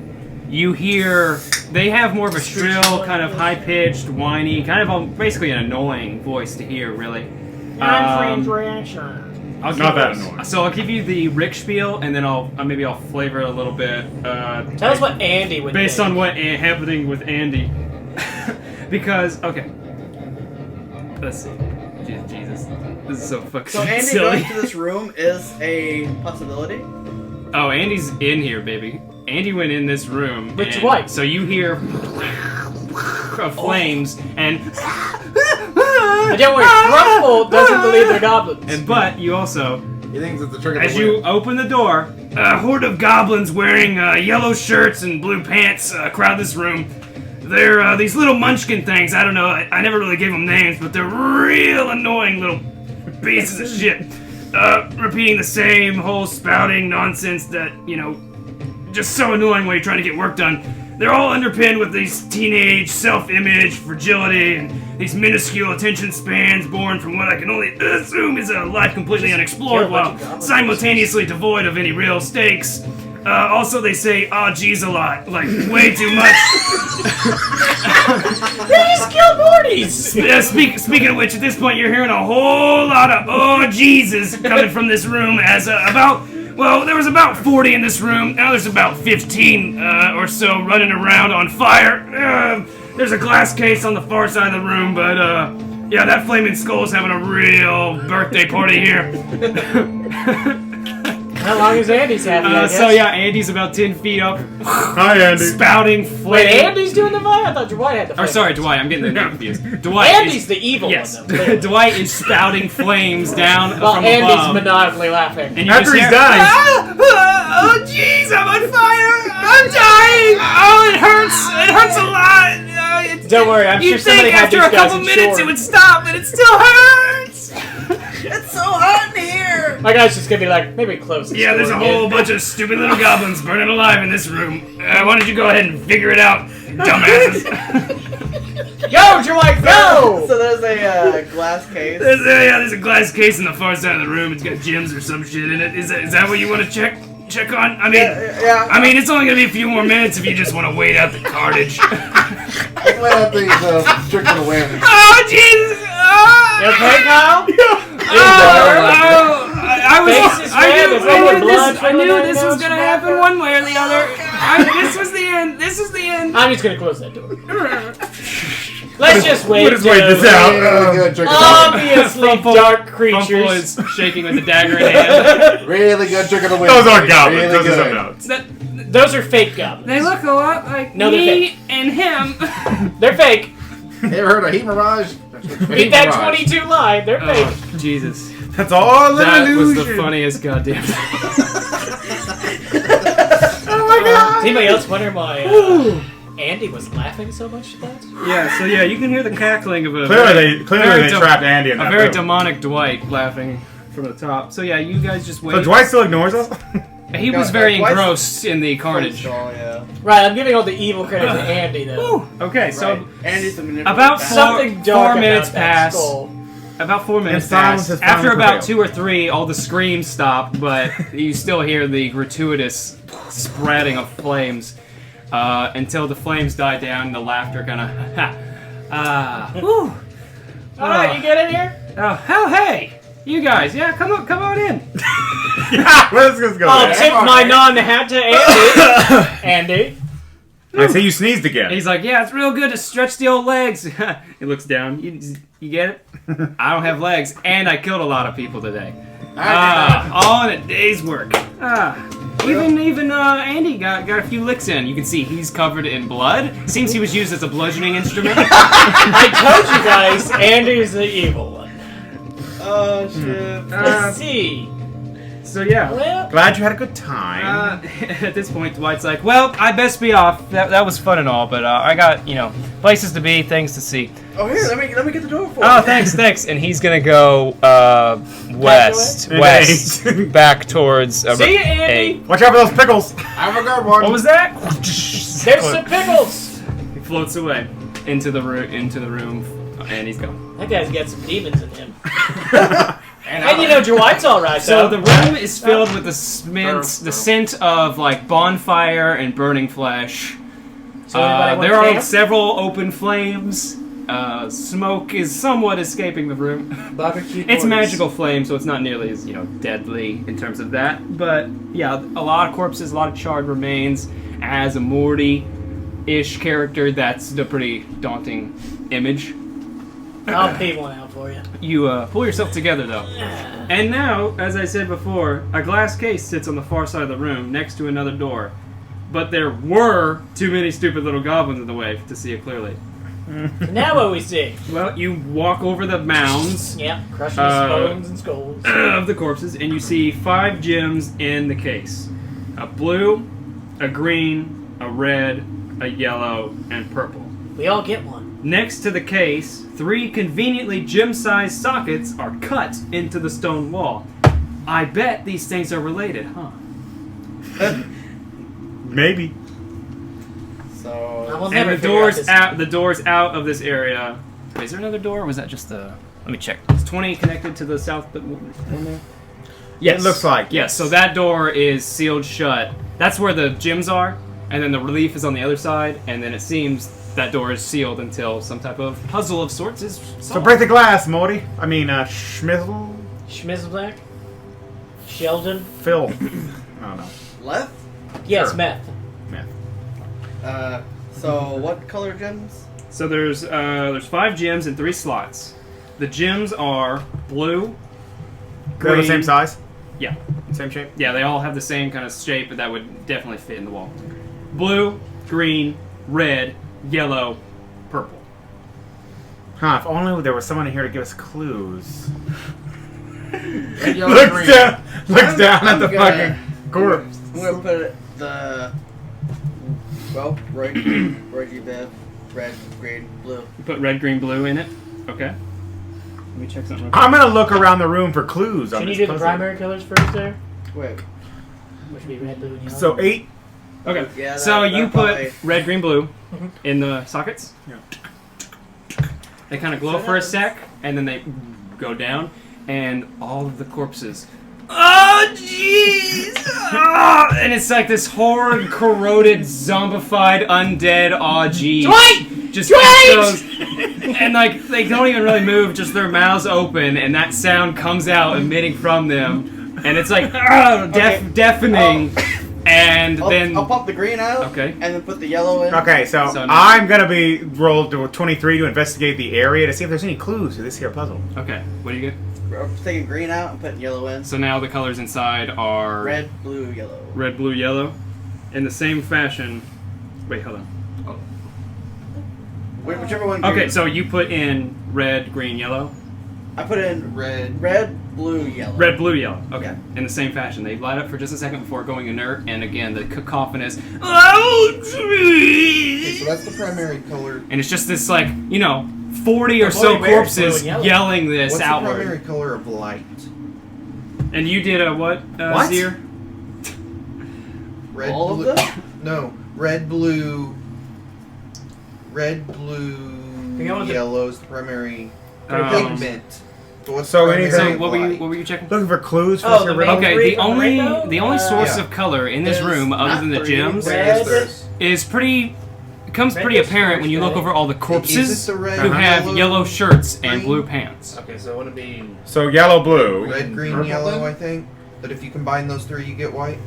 you hear they have more of a shrill, kind of high-pitched, whiny, kind of basically an annoying voice to hear, really. I'll Not that annoying. So I'll give you the Rick spiel, and then maybe I'll flavor it a little bit. Tell us what Andy would based think. on what happening with Andy. Because let's see. Jesus, this is so fucking So Andy silly. going to this room is a possibility? Oh, Andy's in here, baby. Andy went in this room. Which and way? So you hear of flames and. But don't worry, Ruffle doesn't believe they're goblins. But you also. He thinks it's the trick of As the you wind. open the door, a horde of goblins wearing yellow shirts and blue pants crowd this room. They're these little munchkin things. I don't know. I never really gave them names, but they're real annoying little pieces of shit. Repeating the same whole spouting nonsense that, just so annoying when you're trying to get work done. They're all underpinned with these teenage self-image, fragility, and these minuscule attention spans born from what I can only assume is a life completely unexplored while simultaneously devoid of any real stakes. Also, they say, "Aw, geez," a lot, like way too much. They just killed Morty's! Speaking of which, at this point, you're hearing a whole lot of "Oh, Jesus" coming from this room as about Well, there was about 40 in this room. Now there's about 15 or so running around on fire. There's a glass case on the far side of the room, but yeah, that flaming skull's having a real birthday party here. How long is Andy's happy? I guess? So yeah, Andy's about 10 feet up. Hi, Andy. Spouting flame. Wait, Andy's doing the fight? I thought Dwight had the fight. Or sorry, Dwight. I'm getting the name confused. Dwight. Andy's the evil Yes. one, though. Dwight is spouting flames down Well, from Andy's above. maniacally laughing. And you After just he's hear, done, oh jeez, I'm on fire! I'm dying! Oh, it hurts! It hurts a lot! Don't worry, I'm sure You'd somebody think had after these a couple guys minutes insured. it would stop, but it still hurts! It's so hot in here! My guy's just gonna be like, maybe close this Yeah, there's a door whole again. bunch of stupid little goblins burning alive in this room. Why don't you go ahead and figure it out, dumbasses? Go, Dwight, go! So there's a glass case. There's a glass case in the far side of the room. It's got gems or some shit in it. Is that what you want to check on? I mean, Yeah. I mean, it's only gonna be a few more minutes if you just want to wait out the carnage. Let's let out these tricks on the wind. Oh Jesus! You okay, Kyle? Face is red, there's no more blood I knew flowing this down was his gonna back. happen one way or the other. This was the end. This is the end. I'm just gonna close that door. Let's just wait. We'll just wait this out. Really good trick of the wind. Obviously, Fumble- dark Fumble creatures. is shaking with the dagger in hand. Really good trick of the wind. those aren't goblins. Really Those are good. something else. Those are fake goblins. They look a lot like No, they're me and him. They're fake. You ever heard of heat mirage? Beat that 22 line. They're fake. Oh, Jesus. That's all an That was illusion. the funniest goddamn. Does anybody else wonder why Andy was laughing so much at that? Yeah, so yeah, you can hear the cackling of a Clearly they very trapped Andy in a that very room. demonic Dwight laughing from the top. So yeah, you guys just wait. So Dwight still ignores us? He was very Dwight's- engrossed in the carnage. Yeah. Right, I'm giving all the evil credit to Andy, though. Okay, so Right. Andy's the manipulative about bastard. Something dark 4 about minutes that pass. skull. About 4 minutes And silence pass. has After finally about prevailed. 2 or 3, all the screams stop, but you still hear the gratuitous spreading of flames until the flames die down and the laughter kind of. Whew. Alright, you get in here? Oh, hey! You guys, yeah, come on in. Yeah, let's just go I'll there. tip my non-hat to Andy. Andy. I see you sneezed again. He's like, yeah, it's real good to stretch the old legs. He looks down. You get it? I don't have legs, and I killed a lot of people today. All in a day's work. Even Andy got a few licks in. You can see he's covered in blood. Seems he was used as a bludgeoning instrument. I told you guys, Andy's the evil one. Oh shit. Let's see. So yeah. Well, Glad you had a good time. At this point, Dwight's like, well, I best be off. That was fun and all, but I got, places to be, things to see. Oh here, let me get the door for Oh, you. thanks. And he's gonna go west, back towards. see you, Andy. Watch out for those pickles. Have a good one. What was that? There's some pickles. He floats away into the room, and he's gone. That guy's got some demons in him. And Dwight's alright, So though. the room is filled with the scent of like bonfire and burning flesh. So everybody There want are camp? several open flames. Smoke is somewhat escaping the room. Barbecue It's boys. magical flame, so it's not nearly as deadly in terms of that. But yeah, a lot of corpses, a lot of charred remains. As a Morty-ish character, that's a pretty daunting image. I'll pay one out for you. You pull yourself together, though. And now, as I said before, a glass case sits on the far side of the room next to another door. But there were too many stupid little goblins in the way to see it clearly. Now what we see? Well, you walk over the mounds Yeah, crushing his bones and skulls. of the corpses, and you see 5 gems in the case. A blue, a green, a red, a yellow, and purple. We all get one. Next to the case, 3 conveniently gem-sized sockets are cut into the stone wall. I bet these things are related, huh? Maybe. So I will And never the figure doors this. out. The doors out of this area. Wait, is there another door? Or was that just the? Let me check. Is 20 connected to the south? One there. Yes. It looks like, Yes. So that door is sealed shut. That's where the gems are, and then the relief is on the other side, and then it seems that door is sealed until some type of puzzle of sorts is solved. So break the glass, Morty. I mean, Schmizzle. Schmizzleback? Sheldon. Phil. I don't know. Left? Yes, Sure. meth. So what color gems? So there's 5 gems and 3 slots. The gems are blue, They're the green- same size? Yeah. Same shape? Yeah, they all have the same kind of shape, but that would definitely fit in the wall. Blue, green, red, yellow, purple. Huh, if only there was someone in here to give us clues. Red, yellow, Looks green. down, looks down at the gonna- fucking corpse. I'm gonna put it Roy G. Bev, red, green, blue. You put red, green, blue in it. Okay. Let me check something real quick. I'm gonna look around the room for clues on Should you this do the puzzle. primary colors first there? Wait. Which would be red, blue, and yellow. So 8. Okay. Yeah, So that you put probably- red, green, blue in the sockets. Yeah. They kind of glow for a sec, and then they go down, and all of the corpses. Oh jeez! Ah! And it's like this horrid, corroded, zombified, undead. Oh jeez! Dwight! Just Dwight! goes, and like they don't even really move, just their mouths open, and that sound comes out emitting from them, and it's like deafening. And then I'll pop the green out. Okay. And then put the yellow in. Okay, so So now- I'm gonna be rolled to 23 to investigate the area to see if there's any clues to this here puzzle. okay, what do you get? I'm taking green out and putting yellow in. So now the colors inside are Red, blue, yellow. red, blue, yellow, in the same fashion. Wait, hold on. Whichever one. Okay, green. so you put in red, green, yellow. I put in Red. blue, yellow. Red, blue, yellow. Okay. Yeah. In the same fashion. They light up for just a second before going inert, and again, the cacophonous, oh, Okay, so that's the primary color. and it's just this, like, 40 or The so Bloody Mare's blue corpses and yellow. yelling this What's outward. the primary color of light? And you did a what, What? Ziir? Red, All of blue. them? No, red, blue. Red, blue, Hang on with the- yellow is the primary Um, pigment. But what's So the anything- primary So what were light? you checking? Looking for clues for Oh, this here the riddle? main- Okay, Three the from only Rainbow? the only source Yeah. of color in this There's room, other not than the three. gems, There Red. is, there's- is pretty. Becomes pretty Red is apparent when you look first, over all the Is corpses it the red, who have yellow, yellow shirts and green? blue pants. Okay, so would it be So yellow, blue. red, green, Purple yellow, then? I think. That if you combine those three, you get white.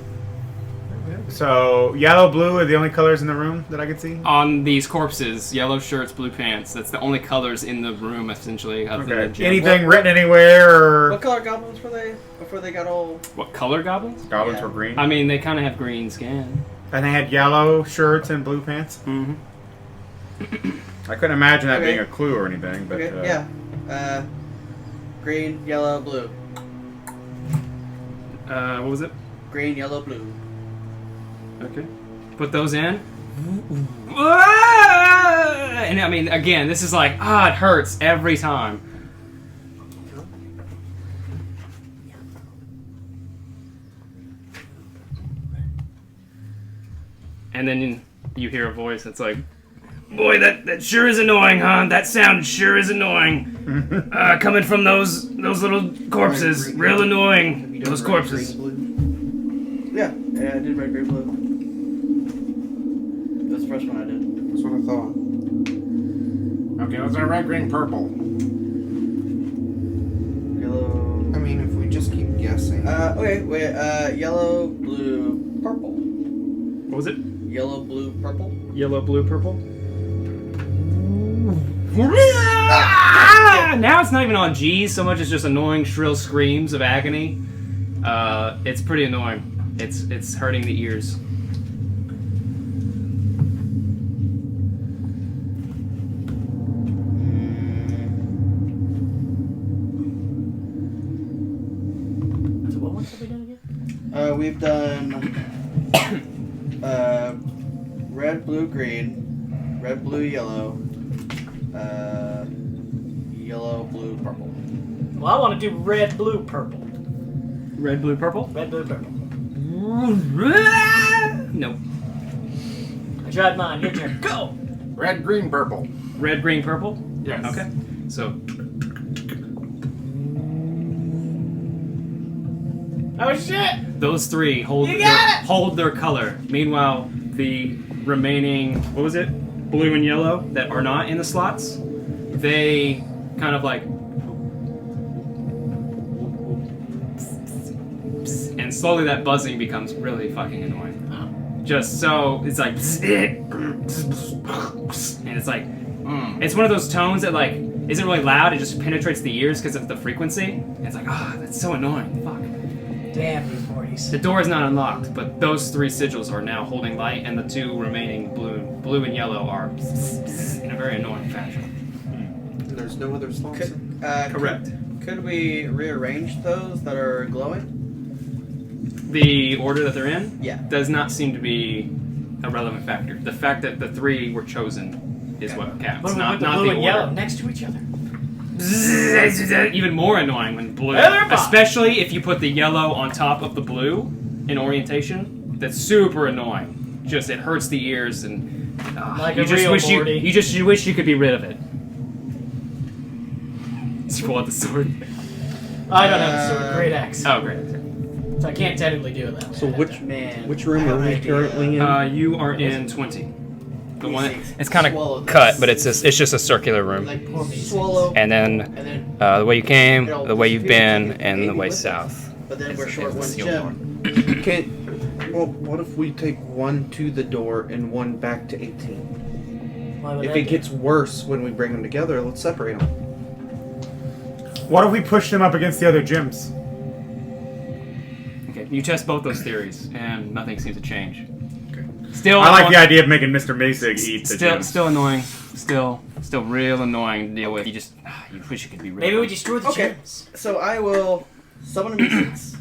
So yellow, blue are the only colors in the room that I could see. On these corpses, yellow shirts, blue pants. That's the only colors in the room, essentially. Other than the Okay. gem. Anything written anywhere or What color goblins were they before they got all? What color goblins? goblins Yeah. were green? I mean, they kind of have green skin. And they had yellow shirts and blue pants. Mm-hmm. I couldn't imagine that Okay. being a clue or anything. But Okay, yeah. Green, yellow, blue. What was it? Green, yellow, blue. Okay. Put those in. Ah! And I mean, again, this is like, it hurts every time. And then you hear a voice that's like, boy, that sure is annoying, huh? That sound sure is annoying. Coming from those little corpses, Green, real Have annoying. you done Those red, corpses. green, Yeah, I did red, green, blue. That's the first one I did. blue? That's what I thought. Okay, let's our red, green, purple. Yellow. I mean, if we just keep guessing. Okay, wait. Yellow, blue, purple. What was it? Yellow, blue, purple. Yellow, blue, purple. Now it's not even on G's so much as just annoying shrill screams of agony. It's pretty annoying. It's hurting the ears. so what ones have we done again? We've done red, blue, green, red, blue, yellow, yellow, blue, purple. Well, I want to do red, blue, purple. Red, blue, purple? Red, blue, purple. Nope. I tried mine. Your turn. Go. Red, green, purple. Red, green, purple? Yes. Okay. So, Oh shit! those three hold You got it! hold their color. Meanwhile, the remaining, what was it? Blue and yellow that are not in the slots, they kind of like slowly that buzzing becomes really fucking annoying. Just so it's like, and it's like, it's one of those tones that like isn't really loud. It just penetrates the ears because of the frequency. And it's like, that's so annoying. Fuck. Damn these Mortys. The door is not unlocked, but those 3 sigils are now holding light, and the 2 remaining blue and yellow are in a very annoying fashion. And there's no other slots. Correct. Could we rearrange those that are glowing? The order that they're in Yeah. does not seem to be a relevant factor. The fact that the 3 were chosen is what counts, What not about the not blue the and order. yellow next to each other? Even more annoying when blue, Other box. especially if you put the yellow on top of the blue in orientation. That's super annoying. Just it hurts the ears, and Like you a just real wish Morty. you wish you could be rid of it. Just pull out the sword. I don't have a sword. Great axe. Oh, great. So I can't technically do it that way. So which Man, room I are have we an currently in? You are in 20. The one It's kind Swallow of this. cut, but it's just a circular room. like swallow, And then and then the way you came, it'll the way you've disappear, been, so you and the maybe way with it. south. But then we're It's- short it's one the sealed door. gem. Well, what if we take 1 to the door and 1 back to 18? Why would If that it be? gets worse when we bring them together, let's separate them. What if we push them up against the other gyms? Okay, you test both those theories, and nothing seems to change. Still, I like the idea of making Mr. Masig eat the gyms. Still annoying. Still real annoying to deal with. You just, you wish you could be rid Maybe of we it. destroy the Okay. gems. So I will summon a Meatface.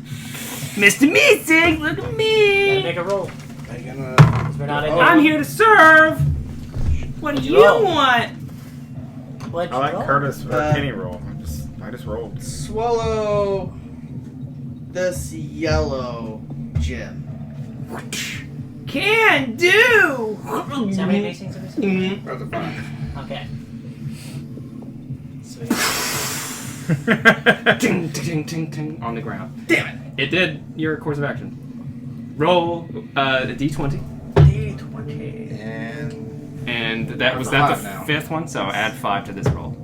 Mr. Meeting, look at Gotta me! make a roll. Are you gonna... 'Cause we're not in I'm here to serve! What do What'd you you roll? want? What'd I you like roll? Kurtis or Uh, Penny roll. I just rolled. Swallow this yellow gem. Can do! So how many basings are this? That's a 5. Okay. Sweet. Ting, ting, ting, ting, on the ground. Damn it! It did your course of action. Roll a d20. D20. And that was That's that a the 5 now. 5th one, so add 5 to this roll.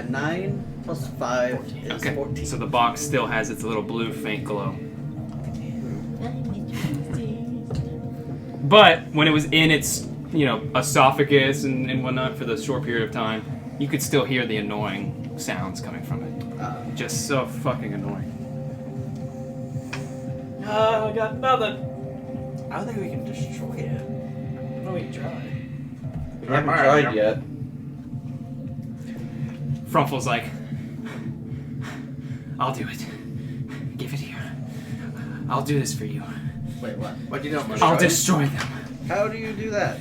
9 plus 5 is Okay. 14. So the box still has its little blue faint glow. But when it was in its, esophagus and whatnot for the short period of time, you could still hear the annoying sounds coming from it. Just so fucking annoying. I got nothing. I don't think we can destroy it. What do we try? We haven't Alright, tried yeah. yet. Frumfel's like, I'll do it. Give it here. I'll do this for you. Wait, what? What do you know? I'll destroy them. How do you do that?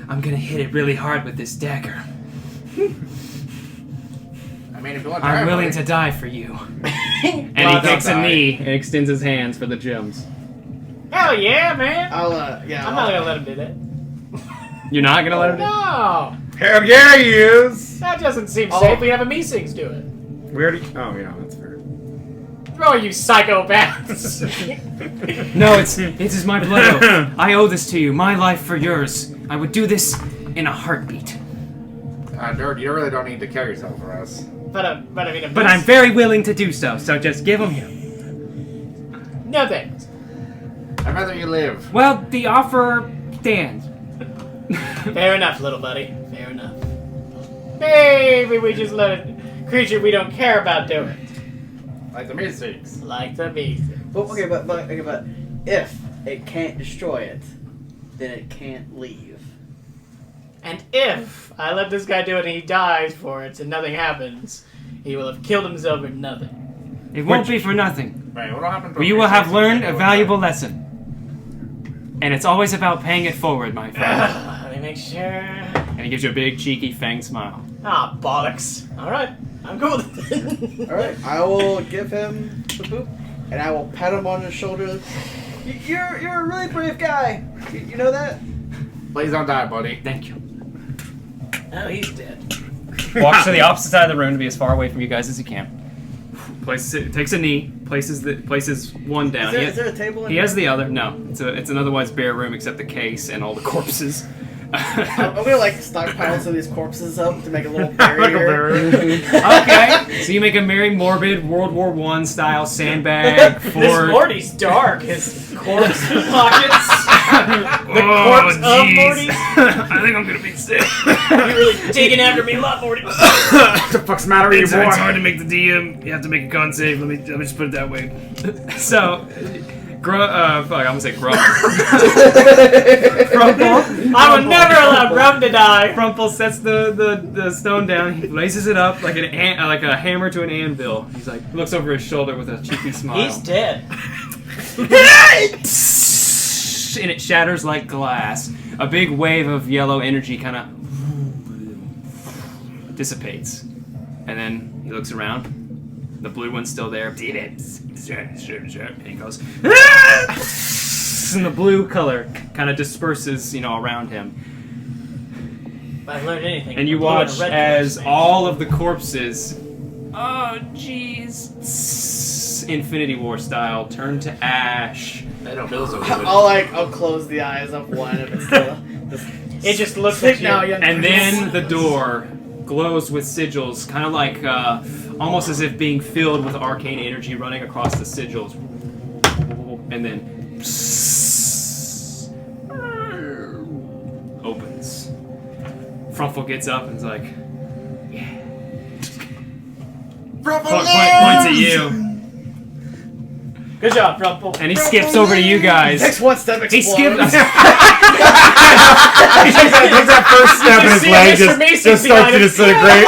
I'm gonna hit it really hard with this dagger. I mean, if you want I'm try, willing buddy. to die for you. And Well, he takes a don't die. knee and extends his hands for the gems. Hell yeah, man! I'll I'm not gonna let him do that. You're not gonna let him do it? No! Hell yeah, he is! That doesn't seem Oh. safe. We have a Meesings do it. We already. Oh, yeah, that's fair. Oh, you psychopaths! No, it is my blood oath. I owe this to you. My life for yours. I would do this in a heartbeat. Nerd, you really don't need to kill yourself for us. but I mean, a But I'm very willing to do so, so just give him here. No thanks. I'd rather you live. Well, the offer stands. Fair enough, little buddy. Fair enough. Maybe we just let a creature we don't care about do it. Like the Mystics. Like the Meesings. But if it can't destroy it, then it can't leave. And if I let this guy do it and he dies for it and nothing happens, he will have killed himself for nothing. It won't be for nothing. Right, what'll happen to But you will have learned a valuable lesson. And it's always about paying it forward, my friend. Let me make sure. And he gives you a big, cheeky fang smile. Ah, bollocks. Alright, I'm cool with it. Alright, I will give him the boop, and I will pat him on the shoulder. You're a really brave guy. You know that? Please don't die, buddy. Thank you. Oh, he's dead. Walks to the opposite side of the room to be as far away from you guys as he can. Places it, takes a knee, places one down. Is there a table in He here? has the other. No, it's an otherwise bare room except the case and all the corpses. I'm gonna like stockpile some of these corpses up to make a little Like a barrier. Okay, so you make a very morbid World War I style sandbag for. This Morty's dark. His corpse pockets. The corpse of Morty. I think I'm gonna be sick. You're really digging after me a lot, Morty. What the fuck's the matter with you, It's boy? hard to make the DM. You have to make a con save. Let me just put it that way. So, fuck, I'm gonna say Grump. Crumple. I would never allow Grum to die. Crumple sets the stone down. He laces it up like like a hammer to an anvil. He's like looks over his shoulder with a cheeky smile. He's dead. And it shatters like glass. A big wave of yellow energy kind of dissipates, and then he looks around. The blue one's still there. And he goes, and the blue color kind of disperses, around him. If I learned anything. And you blue and watch red as colors, all of the corpses, oh jeez, Infinity War style, turn to ash. I don't feel so good. I'll close the eyes of one if it's still. It just looks like now. And then the door glows with sigils, kind of like almost as if being filled with arcane energy running across the sigils. And then opens. Frumple gets up and is like, yeah. Points at you. Good job, Rumple. And he skips over to you guys. Next one step explodes. He skips. He takes that first step and his leg just starts to disintegrate.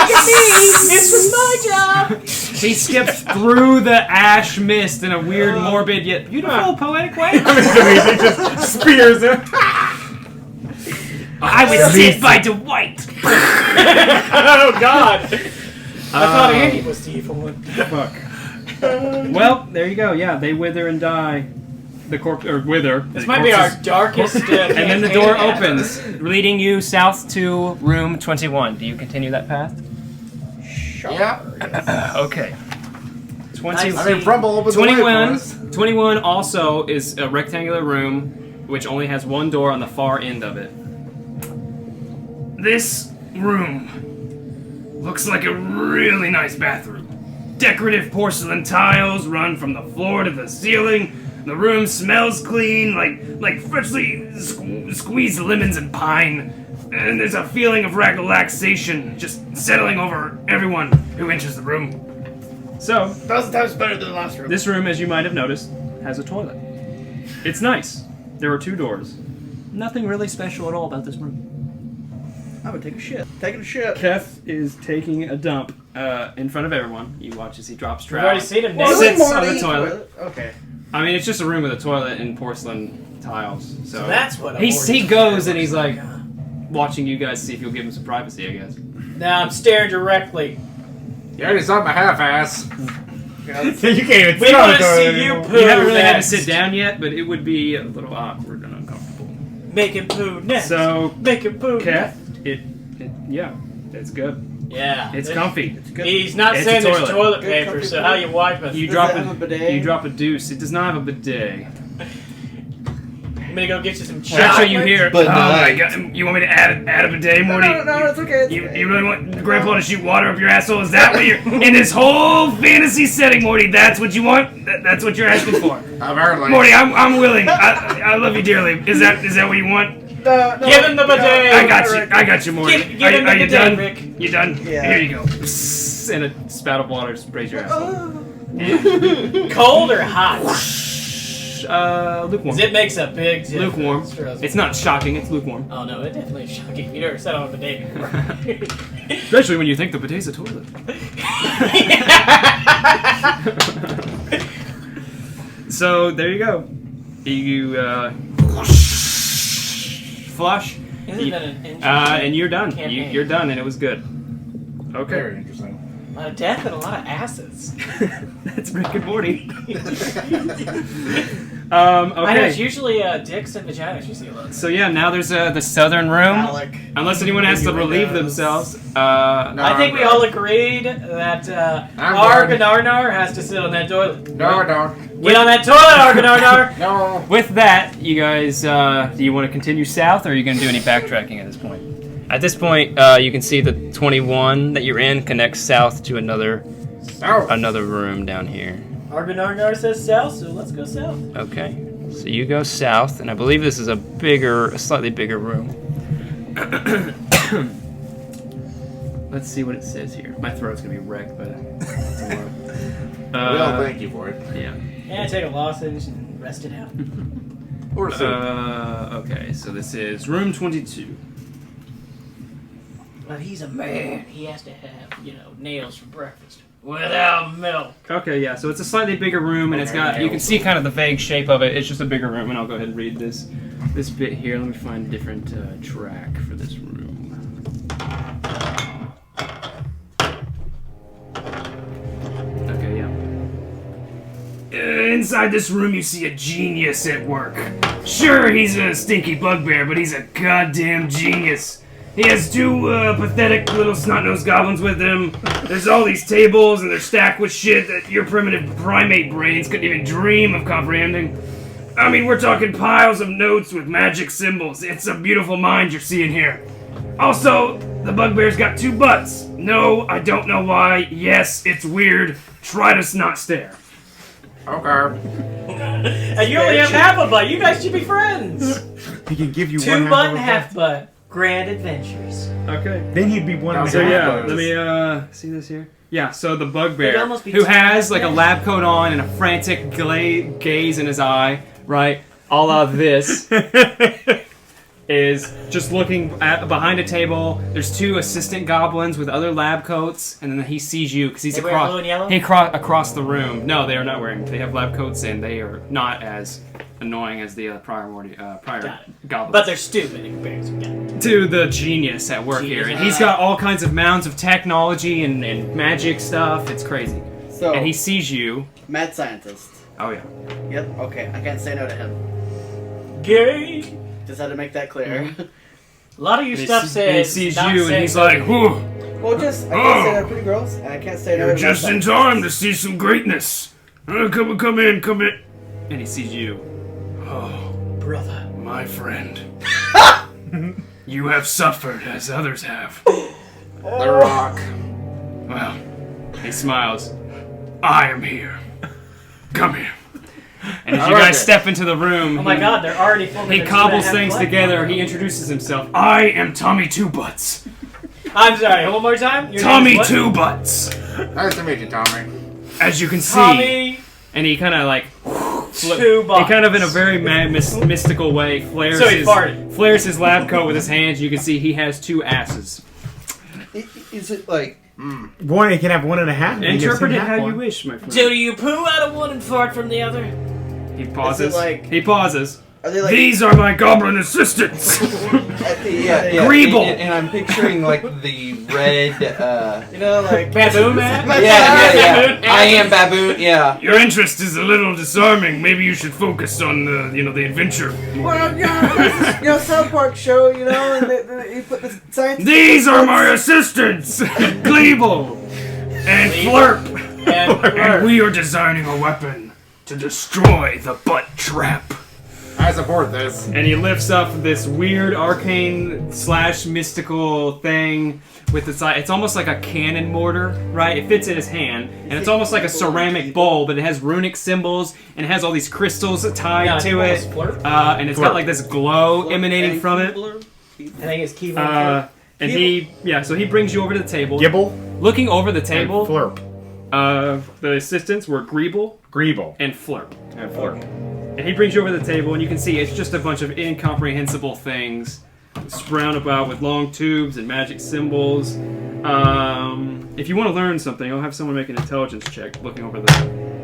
This was my job. He skips through the ash mist in a weird, morbid yet beautiful, poetic way. He just spears him. I was saved by Dwight. Oh God! I thought Andy was the evil one. Fuck. Well, there you go. Yeah, they wither and die. The corpse or wither. This might be our darkest. And then the door opens, leading you south to room 21. Do you continue that path? Yeah. Okay. 20. I I mean, Frumble opens the way for us. 21 also is a rectangular room, which only has one door on the far end of it. This room looks like a really nice bathroom. Decorative porcelain tiles run from the floor to the ceiling. The room smells clean, like freshly squeezed lemons and pine. And there's a feeling of relaxation just settling over everyone who enters the room. So, 1,000 times better than the last room. this room, as you might have noticed, has a toilet. It's nice. There are 2 doors. Nothing really special at all about this room. I would take a shit. Taking a shit. Keth is taking a dump in front of everyone. You watch as he drops We've trout. already seen him. Well, Nate. sits on the toilet. Okay. I mean, it's just a room with a toilet and porcelain tiles. So that's what he goes and he's like watching you guys to see if you'll give him some privacy, I guess. Now I'm staring directly. You already saw my half-ass. You can't even We sit on want the to toilet see you anymore. poo. You haven't really had to next. sit down yet, but it would be a little awkward and uncomfortable. Make him poo next. So, Make him poo. Keth, yeah, it's good. Yeah. It's comfy. He's not It's saying a there's toilet. toilet Good paper, comfy so poo. how you wipe it? You Does drop it have a bidet? You drop a deuce. It does not have a bidet. I'm gonna go get you some Actually, chocolate. you hear. But oh not- my god! You want me to add a bidet, Morty? No, it's okay. It's You okay. really want Grandpa to shoot water up your asshole? Is that what you're in this whole fantasy setting, Morty? That's what you want? That's what you're asking for, Apparently. Morty? I'm willing. I love you dearly. Is that what you want? No, Give him the bidet. I got you, Morty. Give him the are you bidet, done? Rick. You done? Yeah. Here you go. And a spout of water sprays your asshole. Cold or hot? Lukewarm. 'Cause it makes a big difference. Lukewarm. Trust me. It's not shocking. It's lukewarm. Oh no, it definitely is shocking. You never sat on a bidet before. Especially when you think the bidet's a toilet. So there you go. You flush, Isn't that an interesting and you're done. campaign? You're done, and it was good. Okay, Very interesting. A lot of death and a lot of asses. that's Rick and Morty. I know, Okay. it's usually dicks and vaginas you see a lot. So yeah, now there's the southern room. Alec. Unless anyone has to relieve themselves. I think we all agreed that Arganarnar has to sit on that toilet. No, I don't. Get on that toilet, Arganarnar! No. With that, you guys, do you want to continue south, or are you going to do any backtracking at this point? At this point, you can see the 21 that you're in connects south to another room down here. Arganarnar says south, so let's go south. Okay, so you go south, and I believe this is a slightly bigger room. Let's see what it says here. My throat's gonna be wrecked by tomorrow. Well, thank you for it. Yeah. Yeah, take a lozenge and rest it out. Or so. Okay, so this is room 22. Well, he's a man. He has to have, nails for breakfast. Without milk. Okay, yeah, so it's a slightly bigger room, and it's got, you can see kind of the vague shape of it. It's just a bigger room, and I'll go ahead and read this bit here. Let me find a different track for this room. Okay, yeah. Inside this room, you see a genius at work. Sure, he's a stinky bugbear, but he's a goddamn genius. He has two pathetic little snot-nosed goblins with him. There's all these tables, and they're stacked with shit that your primitive primate brains couldn't even dream of comprehending. I mean, we're talking piles of notes with magic symbols. It's a beautiful mind you're seeing here. Also, the bugbear's got two butts. No, I don't know why. Yes, it's weird. Try to not stare. Okay. And you only have half a butt. You guys should be friends. He can give you Two one butt and half. half butt. Grand adventures. Okay. Then he'd be one. So yeah, half. let me see this here. Yeah, so the It'd bugbear, almost be who too has like a bad. lab coat on and a frantic gaze in his eye, right? A la this, is just looking behind a table. There's two assistant goblins with other lab coats, and then he sees you because he's They wear blue and yellow? across the room. No, they are not wearing. They have lab coats, and they are not as annoying as the prior goblins. But they're stupid in comparison. To the genius at work here, and he's got all kinds of mounds of technology and magic stuff. It's crazy. So, And he sees you. mad scientist. Oh yeah. Yep, okay, I can't say no to him. Gay. Just had to make that clear. A lot of your stuff says. And he sees not you, and say he's no like, to "Whew, Well, just, I can't say no to pretty girls, and I can't say no you're to just mad in time to see some greatness. Come in. And he sees you. Oh, brother. my friend. You have suffered as others have. The Rock. Well, he smiles. I am here. Come here. And as you guys step into the room, Oh my god, they're already full. he cobbles things together. He introduces himself. I am Tommy Two Butts. I'm sorry, one more time? Your name Tommy is what? Two Butts. Nice to meet you, Tommy. As you can see, Tommy and he kind of like Two Butts. he kind of in a very mad, mystical way flares So he farted. flares his lab coat with his hands. You can see he has two asses. Is it like One, he can have 1.5. Interpret it how you wish, my friend. Do you poo out of one and fart from the other? He pauses. Is it like- He pauses. are they like These are my goblin assistants. yeah, Greeble. and I'm picturing like the red like Baboon man? yeah. I am baboon, yeah. Your interest is a little disarming. Maybe you should focus on the adventure. Well, yeah, South Park show, and you put the science. These are my assistants, Gleeble and Flurp, and we are designing a weapon to destroy the butt trap. I support this. And he lifts up this weird arcane / mystical thing with its it's almost like a cannon mortar, right? It fits in his hand, and it's almost like a ceramic bowl, but it has runic symbols and it has all these crystals tied to it, and it's got like this glow emanating from it. I think it's keyboard. So he brings you over to the table. Gibble Looking over the and table, Flurp. the assistants were Greeble Greeble and Flurp. and Flurp. And he brings you over to the table, and you can see it's just a bunch of incomprehensible things sprout about with long tubes and magic symbols. If you want to learn something, I'll have someone make an intelligence check looking over the...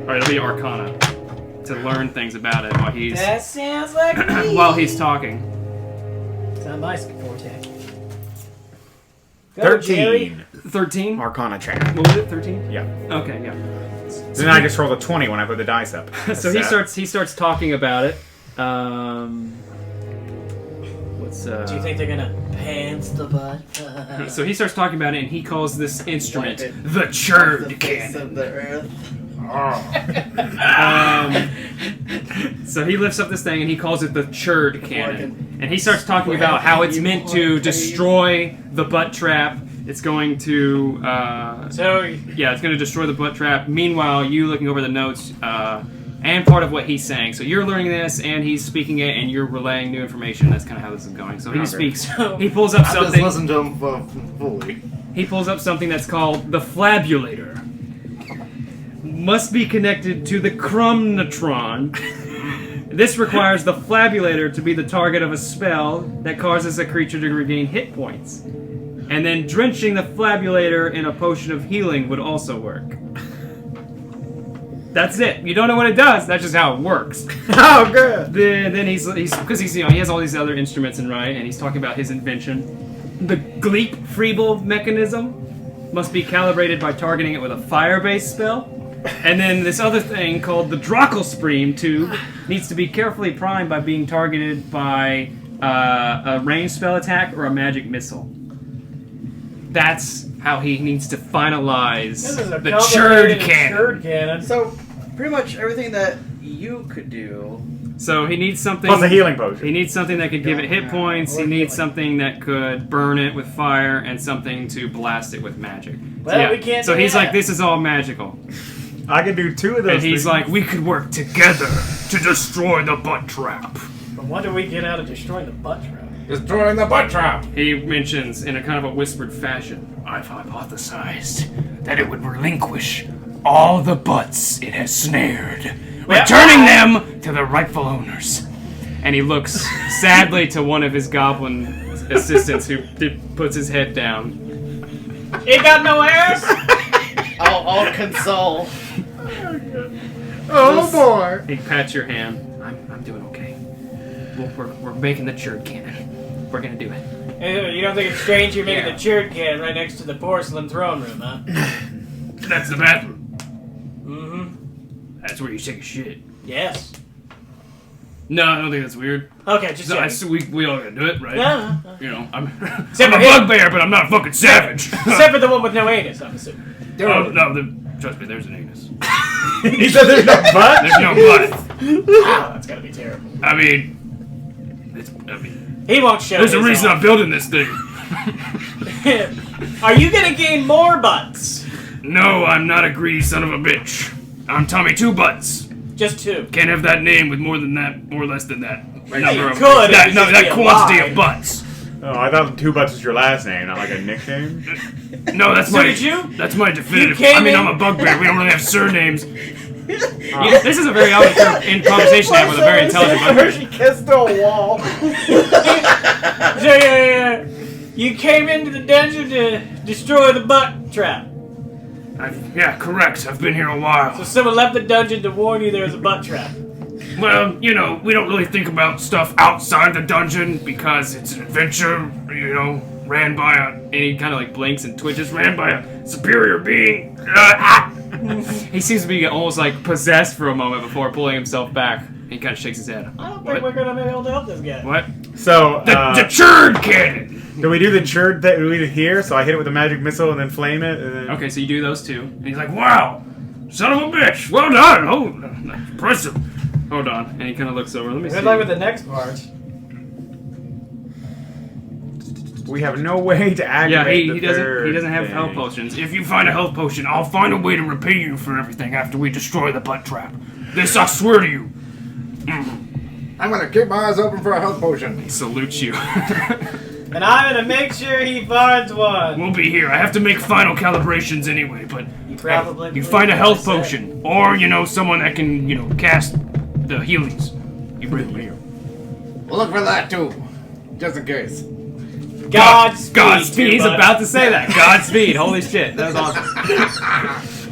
Alright, it'll be Arcana to learn things about it while he's... That sounds like me. while he's talking. It's not my forte. Go, 13. Jerry. 13? Arcana check. What was it, 13? Yeah. Okay, yeah. Then I just rolled a 20 when I put the dice up. So he starts talking about it. What's Do you think they're gonna pants the butt? So he starts talking about it, and he calls this instrument Wipe it the off the churd face cannon. of the earth. So he lifts up this thing and he calls it the churd cannon. And he starts talking about how it's meant to destroy the butt trap. It's going to, it's going to destroy the butt trap. Meanwhile, you looking over the notes, and part of what he's saying. So you're learning this, and he's speaking it, and you're relaying new information. That's kind of how this is going. So he speaks. He pulls up I just something. listen to him fully. He pulls up something that's called the flabulator. Must be connected to the crumnatron. This requires the flabulator to be the target of a spell that causes a creature to regain hit points. And then drenching the flabulator in a potion of healing would also work. That's it. You don't know what it does. That's just how it works. Oh, good. Then he's because he has all these other instruments and right, and he's talking about his invention. The Gleep Freeble mechanism must be calibrated by targeting it with a fire-based spell. And then this other thing called the Drockelspream tube needs to be carefully primed by being targeted by a ranged spell attack or a magic missile. That's how he needs to finalize the churd cannon. So, pretty much everything that you could do. So he needs something. Plus a healing potion. He needs something that could give it hit points. He needs something that could burn it with fire, and something to blast it with magic. Well, we can't So do he's that. like, this is all magical. I can do 2 of those. And he's things. like, we could work together to destroy the butt trap. But what do we get out of destroying the butt trap? Destroying the butt trap. He mentions in a kind of a whispered fashion, I've hypothesized that it would relinquish all the butts it has snared, returning them to their rightful owners. And he looks sadly to one of his goblin assistants who puts his head down. He got no ass? I'll console. oh boy. He pats your hand. I'm doing okay. We're making the churd cannon. We're gonna do it. You don't think it's strange you're making the churd cannon right next to the porcelain throne room, huh? That's the bathroom. Mm-hmm. That's where you take a shit. Yes. No, I don't think that's weird. Okay, just No, checking. we all gotta do it, right? No. You know, I'm Except a for him. bugbear, but I'm not a fucking savage. Except for the one with no anus, I'm assuming. Oh, no, trust me, there's an anus. He said there's no butt? There's no butt. Wow, that's gotta be terrible. I mean, He won't show there's a his reason off. I'm building this thing. Are you gonna gain more butts? No, I'm not a greedy son of a bitch. I'm Tommy Two Butts. Just 2. Can't have that name with more than that, or less than that. you Number of could, that, it'd no, just that be a quantity lie. of butts. Oh, I thought 2 butts was your last name, not like a nickname. No, that's So my. did you? That's my definitive. came I mean, in- I'm a bugbear. We don't really have surnames. Yeah, this is a very awkward in conversation I have with a very intelligent bugbear. She kissed a wall. So, you came into the dungeon to destroy the butt trap. Yeah, correct. I've been here a while. So someone left the dungeon to warn you there was a butt trap. Well, you know, we don't really think about stuff outside the dungeon because it's an adventure, you know, ran by and he kind of like blinks and twitches, ran by a superior being. He seems to be almost like possessed for a moment before pulling himself back. He kind of shakes his head. I don't think we're gonna be able to help this guy. What? So, The churd cannon! do we do the churd that we did here? So I hit it with a magic missile and then flame it? And then... Okay, so you do those 2. And he's like, wow! Son of a bitch! Well done! Oh, that's impressive. Hold on. And he kind of looks over. Let me see. Good luck with the next part. We have no way to Yeah, activate he the doesn't third have thing. health potions. If you find a health potion, I'll find a way to repay you for everything after we destroy the butt trap. This I swear to you. I'm gonna keep my eyes open for a health potion. He salutes you. And I'm gonna make sure he finds one. We'll be here. I have to make final calibrations anyway, but Probably. you find a health potion, or you know someone that can cast the healings. You bring them here. We'll look for that too, just in case. Godspeed. Godspeed. He's Two-Butt. about to say that. Godspeed. Holy shit, that was awesome.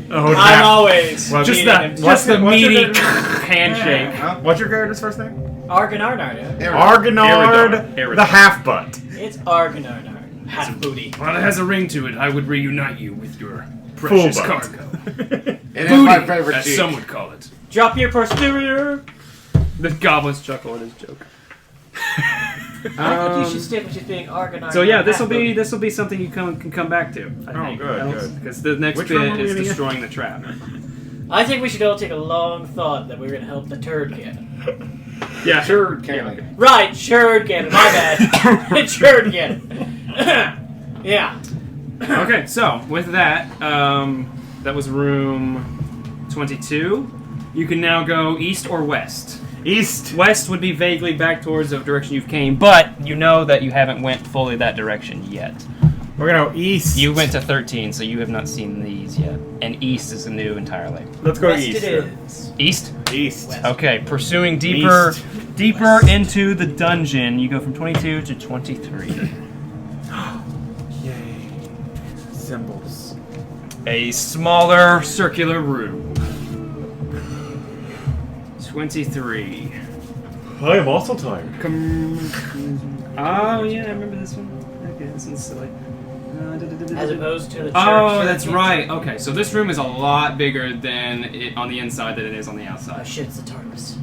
Oh, I'm crap. always Well, Just meeting the him. just the what's your meaty name? handshake. Huh? What's your character's first name? Argonarnar, yeah. Argonard, Eredar. the half-butt. It's Argonarnar. Half booty. Well, it has a ring to it. I would reunite you with your precious Full butt. cargo. It is my favorite as cheek. some would call it. Drop your posterior. The goblins chuckle at his joke. I think you should stick with just being organized. So yeah, this will be something you can come back to. I think. good. Because the next Which room bit are we is gonna get? destroying the trap. I think we should all take a long thought that we're going to help the turd cannon. Yeah, Sure, cannon. Right, turd cannon. My bad. Turd cannon. Yeah. Okay, so with that, that was room 22. You can now go east or west. East. West would be vaguely back towards the direction you came, but you know that you haven't went fully that direction yet. We're gonna go east. You went to 13, so you have not seen these yet. And east is new entirely. Let's go West east. it is. East? East. West. Okay, pursuing deeper East. into the dungeon. You go from 22 to 23. Yay. Symbols. A smaller circular room. 23. I am also tired. Oh, yeah, I remember this one. Okay, this one's silly. As opposed to the church. Oh, that's right. Okay, so this room is a lot bigger than it on the inside than it is on the Oh outside. shit, it's the TARDIS.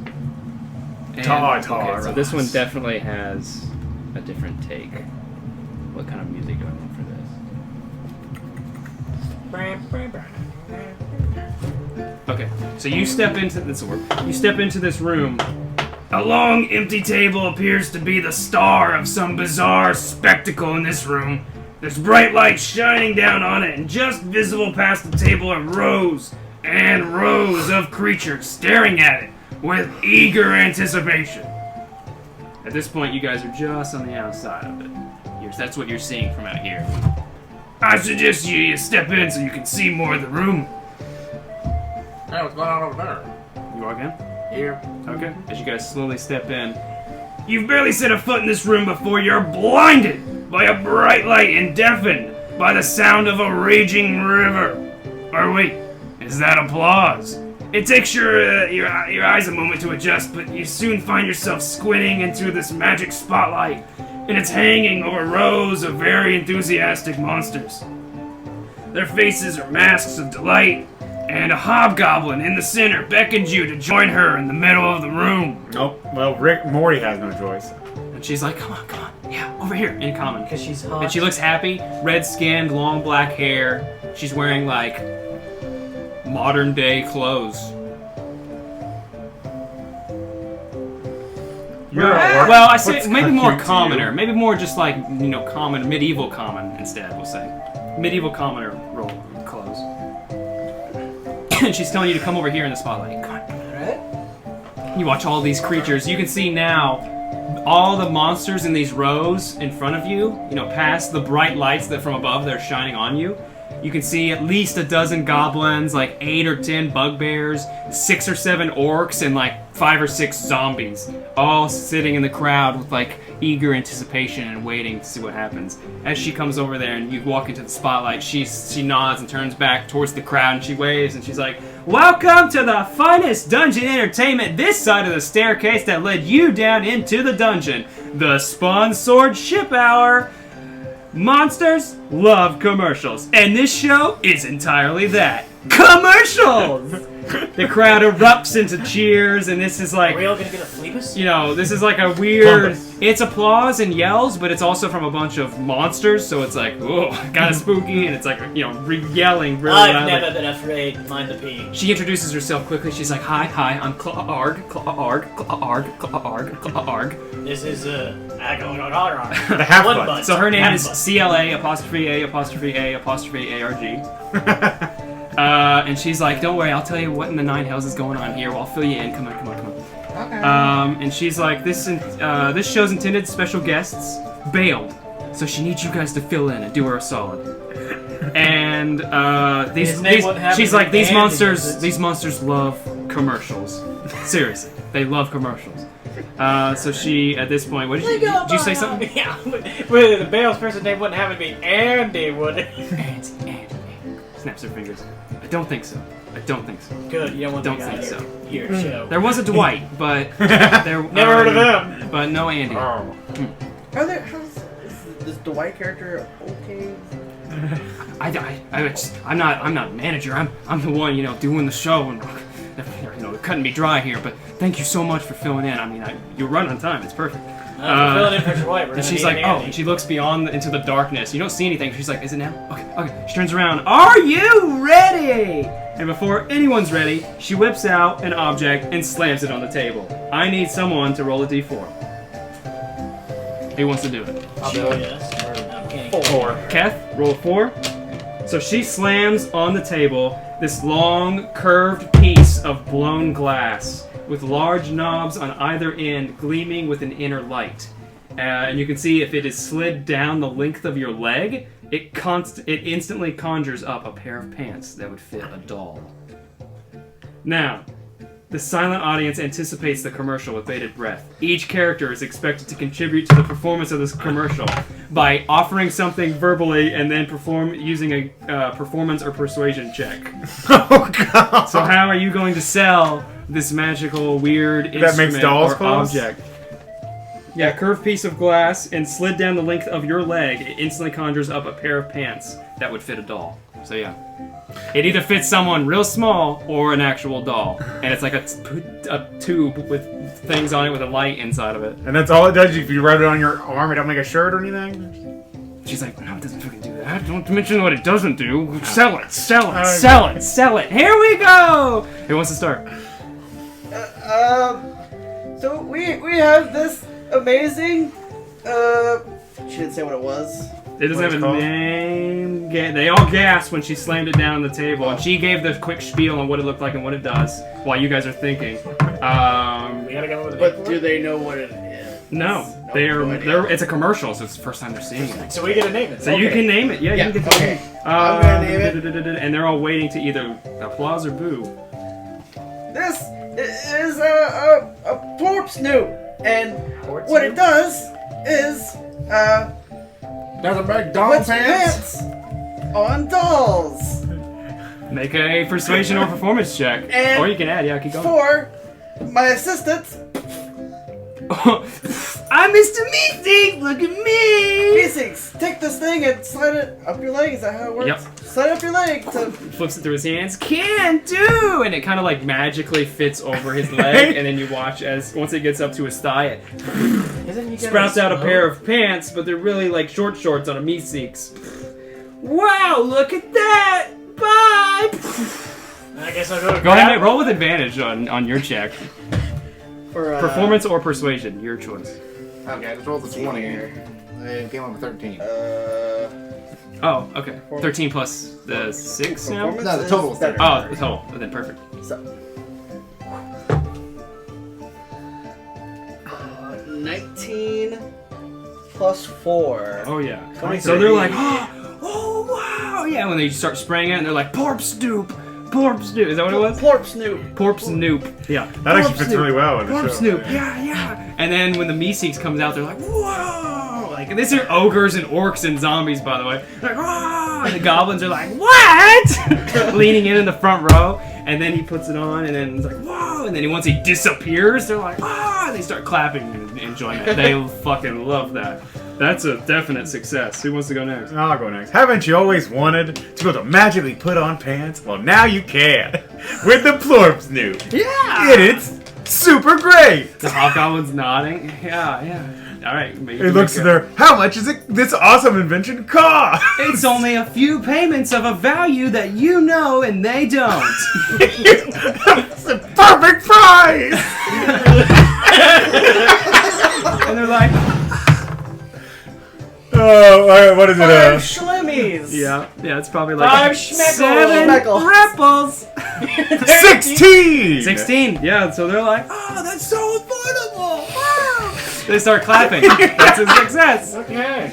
And, okay, so this one definitely has a different take. What kind of music do I want for this? Okay, so you step into this. You step into this room. A long, empty table appears to be the star of some bizarre spectacle in this room. There's bright light shining down on it, and just visible past the table are rows and rows of creatures staring at it with eager anticipation. At this point, you guys are just on the outside of it. That's what you're seeing from out here. I suggest you step in so you can see more of the room. Hey, what's going on over there? You walk in? Here. Okay. As you guys slowly step in, you've barely set a foot in this room before you're blinded by a bright light and deafened by the sound of a raging river. Or wait, is that applause? It takes your eyes a moment to adjust, but you soon find yourself squinting into this magic spotlight, and it's hanging over rows of very enthusiastic monsters. Their faces are masks of delight, and a hobgoblin in the center beckons you to join her in the middle of the room. Nope. Well, Morty has no choice. And she's like, come on, yeah, over here, in common. Because she's hot. And she looks happy, red-skinned, long black hair. She's wearing, like, modern-day clothes. You're an orc. Well, I say What's maybe more cute to commoner. you? Maybe more just like, common, medieval common instead, we'll say. Medieval commoner role clothes. And she's telling you to come over here in the spotlight. Come on. Alright. You watch all these creatures. You can see now all the monsters in these rows in front of you, past the bright lights that from above that are shining on you. You can see at least a dozen goblins, like 8 or 10 bugbears, 6 or 7 orcs, and like 5 or 6 zombies, all sitting in the crowd with like eager anticipation and waiting to see what happens. As she comes over there and you walk into the spotlight, she nods and turns back towards the crowd and she waves and she's like, "Welcome to the finest dungeon entertainment this side of the staircase that led you down into the dungeon, the Spawn Sword Ship Hour. Monsters love commercials, and this show is entirely that. Commercials!" The crowd erupts into cheers, and this is like, Are we all gonna get a Phlebas? this is like a weird, Plumbus. it's applause and yells, but it's also from a bunch of monsters, so it's like, whoa, kind of spooky, and it's like, yelling really I've loudly. never been afraid. Mind the pee. She introduces herself quickly. She's like, hi, I'm Clarg. This is The One half-blood. bud. So her name is Half-blood. CLA''A''ARG. And she's like, don't worry, I'll tell you what in the nine hells is going on here. I'll fill you in. Come on. Okay. And she's like, this show's intended special guests bailed, so she needs you guys to fill in and do her a solid. And His name wouldn't have she's to like, be these Andy, monsters, does it? these monsters love commercials. Seriously, they love commercials. So she, at this point, what did you say something? Yeah. Well, the Bale's person's name wouldn't have to be Andy, would it? Andy. Snaps her fingers. I don't think so. Good. You don't want Don't that guy think here. Your show. There was a Dwight, but there Never heard of him. But no Andy. Oh. Are there? Is this Dwight character okay? I'm not manager. I'm the one, doing the show and cutting me dry here. But thank you so much for filling in. I mean, you run on time. It's perfect. Filling in for your wife. And she's like, and she looks beyond into the darkness. You don't see anything. She's like, is it now? Okay. She turns around. Are you ready? And before anyone's ready, she whips out an object and slams it on the table. I need someone to roll a d4. Who wants to do it? I'll do it. Yes. 4. Keth, roll a 4. So she slams on the table this long, curved piece of blown glass with large knobs on either end gleaming with an inner light. And you can see if it is slid down the length of your leg, it instantly conjures up a pair of pants that would fit a doll. Now, the silent audience anticipates the commercial with bated breath. Each character is expected to contribute to the performance of this commercial by offering something verbally and then perform using a performance or persuasion check. Oh god! So how are you going to sell this magical, weird instrument makes dolls or clothes? object? Yeah, curved piece of glass and slid down the length of your leg, it instantly conjures up a pair of pants that would fit a doll. So yeah. It either fits someone real small or an actual doll. And it's like a tube with things on it with a light inside of it. And that's all it does? If you rub it on your arm, it don't make a shirt or anything? She's like, no, it doesn't fucking do that. Don't mention what it doesn't do. Sell it. Here we go! Who wants to start? So we have this amazing. She didn't say what it was. It doesn't have a name. They all gasped when she slammed it down on the table, and she gave the quick spiel on what it looked like and what it does while you guys are thinking. We gotta go with it. But do they know what it is? No, they're. It's a commercial, so it's the first time they're seeing it. So we get to name it. So you can name it. Yeah, you can get to name it. I'm gonna name it. And they're all waiting to either applause or boo. This is a plorp snoop, and what it does is Does it make doll puts pants? pants on dolls. Make a persuasion or performance check, And or you can add. Yeah, keep going. For my assistant, I'm Mr. Meatface. Look at me. Basics, take this thing and slide it up your leg. Is that how it works? Yep. Slide it up your leg to. Flips it through his hands. Can do, and it kind of like magically fits over his leg, and then you watch as once it gets up to his thigh, it sprouts out a pair of pants, but they're really like short shorts on a meatseeks. Wow! Look at that. Bye. I guess I'll go. Go ahead and roll with advantage on your check. For, Performance or persuasion, your choice. Okay, I just rolled the 20 and came up with 13. Oh, okay. 13 plus the 6 now? Performance No, the total was is better. Oh, the total. Oh, then perfect. So, 19 plus 4. Oh, yeah. 23. So they're like, oh, wow. Yeah, when they start spraying it, and they're like, Porp Snoop. Porp Snoop. Is that what it was? Plorp snoop. Porp Snoop. Yeah. That actually fits really well in the Porp show. Snoop. Yeah. And then when the Meatseeks comes out, they're like, whoa. Like, and these are ogres and orcs and zombies, by the way. They're like, whoa. And the goblins are like, what? Leaning in the front row. And then he puts it on, and then it's like, whoa. And then once he disappears, they're like, ah. And they start clapping in enjoyment. They fucking love that. That's a definite success. Who wants to go next? I'll go next. Haven't you always wanted to be able to magically put on pants? Well, now you can. With the Plorp Snoop. Yeah! And it's super great! The hobgoblin's nodding. Yeah. Alright, He looks at her. How much is this awesome invention cost? It's only a few payments of a value that you know and they don't. It's a perfect price! And they're like, Oh, alright, what is it? 5 shlemmies. yeah, it's probably like 5 schmeckles. 7 Schmeckles. ripples. 16! 16, yeah, so they're like, oh, that's so affordable. Wow. They start clapping. That's a success. Okay.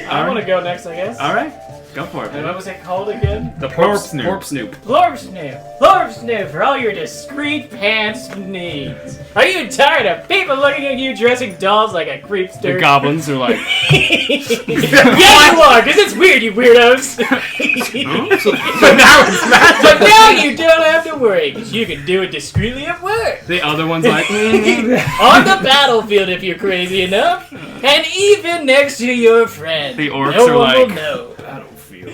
I want to go next, I guess. Alright, go for it. And what was it called again? The Plorp Snoop. Plorp Snoop. Plorp Snoop. Plorp Snoop for all your discreet pants needs. Are you tired of people looking at you dressing dolls like a creepster? The goblins are like, Yeah, you are, because it's weird, you weirdos. But now it's magic! But now you don't have to worry, because you can do it discreetly at work. the other one's like, On the battlefield if you're crazy enough. And even next to your friend. The orcs no are one will like, know. battlefield.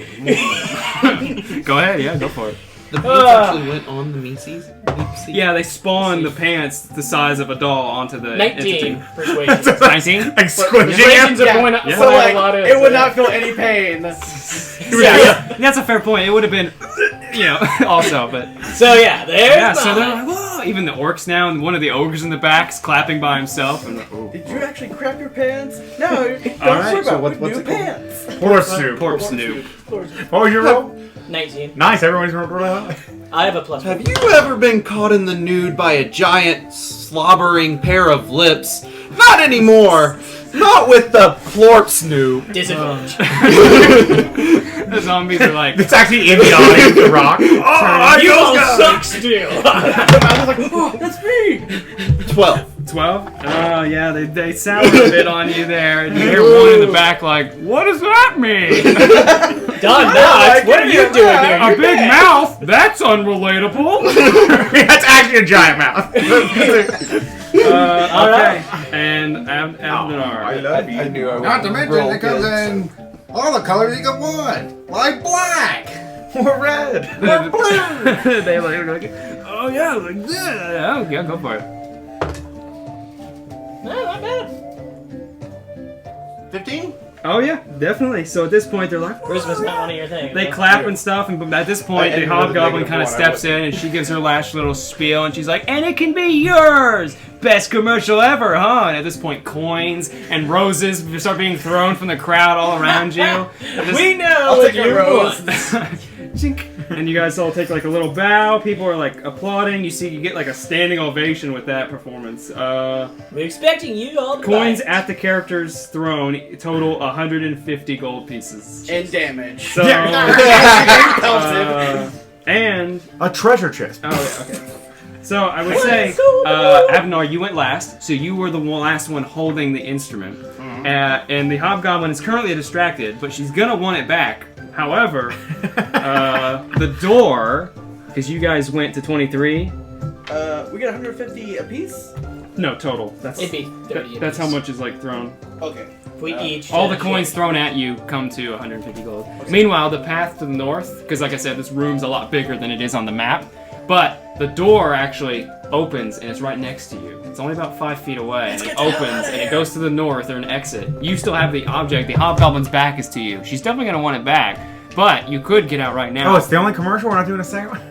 Go ahead, yeah, go for it. The pants actually went on the Meese's? Yeah, they spawned the pants the size of a doll onto the 19 entity. persuasion. 19? Like squishing Persuasion's him. a point. Yeah. So like, a lot of It would not feel any pain. Yeah, that's a fair point. It would have been, also, but So yeah, there's so they're mine. like, whoa! Even the orcs now, and one of the ogres in the back is clapping by himself. And like, oh. Did you actually crap your pants? No, don't Alright, worry so about it. what's New it called? pants. Poor Snoop. Poor Snoop. What was your roll? 19. Nice, everyone's rolled really high. I have a plus. Have you ever been caught in the nude by a giant, slobbering pair of lips? Not anymore! Not with the plorp Snoop. Disadvantage. The zombies are like, It's actually in the eye of the rock. Oh, You all suck still. I was like, oh, that's me! 12. 12? Oh, yeah, they sour a bit on you there. And you hear one in the back like, what does that mean? Done nuts. What are you doing here? A big mouth? That's unrelatable. That's actually a giant mouth. Okay. And Abdar. I love you. I knew I would. Not to mention, it comes in all the colors you could want. Like black. Or red. Or blue. They like, oh yeah, like this. Oh yeah, go for it. No, not bad. 15? Oh yeah, definitely. So at this point, they're like, Charisma's not one of your things. they huh? clap and stuff, and at this point, I the ended with a hobgoblin negative kind of one, I steps in, and she gives her last little spiel, and she's like, "And it can be yours, best commercial ever, huh?" And at this point, coins and roses start being thrown from the crowd all around you. And this- We know I'll what take a you rose. want. Chink. And you guys all take like a little bow. People are like applauding. You get like a standing ovation with that performance. We're expecting you all to Coins buy it. at the character's throne total 150 gold pieces. And damage. So, and A treasure chest. oh yeah, okay. So I would say, So Abnar, you went last, so you were the last one holding the instrument. And the hobgoblin is currently distracted, but she's gonna want it back. However, the door, because you guys went to 23. We get 150 apiece? No, total. That's It'd be 30 that's how apiece. much is like thrown. Okay. If we each All the did a coins share. thrown at you come to 150 gold. Meanwhile, the path to the north, because like I said, this room's a lot bigger than it is on the map, but the door actually opens and it's right next to you. It's only about 5 feet away, and it opens and it goes to the north or an exit. You still have the object. The hobgoblin's back is to you. She's definitely gonna want it back, but you could get out right now. Oh, it's the only commercial? We're not doing a second one?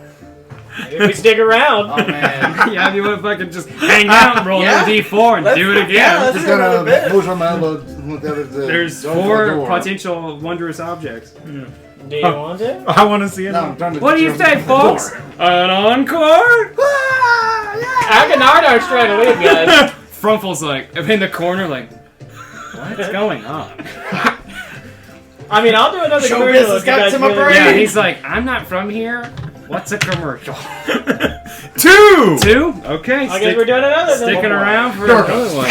If we stick around. Oh, man. Yeah, if you want to fucking just hang out and roll Yeah. another d4 and do it again. Yeah, let's Just do another gonna bit. push on my elbow. Look the other There's don't 4 the door. potential wondrous objects. Do you want to? I want to see it. No, I'm trying to What do you say, folks? An encore? Agonardar's trying to leave, guys. Frumfel's like in the corner, like, what's going on? I mean, I'll do another Show commercial business if you got guys to my really brain. Yeah, want. he's like, I'm not from here. What's a commercial? 2! 2? Okay, I guess we're doing another. then. sticking around for Dark. another one.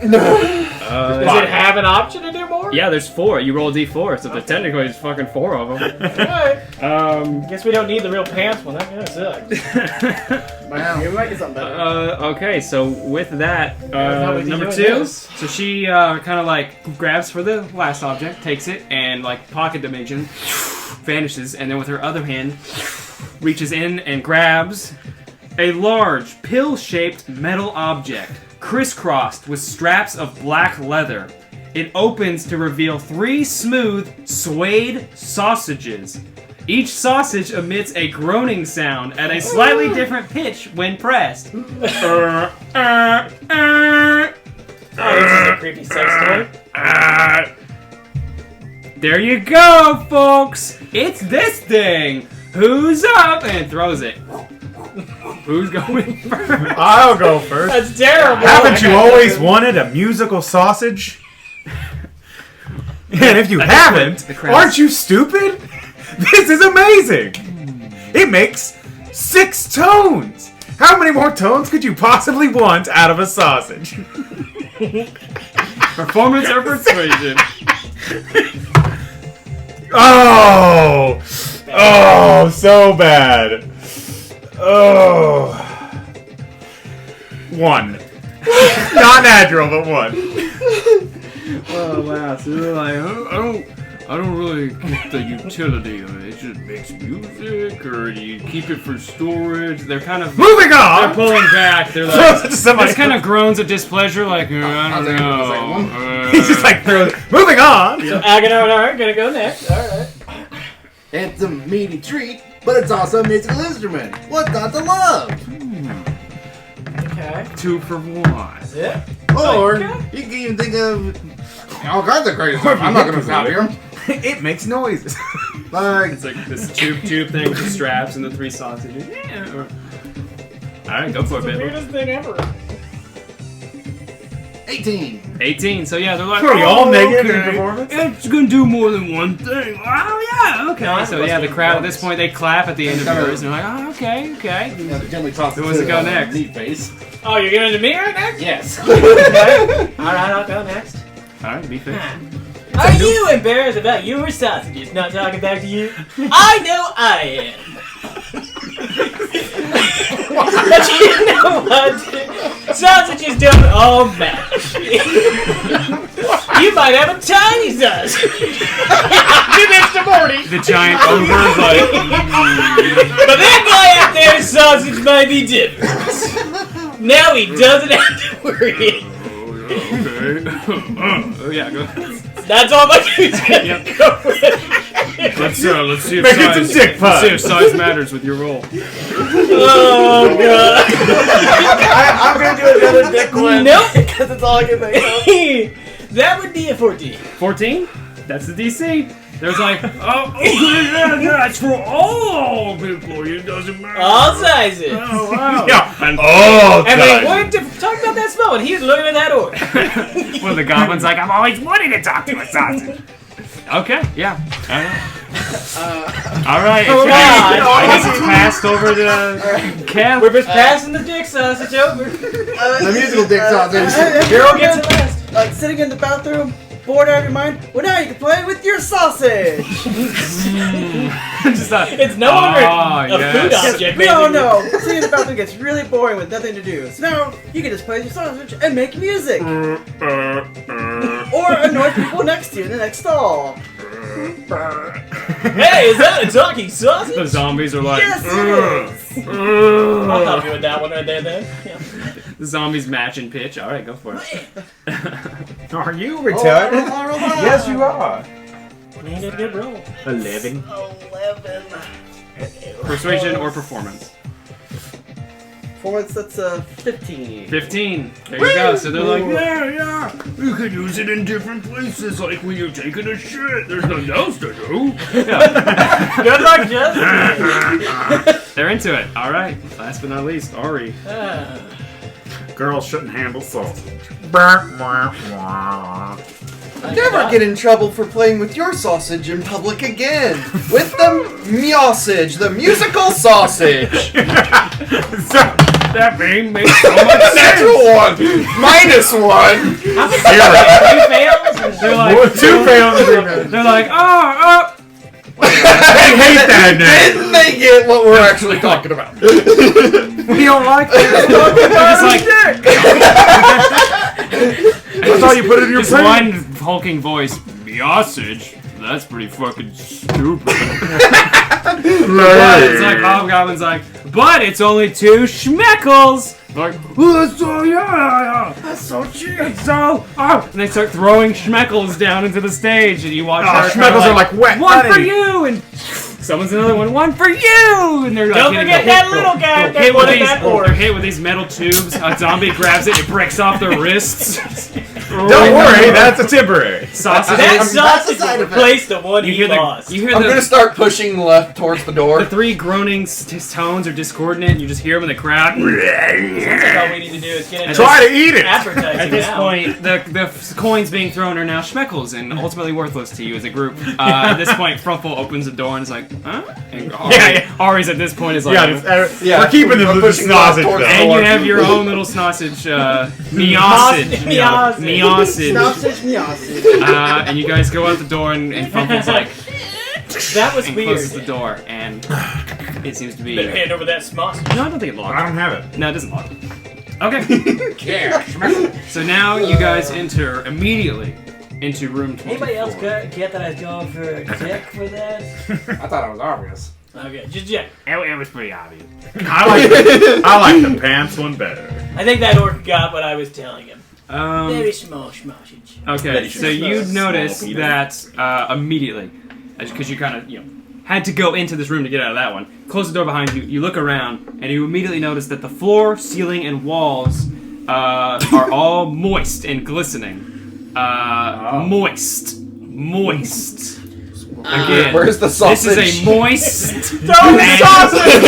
Does it have an option to do more? Yeah, there's 4. You roll a d4, so there's technically there's fucking 4 of them. Alright. Guess we don't need the real pants one. That kind of sucks. Wow. We might get something better. Okay, so with that, how we number doing 2. this. So she kind of like grabs for the last object, takes it, and like pocket dimension vanishes, and then with her other hand reaches in and grabs a large pill-shaped metal object, crisscrossed with straps of black leather. It opens to reveal 3 smooth, suede sausages. Each sausage emits a groaning sound at a slightly different pitch when pressed. Oh, this is a creepy sex toy. There you go, folks! It's this thing! Who's up? And throws it. Who's going first? I'll go first. That's terrible. Haven't you always wanted a musical sausage? And if you haven't, the crowd- aren't you stupid? This is amazing! It makes 6 tones! How many more tones could you possibly want out of a sausage? Performance or persuasion? Oh! Oh, so bad. Oh. 1. Not natural, but 1. Oh wow! So they're like, I don't really get the utility of it. It just makes music, or do you keep it for storage? They're kind of Moving on! They're pulling back. They're like, there's kind of groans of displeasure, like, I don't know. He's just like, moving on! So Agonar gonna go next. Alright. It's a meaty treat, but it's also a musical instrument. What's not to love? Okay. 2 for 1. That's it? Or Okay. you can even think of all kinds of crazy stuff. I'm not gonna stop here. It makes noises. Like, It's like this tube thing with the straps and the 3 sausages. Yeah. Alright, go for it, It's the baby. weirdest thing ever. 18. 18. So yeah, they're like, Are you all negative in okay. performance? It's gonna do more than one thing. Oh yeah, okay. No, So yeah, the crowd at this point they clap at the end of yours and they're like, oh okay. Yeah, the gently toss Who wants to go next? Meatface. Oh, you're giving it to me right next? Yes. Okay. Alright, I'll go next. Alright, Meatface. Are you embarrassed about your sausages not talking back to you? I know I am. But you know what? Sausages don't all match. You might have a tiny sausage. Give this to Morty. The giant ogre is like, But that guy out there's sausage might be different. Now he doesn't have to worry. okay. Oh yeah, go. That's all my dude's gonna Yep. go with. Let's see if Make it some size. dick Let's see if puns. size matters with your roll. Oh god. I'm gonna do another dick one. Nope. Because it's all I can think of. That would be a 14. 14. That's the DC. There's like, oh, okay, yeah, it's for all people. It doesn't matter. All sizes. Oh wow. Yeah. And Oh, And they God. wanted to talk about that smell, and he's looking at that orc. one of the goblins like, I've always wanted to talk to a sausage. Okay, yeah. All right. Oh, God. I guess it's passed over to Keth. We're just passing the dick sausage over. The musical dick sausage. Hero gets it last. Like sitting in the bathroom, bored out of your mind. Well, now you can play with your sausage. Just It's no longer a food yes. object. We all basically. know sitting in the bathroom gets really boring with nothing to do. So now you can just play with your sausage and make music, or annoy people next to you in the next stall. Hey, is that a talking sausage? The zombies are like, Yes, it is. I'll help you with that one right there then. Yeah. the zombies match in pitch. All right, go for it. Are you retarded? Yes, you are. Man, did a good roll. 11. 11. Persuasion or performance. Performance, that's 15. 15. There you go. So they're like, yeah. You can use it in different places, like when you're taking a shit. There's nothing else to do. Yeah. Good luck, Jess. They're into it. All right. Last but not least, Ari. Girls shouldn't handle sausage. Never get in trouble for playing with your sausage in public again. With the Meowsage, the musical sausage. That name makes so much sense. Natural one. -1. Three fails? They're like, Two fails. they're like, oh. I hate that name. Didn't they get what we're actually talking about? We don't like that. It's like, That's how you put it in your just brain. one hulking voice. Meowsage? That's pretty fucking stupid. But it's like Hobgoblin's like, but it's only 2 schmeckles. Like, oh, that's so yeah, that's so cheap. So, and they start throwing schmeckles down into the stage, and you watch her kinda schmeckles are like wet one for honey. you, and someone's another one for you, and they're like, Don't forget that little guy that wanted that they're orc. hit with these metal tubes. A zombie grabs it, it breaks off their wrists. Don't worry, that's a temporary. Sausages. That That's a sausage side will effect. replace the one You he hear lost. you hear I'm the gonna start pushing left towards the door. the 3 groaning tones are discordant, and you just hear them in the crowd. That's all we need to do is get into Try to eat it. advertising At this now. point, the coins being thrown are now schmeckles and ultimately worthless to you as a group. At this point, Frumpful opens the door and is like, huh? And Ari's at this point is like, Yeah, we're keeping the I'm little pushing left sausage towards though. the and door. you have your own little sausage, meowsage. Meowsage. Sausage, meowsage. And you guys go out the door and Frumpful's like, That was and weird. closes the door, and it seems to be. Better hand over that sausage. No, I don't think it I locked. don't have it. No, it doesn't lock. Okay. Yeah. So now you guys enter immediately into room 24. Anybody else get that I was going for a check for that? I thought it was obvious. Okay, just check. It was pretty obvious. I like the pants one better. I think that orc got what I was telling him. Very small schmoshage. Okay, so you notice that immediately, because you kind of, had to go into this room to get out of that one. Close the door behind you. You look around, and you immediately notice that the floor, ceiling, and walls are all moist and glistening. Moist. Again, Where's the sausage? this is a moist Throw the sausage!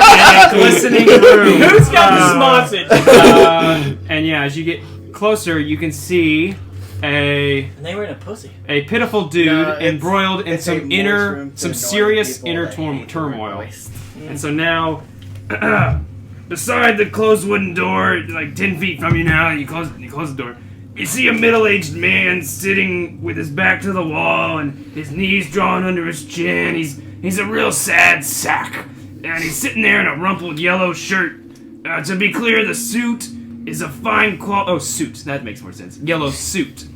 and a glistening room. Who's got the sausage? And yeah, as you get closer, you can see And they were in a pussy. a pitiful dude embroiled in it's a some moist inner, room to some annoy serious people inner that hate turmoil. moist. And so now, beside the closed wooden door, like 10 feet from you now, you close the door. You see a middle-aged man sitting with his back to the wall and his knees drawn under his chin. He's a real sad sack, and he's sitting there in a rumpled yellow shirt. To be clear, the suit is a fine quality. Oh, suit. That makes more sense. Yellow suit.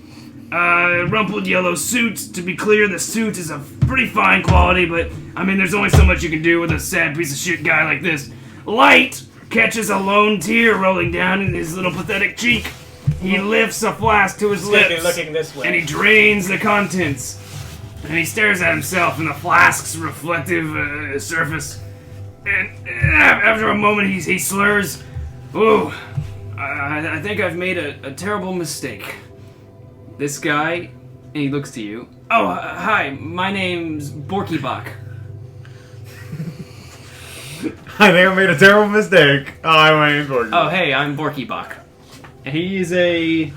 Rumpled yellow suit. To be clear, the suit is a pretty fine quality, but I mean, there's only so much you can do with a sad piece of shit guy like this. Light catches a lone tear rolling down in his little pathetic cheek. He lifts a flask to his Maybe lips, looking this way. and he drains the contents. And he stares at himself in the flask's reflective surface. And after a moment, he slurs, "Ooh, I think I've made a terrible mistake. This guy," and he looks to you. "Oh, hi, my name's Borkybok." I think I made a terrible mistake. Oh, I went in Oh, hey, I'm Borkybok. He is a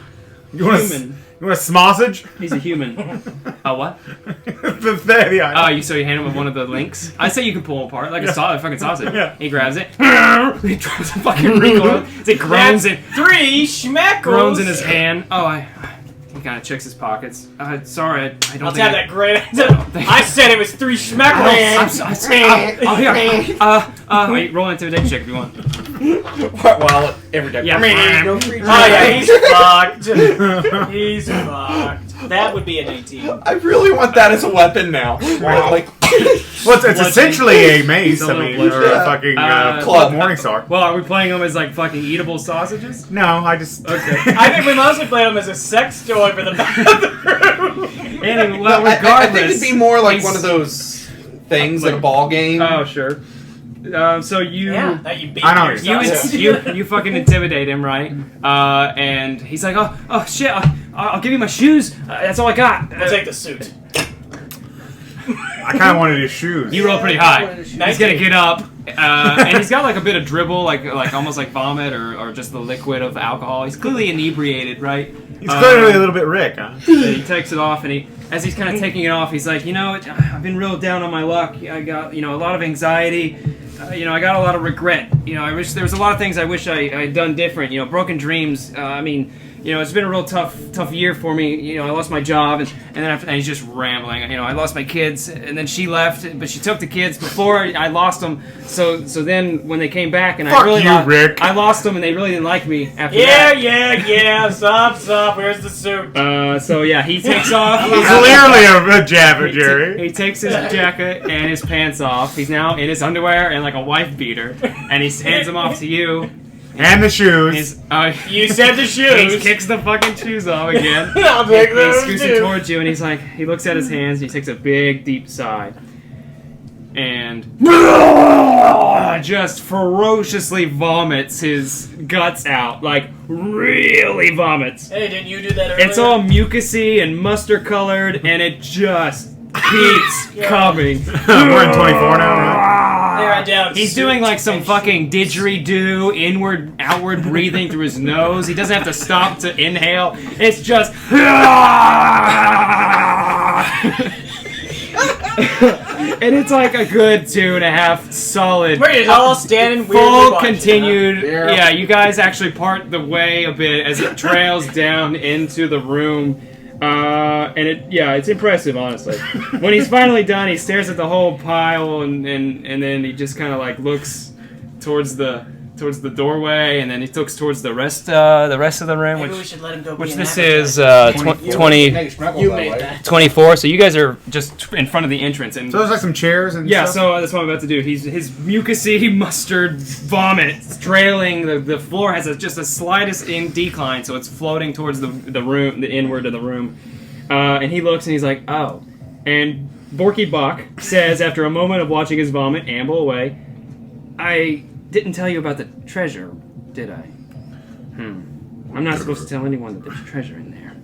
human. You want a sausage? He's a human. What? Yeah. So you hand him one of the links? I say you can pull him apart like a fucking sausage. Yeah. He grabs it. He drops a fucking recoil. It groans in. 3 schmeckles! Groans in his hand. He kind of checks his pockets. Sorry, I don't I'll think have that great. I said it was 3 schmeckles! Wait, roll an intimidation check if you want. Well, every day. Yeah. Oh yeah, he's fucked. He's fucked. That would be an 18. I really want that as a weapon now. Like, Well, it's essentially a mace. It's a I little mean, bludgeon. or a fucking club. Morningstar. Well, are we playing them as like fucking eatable sausages? No, I just. Okay. I think we mostly played him as a sex toy for the bathroom. Anyway, well, I regardless. think it'd be more like he's- one of those things at a ball game. Oh, sure. So you. Yeah, that you beat I know yourself. You fucking intimidate him, right? And he's like, oh shit, I'll give you my shoes. That's all I got. I'll take the suit. I kind of wanted his shoes. You roll pretty high. He's 19. gonna get up, and he's got like a bit of dribble, like almost like vomit or just the liquid of alcohol. He's clearly inebriated, right? He's clearly a little bit Rick, huh? He takes it off, and as he's kind of taking it off, he's like, I've been real down on my luck. I got, a lot of anxiety. I got a lot of regret. I wish there was a lot of things I wish I had done different. Broken dreams. It's been a real tough year for me. I lost my job, and then and he's just rambling. I lost my kids, and then she left, but she took the kids before I lost them. So then when they came back, and Fuck you, Rick. I lost them, and they really didn't like me after that. Yeah. Stop. Where's the suit? So yeah, he takes off. He's clearly a jabber, Jerry. He takes his jacket and his pants off. He's now in his underwear and like a wife beater, and he hands them off to you. And the shoes. You said the He shoes. kicks the fucking shoes off again. I'll take He those scoots too. it towards you, and he looks at his hands, and he takes a big, deep sigh. And just ferociously vomits his guts out. Like, really vomits. Hey, didn't you do that earlier? It's all mucusy and mustard-colored, and it just keeps coming. We're in 24 now, right? Hey, right down. He's Suit doing like some and fucking didgeridoo, inward, outward breathing through his nose. He doesn't have to stop to inhale. It's just. And it's like a good 2.5 solid. We're just all standing weirdly Full watching, continued. huh? Yeah, you guys actually part the way a bit as it trails down into the room. And it's impressive, honestly. When he's finally done, he stares at the whole pile, and then he just kind of like looks towards the towards the doorway, and then he looks towards the rest of the room, Maybe we should let him go. which be an this avatar. is 20, You made that. 24. So you guys are just in front of the entrance, and So there's like some chairs and yeah, stuff? so that's what I'm about to do. His mucousy mustard vomit trailing the floor has just a slightest decline, so it's floating towards the room, the inward of the room. And he looks and he's like, oh. And Borky Bach says, after a moment of watching his vomit amble away, I didn't tell you about the treasure, did I? I'm not supposed to tell anyone that there's treasure in there.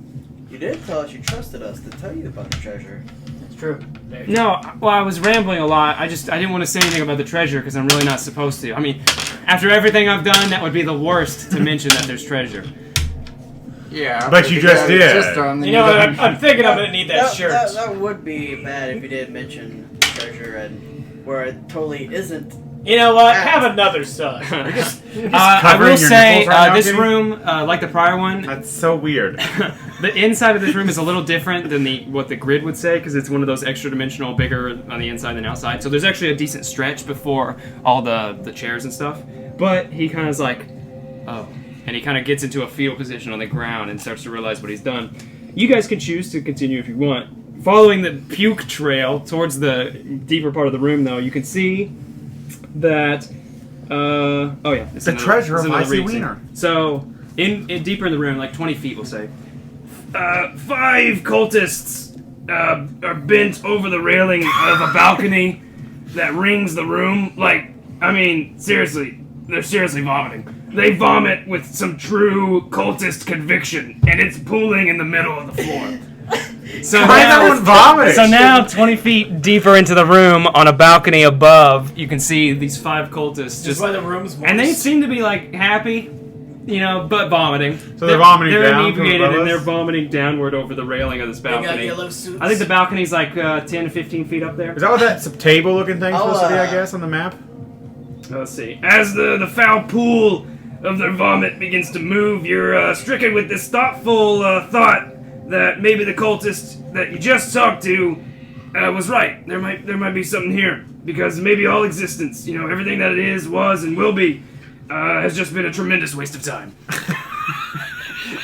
You did tell us you trusted us to tell you about the treasure. It's true. No, well, I was rambling a lot. I didn't want to say anything about the treasure because I'm really not supposed to. I mean, after everything I've done, that would be the worst to mention that there's treasure. Yeah, But you just did. You know what? I'm thinking I'm gonna need that shirt. That would be bad if you did mention the treasure and where it totally isn't. You know what? Have another son. I covering will your say, nipples right now, this Jimmy? room, like the prior one, That's so weird. the inside of this room is a little different than what the grid would say, because it's one of those extra dimensional, bigger on the inside than outside. So there's actually a decent stretch before all the chairs and stuff. But he kind of is like, oh. And he kind of gets into a fetal position on the ground and starts to realize what he's done. You guys can choose to continue if you want. Following the puke trail towards the deeper part of the room, though, you can see that... oh, yeah. It's The treasure it's of another Icy reading scene. Wiener. So, in deeper in the room, like 20 feet, we'll say, 5 cultists are bent over the railing of a balcony that rings the room. Like, I mean, seriously, they're seriously vomiting. They vomit with some true cultist conviction, and it's pooling in the middle of the floor. So Why is everyone vomiting? So now, 20 feet deeper into the room, on a balcony above, you can see these 5 cultists Just why the room's moist. and they seem to be like happy, but vomiting. So they're vomiting They're down from inebriated above and they're us? vomiting downward over the railing of this They got balcony. yellow suits. I think the balcony's like 10 to 15 feet up there. Is that what that table-looking thing's I'll, supposed to be, I guess, on the map? Let's see. As the foul pool of their vomit begins to move, you're stricken with this thoughtful thought that maybe the cultist that you just talked to was right. There might be something here, because maybe all existence, everything that it is, was, and will be, has just been a tremendous waste of time.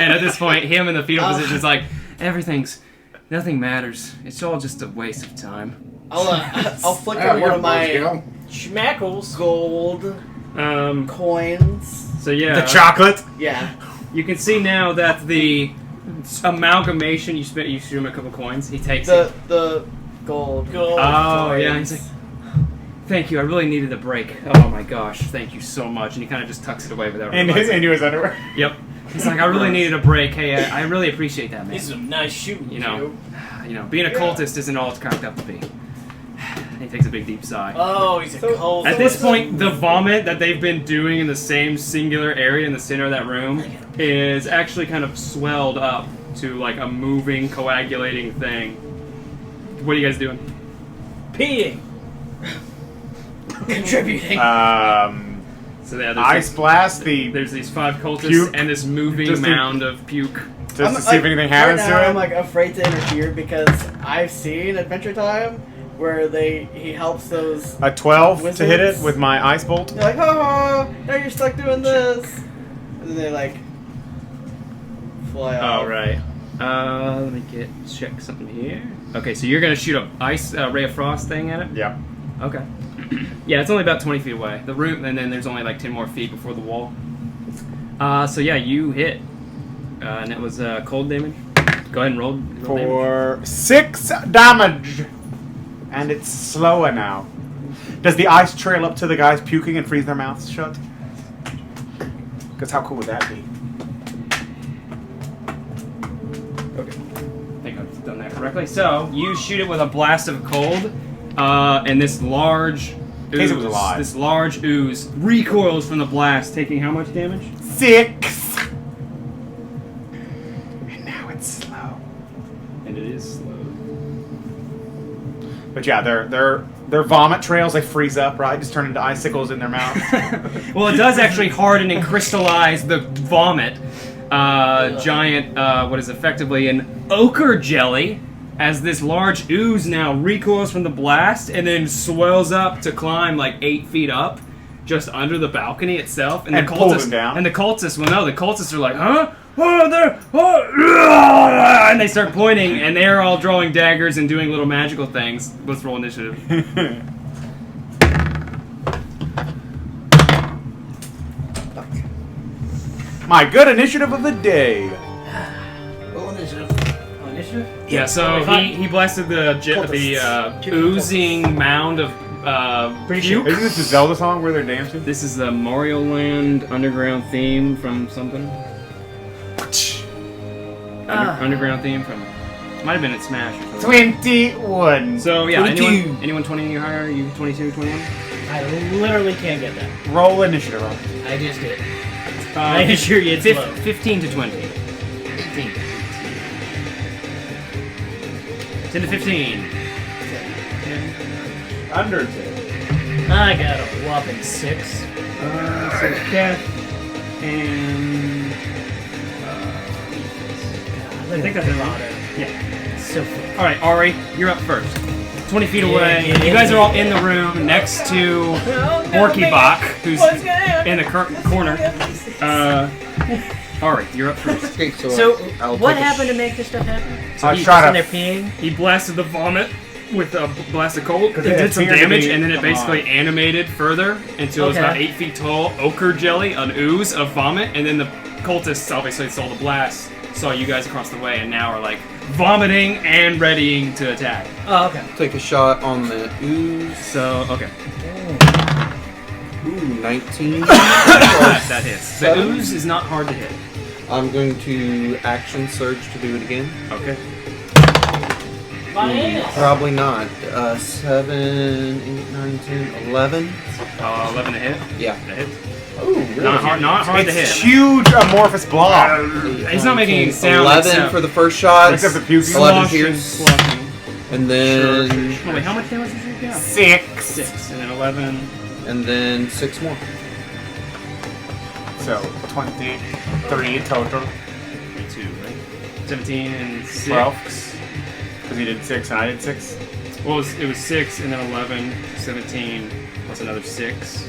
And at this point, him in the fetal position is like, nothing matters. It's all just a waste of time. I'll flicker one of my schmackles. gold Um, coins. so yeah. The chocolate? Yeah. You can see now that the amalgamation, you threw him a couple coins, he takes it. The gold. Oh, coins. yeah, he's like, thank you, I really needed a break. Oh my gosh, thank you so much. And he kind of just tucks it away without realizing. Into his underwear? Yep. He's like, I really needed a break. Hey, I really appreciate that, man. These are some nice shooting. Being a cultist isn't all it's cracked up to be. He takes a big deep sigh. Oh, he's a cold. At this point, the vomit that they've been doing in the same singular area in the center of that room is actually kind of swelled up to like a moving, coagulating thing. What are you guys doing? peeing. Contributing. So yeah, Ice blast the there's these 5 cultists puke. and this moving Just the- mound of puke. just to see if anything happens right now, to it. I'm like afraid to interfere because I've seen Adventure Time where he helps those. A 12 to hit it Wizards. with my ice bolt. They're like, oh, now you're stuck doing this, and then they like fly off. Oh right. Let me check something here. Okay, so you're gonna shoot a ice ray of frost thing at it. Yeah. Okay. Yeah, it's only about 20 feet away. The root, and then there's only like 10 more feet before the wall. So yeah, you hit, and it was cold damage. Go ahead and roll damage. For 6 damage. And it's slower now. Does the ice trail up to the guys puking and freeze their mouths shut? Because how cool would that be? Okay. I think I've done that correctly. So you shoot it with a blast of cold, and this large In case it was ooze, alive. this large ooze recoils from the blast, taking how much damage? 6. And now it's slow. And it is slow. But yeah, their vomit trails, they freeze up, right? Just turn into icicles in their mouth. Well, it does actually harden and crystallize the vomit. Giant, what is effectively an ochre jelly, as this large ooze now recoils from the blast and then swells up to climb like 8 feet up just under the balcony itself, And the pull them cultists down? And the cultists, well, no, the cultists are like, huh? Oh, they're, oh, and they start pointing, and they're all drawing daggers and doing little magical things. Let's roll initiative. My good initiative of the day. Roll initiative. Oh, initiative? Yeah, so he blasted the oozing mound of puke. Isn't this the Zelda song where they're dancing? This is the Mario Land underground theme from something. Underground theme from. Might have been at Smash or something. 21. So yeah, 22. anyone 20 or higher? You 22, 21? I literally can't get that. Roll initiative on. I just did. I assure you it's low. 15 to 20. 18. 10 to 15. Under 10. I got a whopping 6. So Keth and I think that's a lot. yeah. So fun. All right, Ari, you're up first. 20 feet Yeah, away. yeah, You guys yeah, are all yeah. in the room next to Oh, no, Borky man. Bach, who's What's gonna happen? in the corner. Ari, you're up first. Okay, So, I'll what take a happened to make this stuff happen? So I he- shot And they're a peeing? He blasted the vomit with a blast of cold. It 'Cause it did some appeared to damage, be- and then it come basically on. animated further until it was Okay. about 8 feet tall. Ochre jelly, an ooze of vomit, and then the cultists obviously saw the blast, saw you guys across the way, and now are like vomiting and readying to attack. Oh, okay. take a shot on the ooze. So okay, Ooh, 19. that hits. The 7. ooze is not hard to hit. I'm going to action surge to do it again. Okay. My anus. Probably not. 7, 8, 9, 10, 11. 11 to hit. Yeah. That hits. Oh, really? Not hard to hit. It's huge amorphous blob. It's not making any sound. 11 except for the first shot. Except the puking. 11 sloshing, pierce. sloshing. And then Oh, wait, how much damage did you get? 6. 6, and then 11. and then 6 more. So 23 total. 2, right? 17 and 6. 12. Because he did 6 and I did 6. Well, it was 6 and then 11, 17, plus another 6.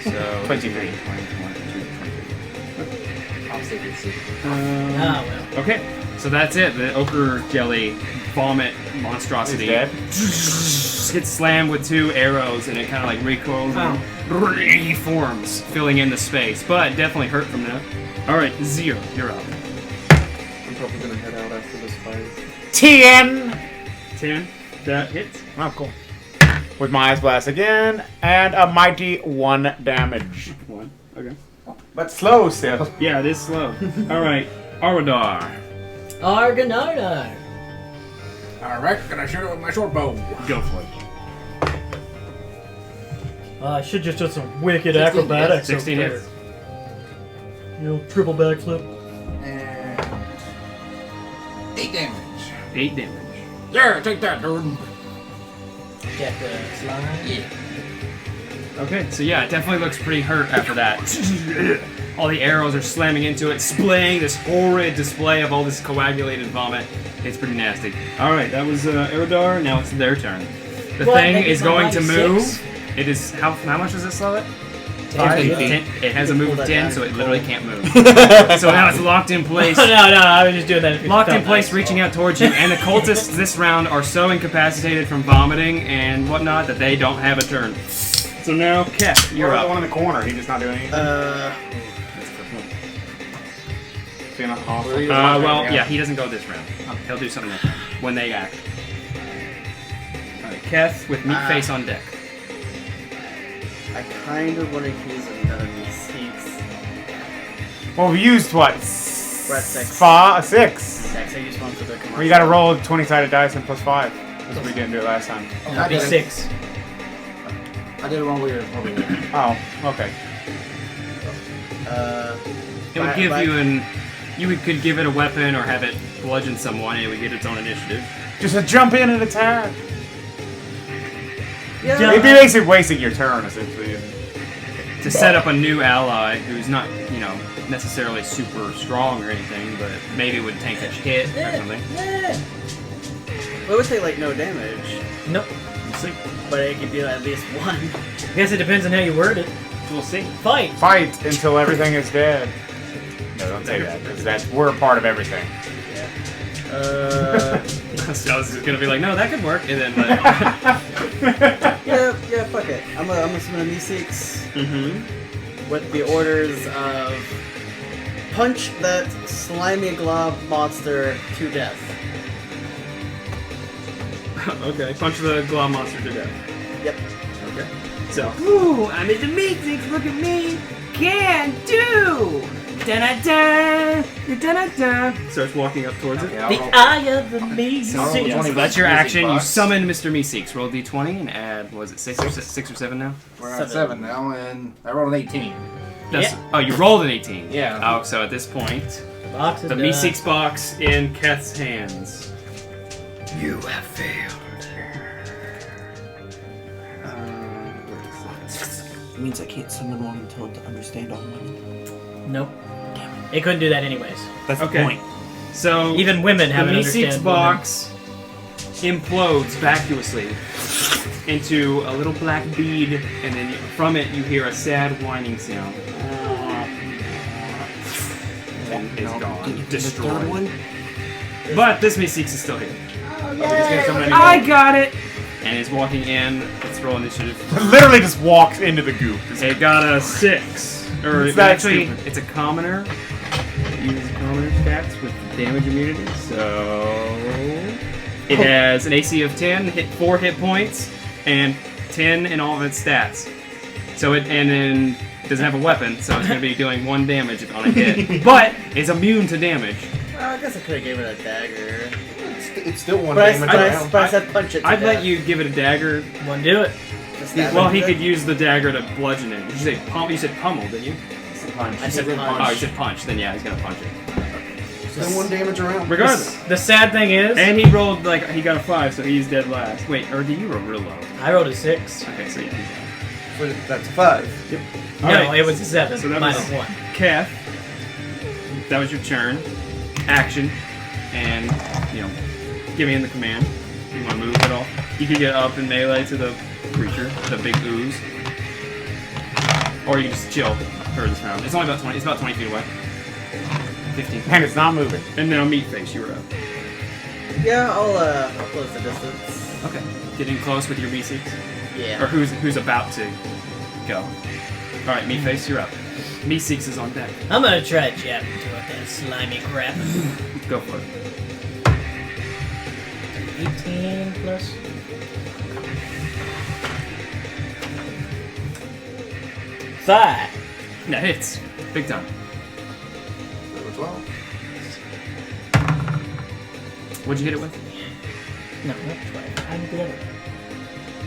So 23. 23. Ah, well. Okay, so that's it. The ochre jelly vomit monstrosity He's dead? gets slammed with 2 arrows, and it kind of like recoils and reforms, filling in the space. But definitely hurt from that. All right, Ziir, you're up. I'm probably going to head out after this fight. 10. 10. That hits. Oh, cool. With my eyes blast again, and a mighty 1 damage. 1. Okay. But slow still. Yeah, it is slow. All right, Eredar, Argonauta. Alright, gonna shoot it with my short bow. go for it. I should just do some wicked 16 acrobatics. 16 over hits. there. You know, triple backflip. And 8 damage. 8 damage. Yeah, take that, dude. Get the slime. Yeah. Okay, so yeah, it definitely looks pretty hurt after that. All the arrows are slamming into it, splaying this horrid display of all this coagulated vomit. It's pretty nasty. Alright, that was Eredar, now it's their turn. The What, thing maybe is for going to minus move. 6? It is, how much does it slow it? 5 feet. 10, it has a move of Pull that 10, down. so it literally can't move. So now it's locked in place. No, I was just doing that. if it Locked in felt place, nice. reaching out towards you, and the cultists this round are so incapacitated from vomiting and whatnot that they don't have a turn. So now, Keth, you're You're the up. one in the corner. He's just not doing anything. So you're not awesome. Well, yeah, he doesn't go this round. He'll do something next round when they act. Alright, Keth with Meatface on deck. I kind of want to use another D6. Well, we used what? We're at 6. 6. Next, I used one for the commercial. Well, you gotta roll 20-sided dice and plus 5. Because we didn't do it last time. That'd be 6. I did it wrong way. Probably. Oh, okay. It would give you you could give it a weapon or have it bludgeon someone, and it would get its own initiative. Just a jump in and attack. Yeah. It'd be basically wasting your turn, essentially. To set up a new ally who's not, necessarily super strong or anything, but maybe would tank a hit or something. Well, it would say like no damage, Nope. but it could be at least 1. I guess it depends on how you word it. We'll see. Fight. Fight until everything is dead. No, don't say that, because we're a part of everything. So I was just gonna be like, no, that could work, and then Yeah, fuck it. I'm gonna summon a Me6 with the orders of punch that slimy glob monster to death. Okay, punch the glob monster to death. Yep. Okay. So, ooh, I'm in the meetings. Look at me, can do. Da-da-da, da-da-da. Starts walking up towards it. The eye of the Meeseeks. So that's your action. You summon Mr. Meeseeks. Roll d20 and add, what was it, 6 or 7 now? We're at 7 now, and I rolled an 18. That's, Oh, you rolled an 18. Yeah. Oh, so at this point, Box of the dust. Meeseeks box in Keth's hands. You have failed. It means I can't summon one until to understand all money. Nope. It couldn't do that anyways. That's Okay. the point. So Even women the have an Meeseeks understand box implodes vacuously into a little black bead, and then from it you hear a sad whining sound. And it's gone. Destroyed. But this Meeseeks is still here. I got it! And he's walking in. Let's roll initiative. Literally just walks into the goop. It got a 6. Or It's that actually, stupid. it's a commoner. It uses commoner stats with damage immunity. So it has an AC of 10, 4 hit points, and 10 in all of its stats. So it then doesn't have a weapon, so it's going to be doing 1 damage on a hit. But it's immune to damage. I guess I could have given it a dagger. It's still one But damage I round. said punch it to I'd let death. you give it a dagger. One do it. Just stab Well, it he to could death. use the dagger to bludgeon it. Did you say pummel? You said pummel, didn't you? I said punch. Oh, you said punch. Then yeah, he's gonna punch it. Still one damage around. Regardless. The sad thing is, And he rolled like he got a 5, so he's dead last. Wait, or did you roll real low? I rolled a 6. Okay, so yeah. He's So that's 5. No, Alright. it was a 7. So that minus was 1. Keth. That was your turn. Action, and give me in the command. You want to move at all? You can get up and melee to the creature, the big ooze, or you can just chill for this round. It's only about 20. It's about 20 feet away. 15. And it's not moving. And now Meatface, you were up. Yeah, I'll close the distance. Okay. Getting close with your Meeseeks. Yeah. Or who's about to go. Alright, Meatface, you're up. Meeseeks is on deck. I'm gonna try jabbing to it, that slimy crap. Go for it. 18 plus. Five. That hits. Big time. Number 12. What'd you hit it with? No, not 12. I need the other.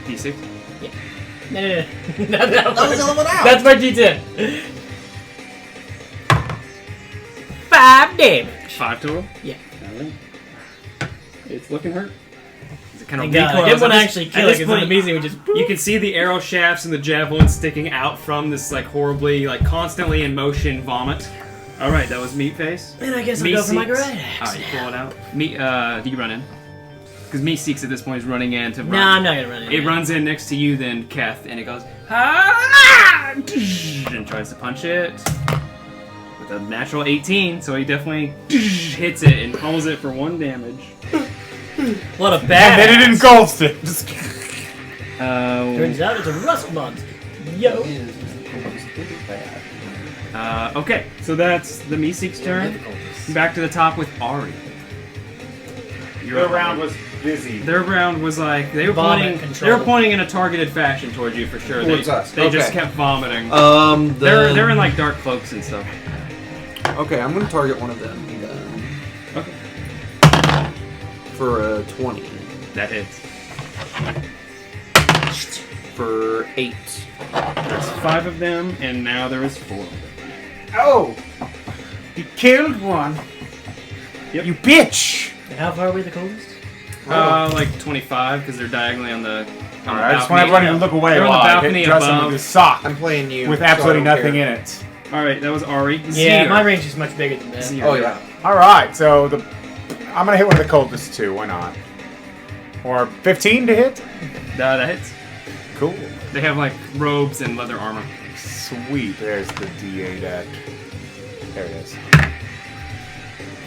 D6? No. Not that That was the other one out. That's my D10. 5 damage. 5 total? Yeah. Alright. It's looking hurt. Is it kind of Thank God. I didn't want to actually kill it because point, the Meeseeks would just. you can see the arrow shafts and the javelin sticking out from this like horribly, like constantly in motion vomit. Alright, that was Meatface. And I guess I'll go for my Meeseeks. great axe. Alright, you pull it out. Do you run in? Because Meeseeks at this point is running in to run. No, I'm not gonna run it. It runs in next to you, then Keth, and it goes ah! And tries to punch it with a natural 18. So he definitely hits it and pulls it for 1 damage. What a And bad. then it engulfs it. Just Turns out it's a rust monster. Yo. Okay, so that's the Meeseeks' turn. Back to the top with Ari. Your round was busy. Their round was like they were Vomit pointing. control. They were pointing in a targeted fashion towards you for sure. Towards they us, they just okay. kept vomiting. Then... They're in like dark cloaks and stuff. Okay, I'm gonna target one of them then. Okay, For a 20. that hits. For 8. There's 5 of them, and now there is 4 of them. Oh! You killed one. Yep. You bitch! And how far away the coldest? Like 25 because they're diagonally on the. Alright, I just want everybody to look away They're on the while I balcony hit Justin above. with a sock I'm playing you. with so I absolutely don't nothing care. in it. All right, that was Ari. Yeah, Ziir. my range is much bigger than that. Ziir. Oh, yeah. Alright, so I'm gonna hit one of the coldest too, why not? Or 15 to hit? That hits. Cool. They have like robes and leather armor. Sweet. There's the D8 at. There it is.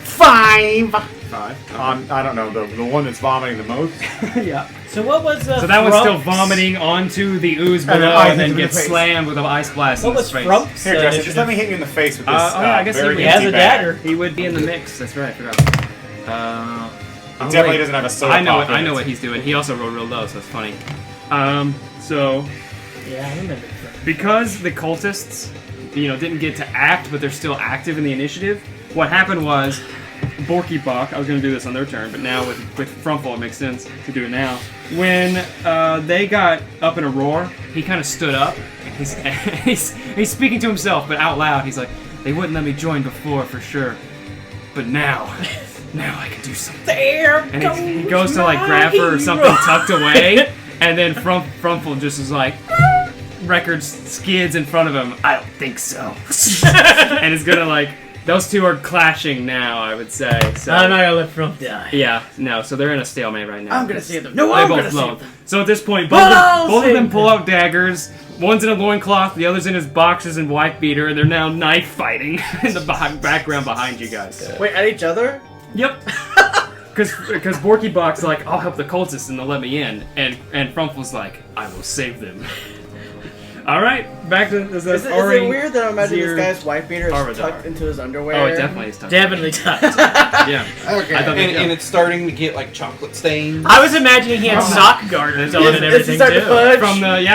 5! 5. I don't know, the one that's vomiting the most. Yeah. So what was So that one's still Frump's- vomiting onto the ooze And then below ice and then into the gets face. slammed with an ice blast What in his was face. Frump's Here, Jesse, just initiative? let me hit you in the face with this I guess very he has empty a bag. dagger. He would be in the mix. That's right. I forgot. He definitely doesn't have a soda I know. pop in I know it. what he's doing. He also rolled real low, so it's funny. So Yeah, I remember. Frump's. because the cultists, didn't get to act, but they're still active in the initiative. What happened was, Borky Bach. I was going to do this on their turn, but now with Frumple, it makes sense to do it now. When they got up in a roar, he kind of stood up. He's speaking to himself, but out loud. He's like, "They wouldn't let me join before, for sure, but now I can do something." There And he goes to like grab her or something tucked away, and then Frumple just is like, record skids in front of him. I don't think so. And it's gonna like, those two are clashing now, I would say. So I'm not gonna let Frump die. yeah, no, so they're in a stalemate right now. I'm gonna save them. No, They I'm both gonna blow. save them. So at this point, But both I'll of them save pull them. out daggers. One's in a loincloth, the other's in his boxers and wife beater, and they're now knife fighting in the background behind you guys. Wait, at each other? Yep. Because Borky Bach's like, "I'll help the cultists and they'll let me in," and Frumple's like, "I will save them." All right, back to Is it weird that I'm imagining Ziir, this guy's wife beater is Eredar. tucked into his underwear? Oh, it definitely is tucked. Definitely tucked. Yeah. Okay. I thought they- And it's starting to get like chocolate stains. I was imagining he had sock garters on and Is he everything starting to too. fudge? From the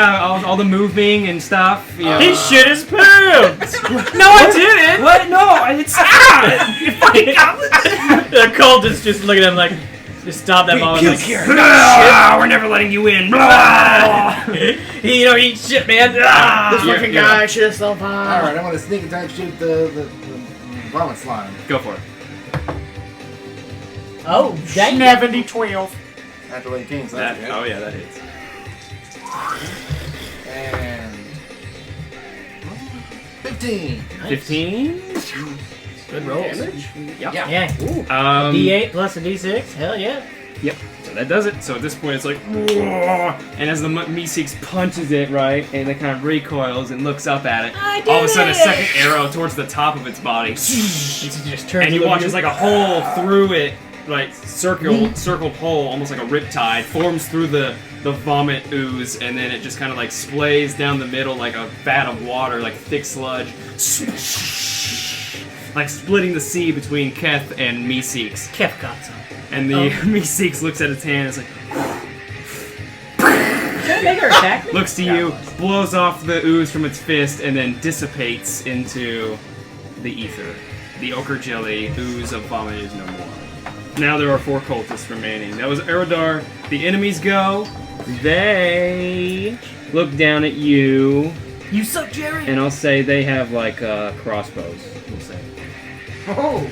all the moving and stuff. He shit his pants. No, I didn't. What? No, it's you fucking goblin. The cultists just look at him like, just stop that moment. Like, We're never letting you in. Blah. eat shit, man. This You're- fucking you're guy up. shit himself on. Alright, I'm gonna sneak attack shoot the vomit slime. Go for it. Oh, dang. 70-12. After 18, so that's good. Oh yeah, that hits. And 15. 15. Good rolls. Yep. Yeah. Ooh. Um, D8 plus a D6. Hell yeah. Yep. So that does it. So at this point, it's like, "Whoa," and as the Meatface punches it, right, and it kind of recoils and looks up at it, all of a sudden a second arrow towards the top of its body, It just turns and you a watch little it's like a hole through it, like circled hole, almost like a riptide, forms through the vomit ooze, and then it just kind of like splays down the middle like a vat of water, like thick sludge, like splitting the sea between Keth and Meatface. Keth got some. And the Meatface looks at its hand and is like, Should I make her attack me? looks to you, blows off the ooze from its fist, and then dissipates into the ether. The ochre jelly ooze of vomit is no more. Now there are 4 cultists remaining. That was Eredar. The enemies go. They look down at you, You suck, Jerry. and I'll say they have like crossbows. We'll say Oh!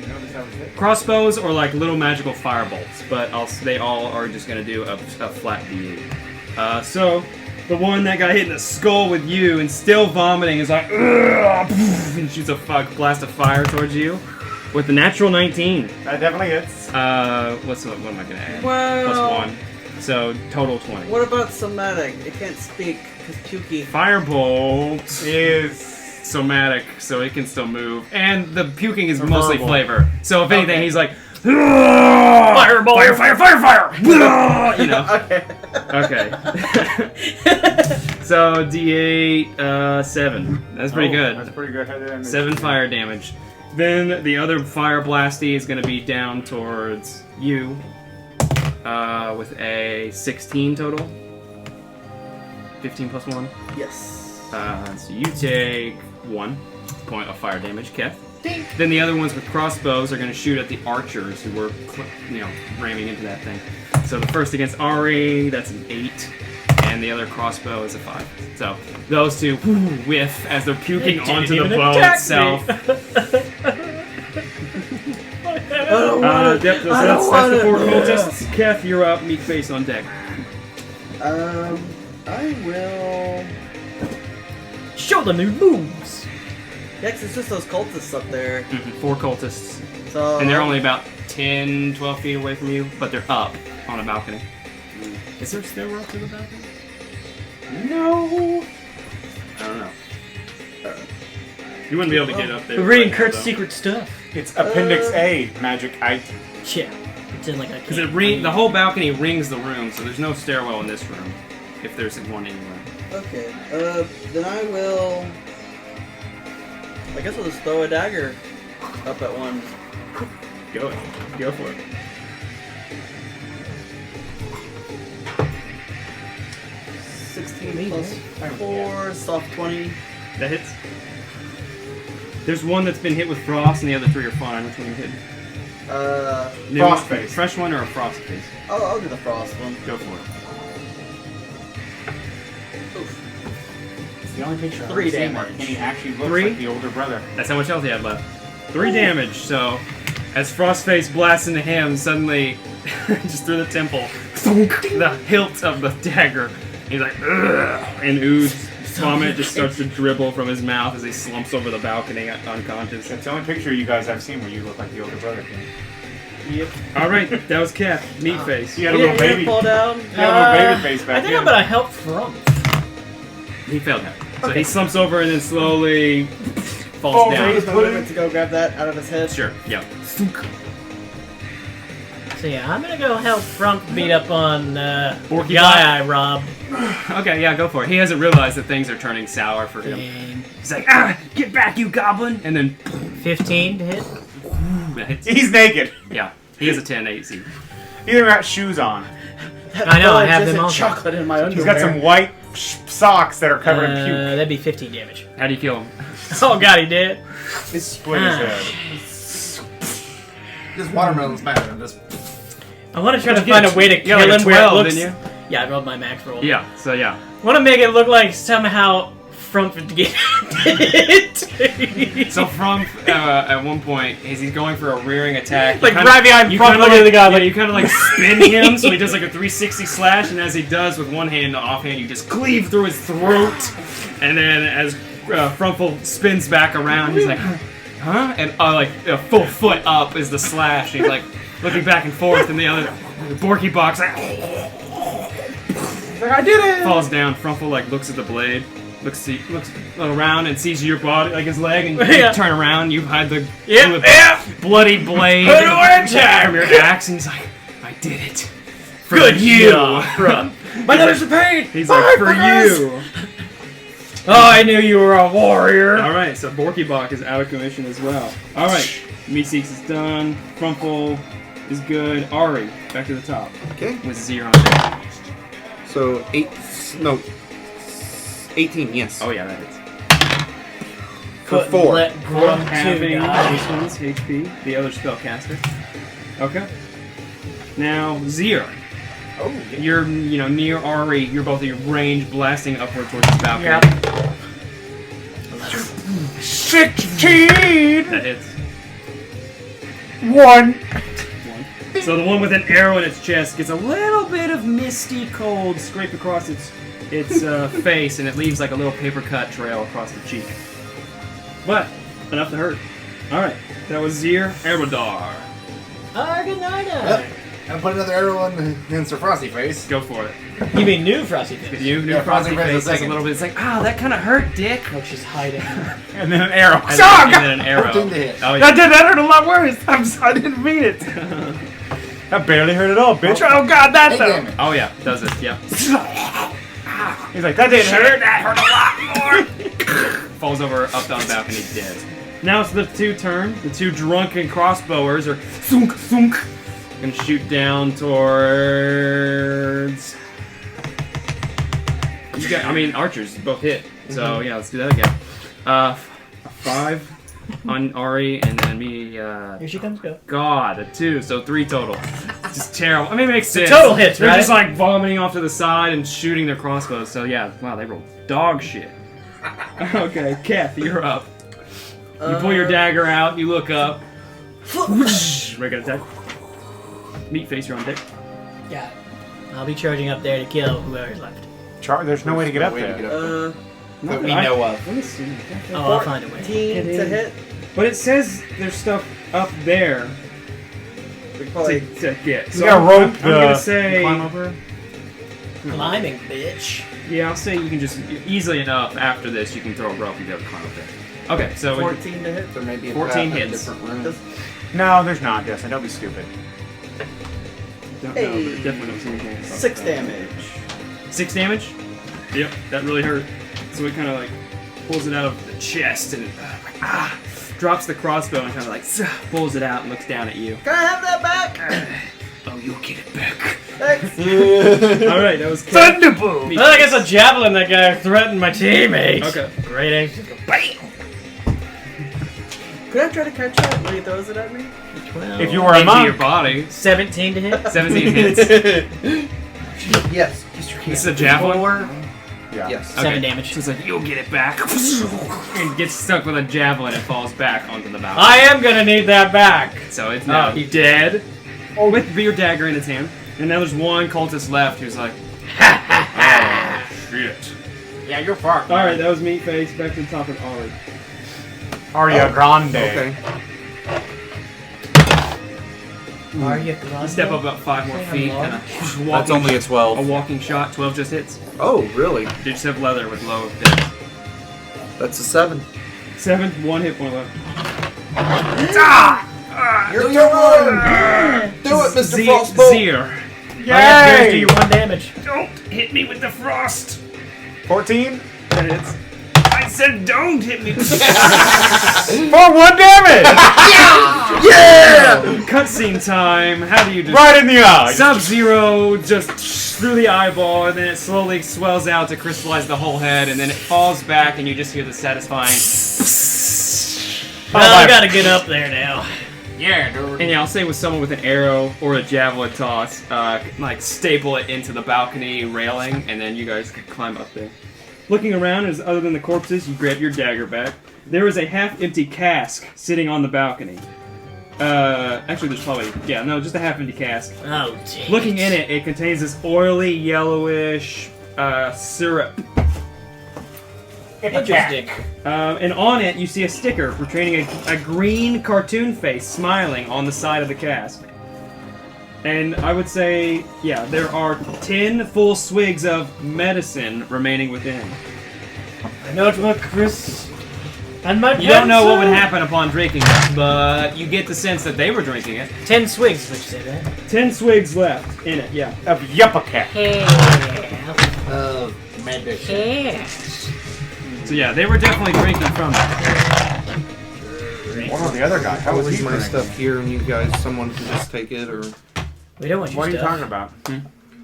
You notice how it's crossbows or like little magical firebolts, but they all are just gonna do a flat D8. So the one that got hit in the skull with you and still vomiting is like, "Ugh," and shoots a blast of fire towards you with the natural 19. That definitely hits. What am I gonna add? Wow. Plus 1. So total 20. What about somatic? It can't speak because pukey. Firebolt Is... somatic, so it can still move, and the puking is Or mostly verbal. flavor. So if anything, Okay. he's like, fireball, fire! You know. Okay. Okay. So D8 7. That's pretty good. That's pretty good. 7 fire damage. Then the other fire blasty is going to be down towards you with a 16 total. 15 plus 1. Yes. So you take 1 point of fire damage, Keth. Then the other ones with crossbows are going to shoot at the archers who were, ramming into that thing. So the first against Ari, that's an 8, and the other crossbow is a 5. So those two whiff as they're puking It onto didn't the even bow attack itself. I don't want it. Yep, so I that's don't the 4 want it. cultists. Keth, you're up. Meatface on deck. I will. Show the new moves. Yeah, 'cause it's just those cultists up there. 4 cultists. So. And they're only about 10, 12 feet away from you, but they're up on a balcony. Is there still rope to the balcony? No. don't know. You wouldn't be able to get up there. We're reading right Kurt's now, though. secret stuff. It's Appendix A, magic item. Yeah. It's in like a Because the whole balcony rings the room, so there's no stairwell in this room. If there's one anywhere. Okay. Then I will. I guess I'll just throw a dagger up at one. Go for it. Plus 4, soft 20. That hits. There's one that's been hit with frost, and the other 3 are fine. Which one are you hitting? New Frost one? face. Fresh one or a frost face? I'll do the frost one. Go for it. It's the only picture I've 3 ever seen where damage. Kenny actually looks 3? like the older brother. That's how much health he had left. 3 damage. So, as Frostface blasts into him, suddenly, just through the temple, thunk, the hilt of the dagger. He's like, ugh, and ooze vomit just starts to dribble from his mouth as he slumps over the balcony unconscious. It's the only picture you guys I've seen where you look like the older brother, Kenny. Yep. All right, that was Keth. Meatface. You had a little baby. Fall down. You had a little baby face I back think in. I'm gonna help from. He failed him. So he slumps over and then slowly falls Oh, down. Use my movement to go grab that out of his head. Sure, yeah. So yeah, I'm gonna go help Frump beat up on Borky guy I robbed. Okay, yeah, go for it. He hasn't realized that things are turning sour for him. And He's like, get back, you goblin! And then, 15 to hit. that hits. He's naked. Yeah, he has a 10 AC. He even got shoes on. I know, I have Just them a also. chocolate in my underwear. He's got some white socks that are covered in puke. That'd be 15 damage. How do you kill him? Oh god, he did. It's split his head. This watermelon's better than this. I want to try to What'd you find get? a way to You kill got like a him where it 12, looks. didn't Yeah, I rolled my max roll. Yeah, so yeah. I want to make it look like somehow Frump did it. So from at one point, as he's going for a rearing attack, Like, you kinda- right behind you Frump, kinda look at the guy, yeah, like- you kind of like spin him, so he does like a 360 slash, and as he does with one hand, the offhand, you just cleave through his throat, and then as Frumple spins back around, he's like, huh? And like a full foot up is the slash. And he's like looking back and forth, and the Borky box like, I did it! falls down. Frumple like looks at the blade. Looks around and sees your body, like his leg, and you Yeah. turn around. You hide the Yeah. bloody blade Put away, Jack! from your axe, and he's like, "I did it for Good you." job, Frump. My letters are paid. He's like, "For you." Oh, I knew you were a warrior. All right, so Borkybok is out of commission as well. All right, Meatseeks is done. Frumple is good. Ari, back to the top Okay. with Ziir on deck. So 18, yes. Oh yeah, that hits. For 4. Let Grump Having die. this one's HP, the other spellcaster. Okay. Now Ziir. Oh, You're, near Ari. You're both at your range, blasting upward towards the balcony. Yep. 16! That hits. 1! So the one with an arrow in its chest gets a little bit of misty cold scrape across its face, and it leaves like a little paper cut trail across the cheek. But enough to hurt. All right, that was Ziir. Eredar. Good night. And put another arrow in Sir Frosty face. Go for it. You mean new Frosty Face? New Yeah, Frosty Frosty Face face is has a second. little bit. It's like, that kind of hurt, Dick. Oh, she's hiding. And then an arrow. And then an arrow. 14 to hit. Oh yeah. That hurt a lot worse. I didn't mean it. That barely hurt at all, bitch. Oh god, that 8 though. damage. Oh yeah, does it? Yeah. He's like, that didn't hurt. That hurt a lot more. Falls over up on the balcony, dead. Now it's the two turn. The two drunken crossbowers are thunk thunk. Gonna shoot down towards. You got, archers both hit. So yeah, let's do that again. A 5 on Ari, and then me. Here she comes. Go. God, a 2, so 3 total. It's just terrible. It makes sense. total hits, They're right? just like vomiting off to the side and shooting their crossbows. So yeah, wow, they rolled dog shit. Okay, Keth, you're up. You pull your dagger out. You look up. Whoosh, regular attack. Meatface, you're on deck. Yeah. I'll be charging up there to kill whoever's left. There's no way to get up Way to there. get up. That we know of. Let me see. Oh, I'll find a way. 14 to hit. But it says there's stuff up there We probably to get. You gotta rope I'm gonna the- say Climb over. Climbing, bitch. Yeah, I'll say you can just easily enough after this. You can throw a rope and be able to climb up there. Okay, so 14 to hit. There may be a 14 path in a hits. different room. No, there's not, Justin. Don't be stupid. Don't Hey. know, but definitely don't see anything. 6 damage. 6 damage. Yep, that really hurt. So it kind of like pulls it out of the chest and drops the crossbow and kind of like pulls it out and looks down at you. Can I have that back? Oh, you'll get it back. Thanks. All right, that was Thunderbolt. I think it's a javelin that guy threatened my teammate. Okay. Great action. Bam! Could I try to catch that when he throws it at me? 12. If you were a Into your monk, body. 17 to hit. 17 hits. Yes. Yes, you can. This is a javelin. 4. yeah. Yes. 7 damage. So it's like, you'll get it back. And gets stuck with a javelin and falls back onto the mountain. I am gonna need that back. So it's now dead. With your dagger in its hand. And now there's one cultist left who's like, oh, shit. Yeah, you're fucked. Alright, that was Meatface. Back to the top of Ari. Aria Grande. Okay. Are you You step up about 5 more feet and That's only a 12. a walking shot. 12 just hits. Oh, really? You just have leather with low hits. That's a 7. 7, 1 hit point left. You're doing Do it, Mr. Frostbolt. Ziir. All you have to do is do Yay! your 1 damage. Don't hit me with the frost. 14 That hits. I said don't hit me with the for 1 damage! Yeah! cutscene time. How do you just... Right in the eye. Sub-Zero just through the eyeball, and then it slowly swells out to crystallize the whole head, and then it falls back, and you just hear the satisfying... Well, I gotta get up there now. Yeah, dude. And yeah, I'll say with someone with an arrow or a javelin toss, like staple it into the balcony railing, and then you guys could climb up there. Looking around, as other than the corpses, you grab your dagger back. There is a half-empty cask sitting on the balcony. Actually, there's probably just a half-empty cask. Oh, jeez. Looking in it, it contains this oily, yellowish syrup. Interesting. And on it, you see a sticker portraying a green cartoon face smiling on the side of the cask. And I would say, yeah, there are 10 full swigs of medicine remaining within. I know it's what Chris and my You don't know what would happen upon drinking it, but you get the sense that they were drinking it. 10 swigs, would you say that? 10 swigs left in it, yeah. Of Yuppacat. Medicine. So yeah, they were definitely drinking from it. What about the other guy? How I'll was leave he my drinking? stuff here, and you guys, someone can just take it, or We don't want your What are you stuff. talking about?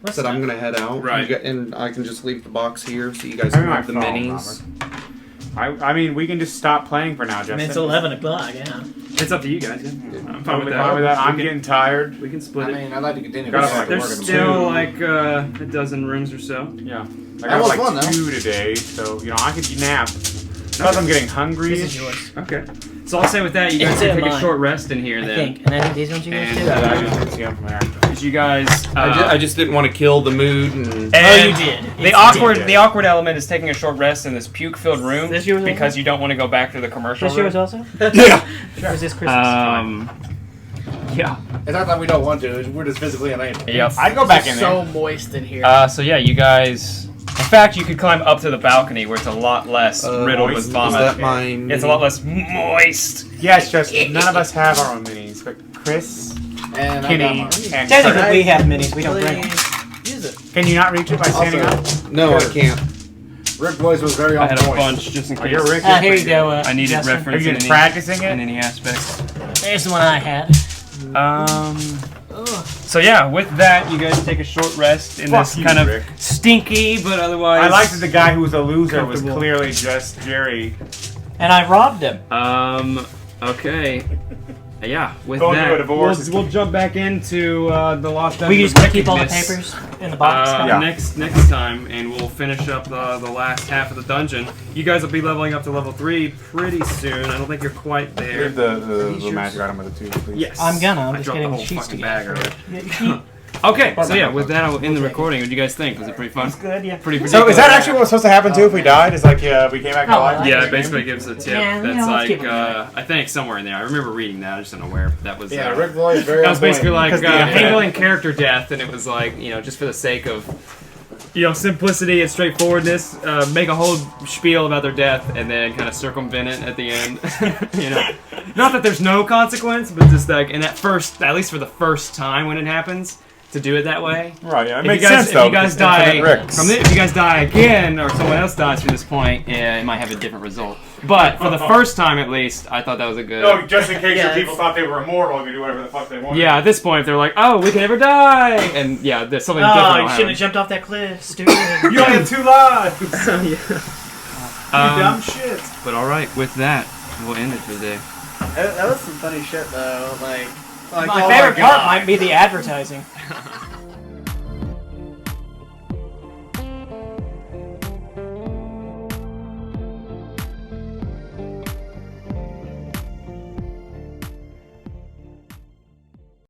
What's said that? I'm gonna head out. Right. And I can just leave the box here, so you guys Give can me my have the phone, minis. I mean, we can just stop playing for now, I Justin. mean, it's 11 o'clock, yeah. It's up to you guys. Yeah. I'm fine with Totally that. fine with that. I'm We can- getting tired. We can split I it. mean, I'd like to continue. Got but up I like have to There's work in the still morning. like a dozen rooms or so. Yeah. I That got was like fun, though. 2 today, so, I could nap. Plus, I'm getting hungry. This is yours. Okay. So I'll say with that, you guys It's can in take a mine. short rest in here I then. think. And I think these ones you guys And, too. Yeah, I just didn't see him from there. Because you guys... I just didn't want to kill the mood, and Oh, you did. The awkward element is taking a short rest in this puke-filled room This yours because you don't want to go back to the commercial Is this yours room. also? yeah. Or is this Chris's? Yeah. It's not that we don't want to. We're just physically unable. Yep. I'd go back in there. so moist in here. So yeah, you guys... In fact, you could climb up to the balcony where it's a lot less riddled with Is vomit. that mine? It's a lot less moist. Yes, Justin. None of us have our own minis, but Chris, And I got Kenny, mine. and Technically, we have minis. We don't drink. Use it. Can you not reach it by standing up? No, I can't. Rick Boys was very I on had a point. bunch just in Oh, case. you're Rick. Here you go. I needed Justin. Are reference you in just any, practicing in it? any aspect. There's the one I had. So yeah, with that, you guys take a short rest in Fuck this you, kind of Rick. stinky, but otherwise... I liked that the guy who was a loser was Comfortable. clearly just Jerry. And I robbed him. Okay. Yeah, with Going through a that, divorce. we'll jump back into the Lost Dungeon We of just keep all the Rickedness, papers in the box. Yeah. next time, and we'll finish up the last half of the dungeon. You guys will be leveling up to level 3 pretty soon. I don't think you're quite there. Leave the magic item with the 2, please. Yes. I'm gonna. I'm I just dropped getting the the whole sheets fucking together. bag already. Yeah, Okay, so yeah, with that, I will end the recording. What do you guys think? Was it pretty fun? it's good, yeah. Pretty So ridiculous. is that actually what was supposed to happen too if we died? Is like we came back to Oh, life? Yeah, it basically gives a tip. Yeah, That's let's like, keep it I think somewhere in there. I remember reading that. I just don't know where. That was. Yeah, Rick Boy is very That on was basically point. like Because the internet- handling character death, and it was like, just for the sake of simplicity and straightforwardness. Make a whole spiel about their death, and then kind of circumvent it at the end. Not that there's no consequence, but just like in that first, at least for the first time when it happens, to do it that way. Right, yeah, it If makes you guys, sense though. If you guys It's die infinite Ricks. if you guys die again, or someone else dies from this point, yeah, it might have a different result. But for the first time, at least, I thought that was a good. No, just in case Yeah, your people thought they were immortal, you could do whatever the fuck they wanted. Yeah, at this point, if they're like, "Oh, we can never die," and yeah, there's something different. Oh, will you shouldn't happen. have jumped off that cliff, stupid. You only have 2 lives. You Um, dumb shit. But all right, with that, we'll end it for the day. That was some funny shit though. Like My oh favorite my part God. might be the advertising.